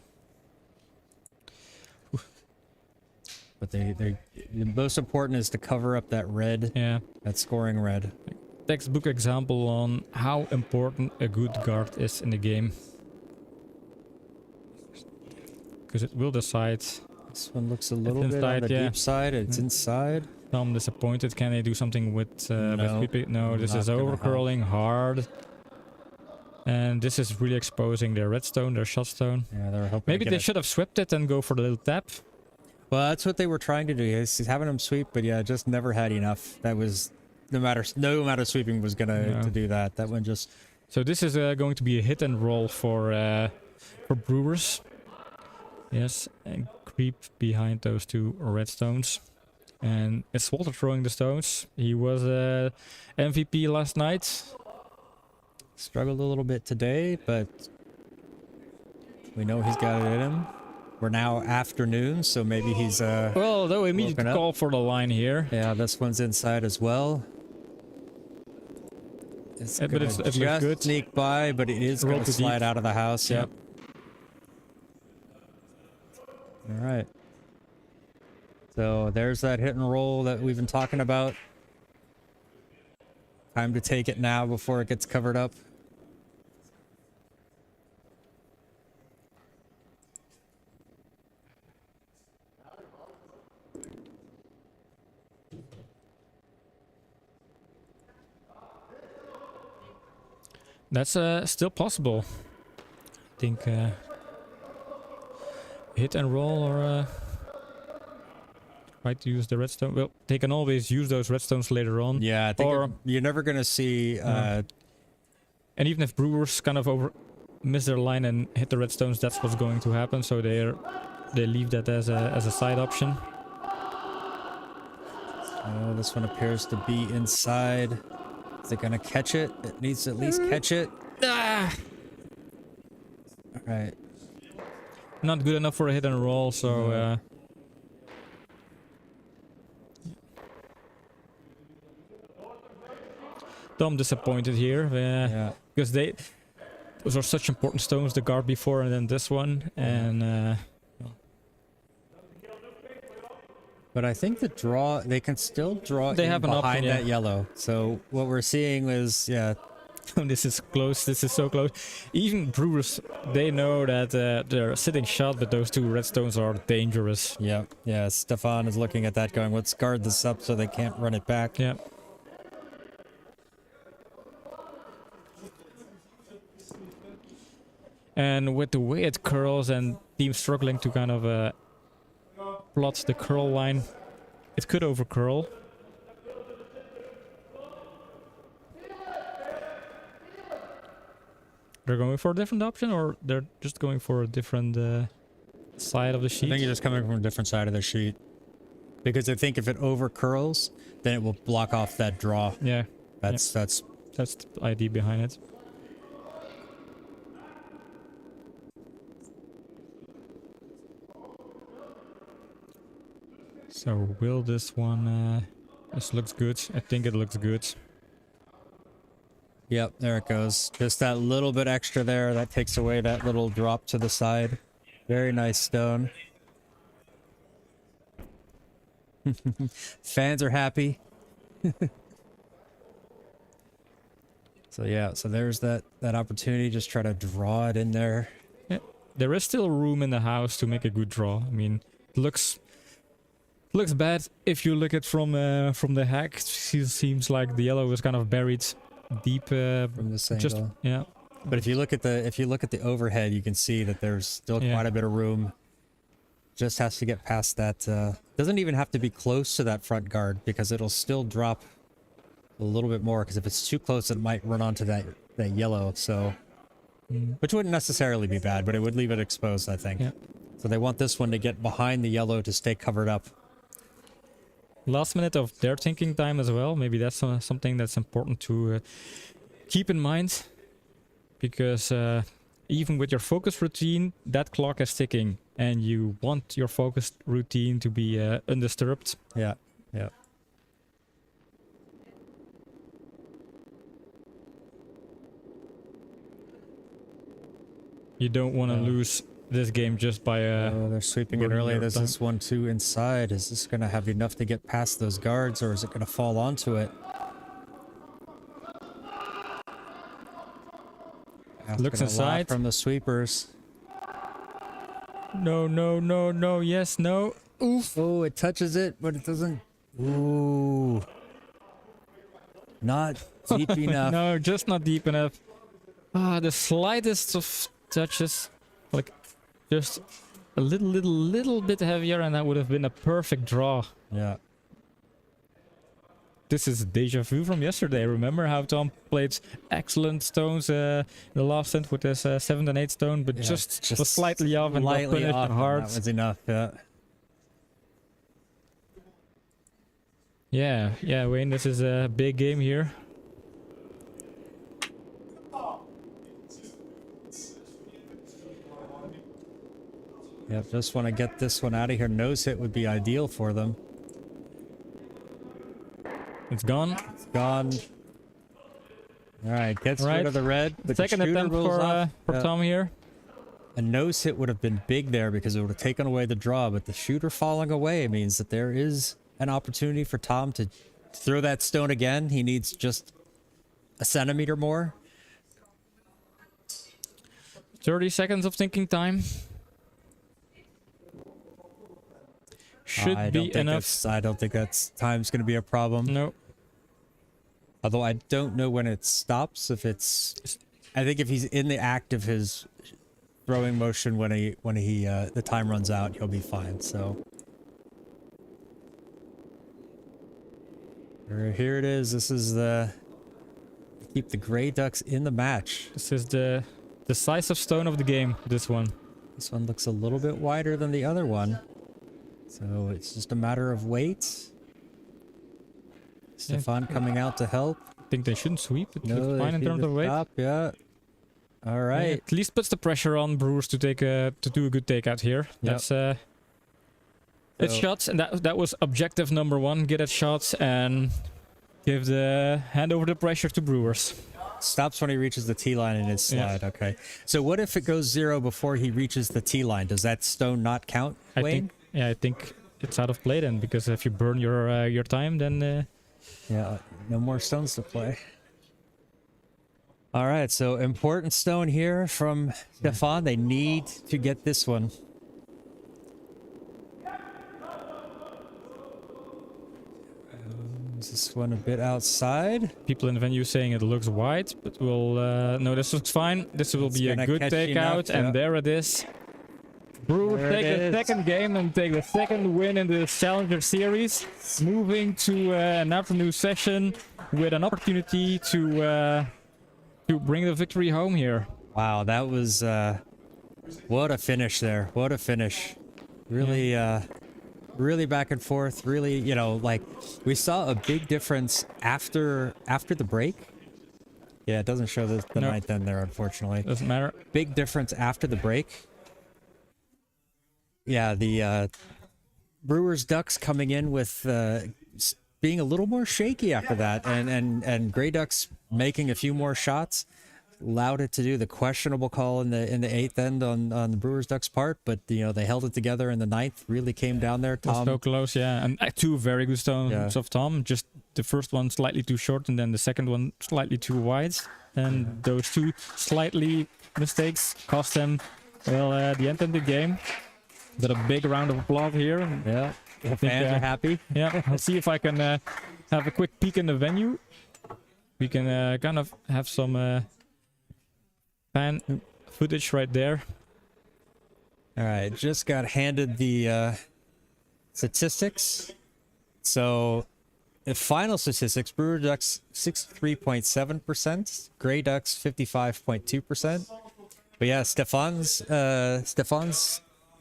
But the most important is to cover up that red. Yeah. That scoring red. Textbook example on how important a good guard is in the game. Because it will decide. This one looks a little bit on the deep side. It's inside. I'm disappointed. Can they do something with sweeping? No, this is overcurling hard. And this is really exposing their redstone, their shotstone. Yeah, they're hoping. Maybe they should have swept it and go for the little tap. Well, that's what they were trying to do. He's having them sweep, but yeah, just never had enough. That was no amount of sweeping was gonna to do that. That one just. So this is going to be a hit and roll for Brewers. Yes, and creep behind those two redstones. And it's Walter throwing the stones. He was MVP last night. Struggled a little bit today, but we know he's got it in him. We're now afternoon, so maybe he's well, though immediate call for the line here. Yeah, this one's inside as well. It's just good. Sneak by, but it is going to slide out of the house. Yep. All right. So there's that hit and roll that we've been talking about. Time to take it now before it gets covered up. That's still possible. I think hit and roll or try to use the redstone. Well, they can always use those redstones later on. Yeah, I think or you're never going to see... and even if Brewers kind of miss their line and hit the redstones, that's what's going to happen. So they leave that as a side option. Oh, this one appears to be inside. Is it going to catch it? It needs to at least catch it. Ah! All right. Not good enough for a hit and roll, so... I'm disappointed here, Yeah. because those are such important stones, the guard before and then this one, and But I think the draw, they can still draw They in have an behind option, yeah. that yellow. So what we're seeing is, yeah, this is close, this is so close. Even Brewers, they know that they're sitting shot, but those two redstones are dangerous. yeah. Stefan is looking at that going, let's guard this up so they can't run it back. Yeah. And with the way it curls and team struggling to kind of plot the curl line, it could overcurl. They're going for a different option, or they're just going for a different side of the sheet? I think you're just coming from a different side of the sheet. Because I think if it overcurls, then it will block off that draw. Yeah. That's That's the idea behind it. So will this one... this looks good. I think it looks good. Yep, there it goes. Just that little bit extra there, that takes away that little drop to the side. Very nice stone. Fans are happy. So yeah, so there's that opportunity. Just try to draw it in there. Yeah, there is still room in the house to make a good draw. I mean, it looks bad if you look at from the hack. It seems like the yellow is kind of buried deep From this angle. just yeah. But if you look at the overhead, you can see that there's still Yeah. quite a bit of room. Just has to get past that. Doesn't even have to be close to that front guard because it'll still drop a little bit more. Because if it's too close, it might run onto that yellow. So, which wouldn't necessarily be bad, but it would leave it exposed, I think. Yeah. So they want this one to get behind the yellow to stay covered up. Last minute of their thinking time as well. Maybe that's something that's important to keep in mind, because even with your focus routine, that clock is ticking, and you want your focus routine to be undisturbed. Yeah. You don't want to lose this game just by Oh, they're sweeping it burning early. your There's time. this one too inside. Is this going to have enough to get past those guards, or is it going to fall onto it? Looks Asking a lot inside. from the sweepers. No, yes, no. Oof. Oh, it touches it, but it doesn't. Ooh. Not deep enough. No, just not deep enough. The slightest of touches, like just a little bit heavier, and that would have been a perfect draw. Yeah. This is deja vu from yesterday. Remember how Tom played excellent stones in the last end with his 7th and 8th stone, but Yeah, just was slightly off and got Lightly punished off, and hard. that was enough. Yeah. Yeah, Wayne, this is a big game here. Yeah, just want to get this one out of here. Nose hit would be ideal for them. It's gone. It's gone. All right, gets rid Right. of the red. But the Second shooter attempt rolls for off. Yeah. Tom here. A nose hit would have been big there because it would have taken away the draw, but the shooter falling away means that there is an opportunity for Tom to throw that stone again. He needs just a centimeter more. 30 seconds of thinking time. Should I be don't think enough. I don't think that's time's going to be a problem. No. Although I don't know when it stops. If it's I think if he's in the act of his throwing motion when the time runs out, he'll be fine. So here it is. This is the keep the Grey Ducks in the match. This is the decisive stone of the game. This one. This one looks a little bit wider than the other one, so it's just a matter of weight. Stefan coming out to help. I think they shouldn't sweep. It No, looks fine in terms of weight. Stop, yeah. All right. Yeah, at least puts the pressure on Brewers to do a good takeout here. Yep. That's it's shots, and that was objective number 1. Get at shots and give the hand over the pressure to Brewers. Stops when he reaches the T line in his slide. Yeah. Okay. So what if it goes 0 before he reaches the T line? Does that stone not count, Wayne? I think it's out of play then, because if you burn your time, then yeah, no more stones to play. All right, so important stone here from Stefan. They need to get this one. Is this one a bit outside? People in the venue saying it looks wide, but we'll no, this looks fine. This will be a good takeout, and there it is. Brewers take the second game and take the second win in the Challenger Series, moving to an afternoon session with an opportunity to bring the victory home here. Wow, that was what a finish there! What a finish! Really, really back and forth. Really, you know, like we saw a big difference after the break. Yeah, it doesn't show the ninth end there, unfortunately. Doesn't matter. Big difference after the break. Yeah, the Brewers Ducks coming in with being a little more shaky after that, and Grey Ducks making a few more shots, allowed it to do the questionable call in the eighth end on the Brewers Ducks part, but you know they held it together in the ninth. Really came down there. Tom, so close, yeah, and 2 very good stones of Tom. Just the first one slightly too short, and then the second one slightly too wide, and those 2 slightly mistakes cost them the end of the game. But a big round of applause here. Yeah, the fans are happy. Yeah, I'll see if I can have a quick peek in the venue. We can kind of have some fan footage right there. All right, just got handed the statistics. So the final statistics: Brewer Ducks 63.7%, Grey Ducks 55.2%. But yeah, Stefan's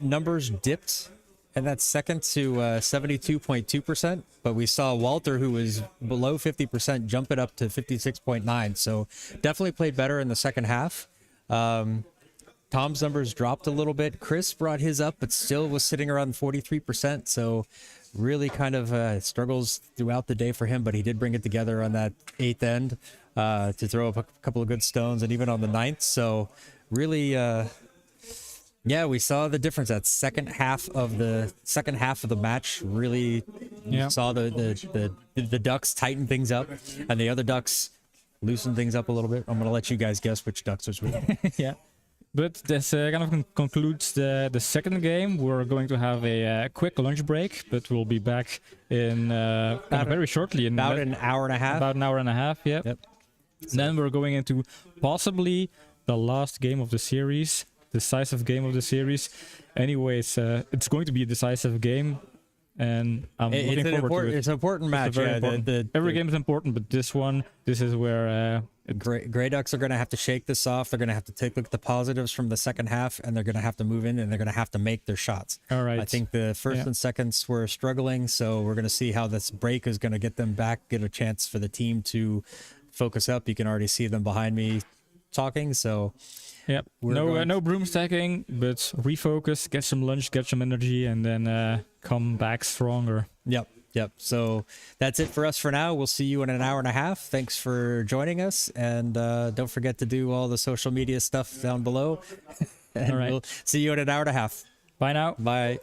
numbers dipped, and that's second to 72.2%. But we saw Walter, who was below 50%, jump it up to 56.9%. So definitely played better in the second half. Tom's numbers dropped a little bit. Chris brought his up, but still was sitting around 43%. So really kind of struggles throughout the day for him, but he did bring it together on that eighth end to throw up a couple of good stones, and even on the ninth. So really, yeah, we saw the difference. That second half of the match really saw the Ducks tighten things up, and the other Ducks loosen things up a little bit. I'm gonna let you guys guess which Ducks was winning. Yeah, but this kind of concludes the second game. We're going to have a quick lunch break, but we'll be back in very shortly. In about an hour and a half. About an hour and a half. Yep. And then we're going into possibly the last game of the series. Decisive game of the series. Anyways, it's going to be a decisive game, and I'm looking forward to it. It's an important match. Every game is important, but this is where Grey Ducks are going to have to shake this off. They're going to have to take a look at the positives from the second half, and they're going to have to move in, and they're going to have to make their shots. All right. I think the first and seconds were struggling, so we're going to see how this break is going to get them back, get a chance for the team to focus up. You can already see them behind me talking, so... Yep. No broom stacking, but refocus, get some lunch, get some energy, and then come back stronger. Yep. So that's it for us for now. We'll see you in an hour and a half. Thanks for joining us, and don't forget to do all the social media stuff down below. And all right. We'll see you in an hour and a half. Bye now. Bye.